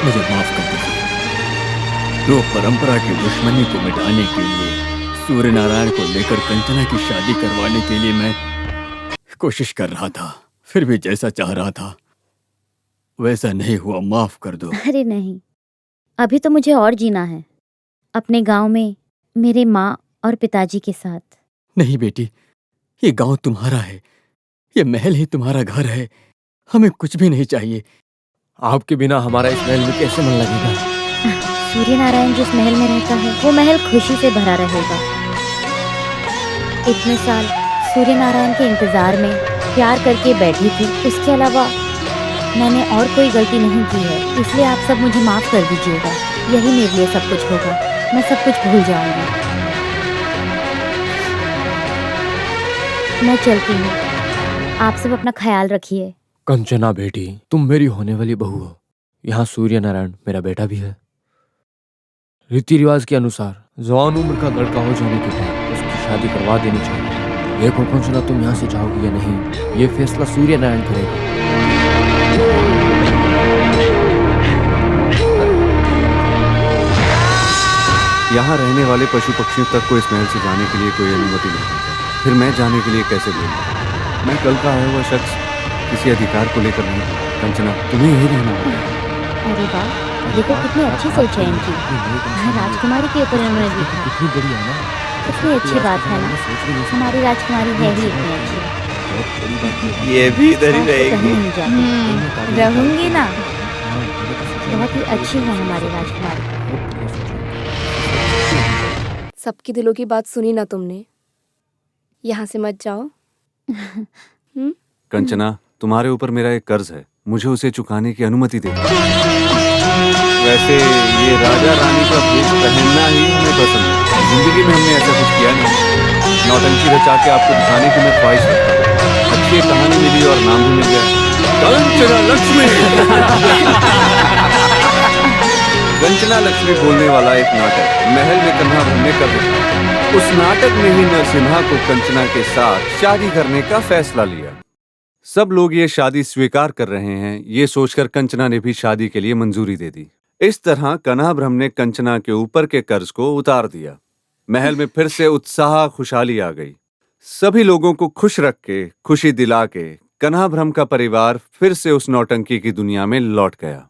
मुझे माफ कर दीजिए। तो परंपरा की दुश्मनी को मिटाने के लिए, सूर्य नारायण को लेकर कंचना की शादी करवाने के लिए मैं कोशिश कर रहा था। फिर भी जैसा चाह रहा था वैसा नहीं हुआ, माफ कर दो। अरे नहीं, अभी तो मुझे और जीना है, अपने गांव में मेरे माँ और पिताजी के साथ। नहीं बेटी, ये गांव तुम्हारा है, ये महल ही तुम्हारा घर है, हमें कुछ भी नहीं चाहिए। आपके बिना हमारा इस महल में कैसे मन लगेगा? सूर्य नारायण जिस महल में रहता है वो महल खुशी से भरा रहेगा। इतने साल सूर्य नारायण के इंतजार में प्यार करके बैठी थी, इसके अलावा मैंने और कोई गलती नहीं की है, इसलिए आप सब मुझे माफ कर दीजिएगा। यही मेरे लिए सब कुछ होगा, मैं सब कुछ भूल जाऊंगी। मैं चलती हूँ, आप सब अपना ख्याल रखिए। कंचना बेटी, तुम मेरी होने वाली बहू हो। यहाँ सूर्य नारायण मेरा बेटा भी है। रीति रिवाज के अनुसार जवान उम्र का लड़का हो जाने के बाद उसकी शादी करवा देनी चाहिए। देखो कंचना, तुम यहाँ से जाओगी या नहीं, ये फैसला सूर्य नारायण करेगा। यहाँ रहने वाले पशु पक्षियों तक को इस महल से जाने के लिए कोई अनुमति नहीं देता, फिर मैं जाने के लिए कैसे बोलूँ? मैं कल का आया हुआ शख्स किसी अधिकार को लेकर नहीं। कंचना, तुम्हें यही रहना होगा। अरे वाह, देखो कितनी अच्छी सोच है इनकी। राजकुमारी के ऊपर उन्होंने लिखा, कितनी बड़ी है ना, कितनी अच्छी बात है ना। हमारी राजकुमारी है ही इतनी अच्छी। ये भी इधर ही रहेगी। रहूंगी ना, बहुत ही अच्छी है हमारी राजकुमारी। सबकी दिलों की बात सुनी ना तुमने, यहाँ से मत जाओ। कंचना, तुम्हारे ऊपर मेरा एक कर्ज है, मुझे उसे चुकाने की अनुमति दे दो। वैसे ये राजा रानी का भेष पहनना ही हमें पसंद है। जिंदगी में हमने ऐसा कुछ किया नहीं। नौटंकी रचा के आपको दिखाने की मैं ख्वाहिश रखता हूँ। अच्छी कहानी मिली और नाम भी मिल गया, कंचना लक्ष्मी। कंचना लक्ष्मी बोलने वाला एक नाटक महल में कन्हा भ्रम ने कर दिखाया। उस नाटक में ही नरसिम्हा को कंचना के साथ शादी करने का फैसला लिया। सब लोग ये शादी स्वीकार कर रहे हैं, ये सोचकर कंचना ने भी शादी के लिए मंजूरी दे दी। इस तरह कन्हाभ्रम ने कंचना के ऊपर के कर्ज को उतार दिया। महल में फिर से उत्साह खुशहाली आ गई। सभी लोगों को खुश रख के, खुशी दिला के कन्हाभ्रम का परिवार फिर से उस नौटंकी की दुनिया में लौट गया।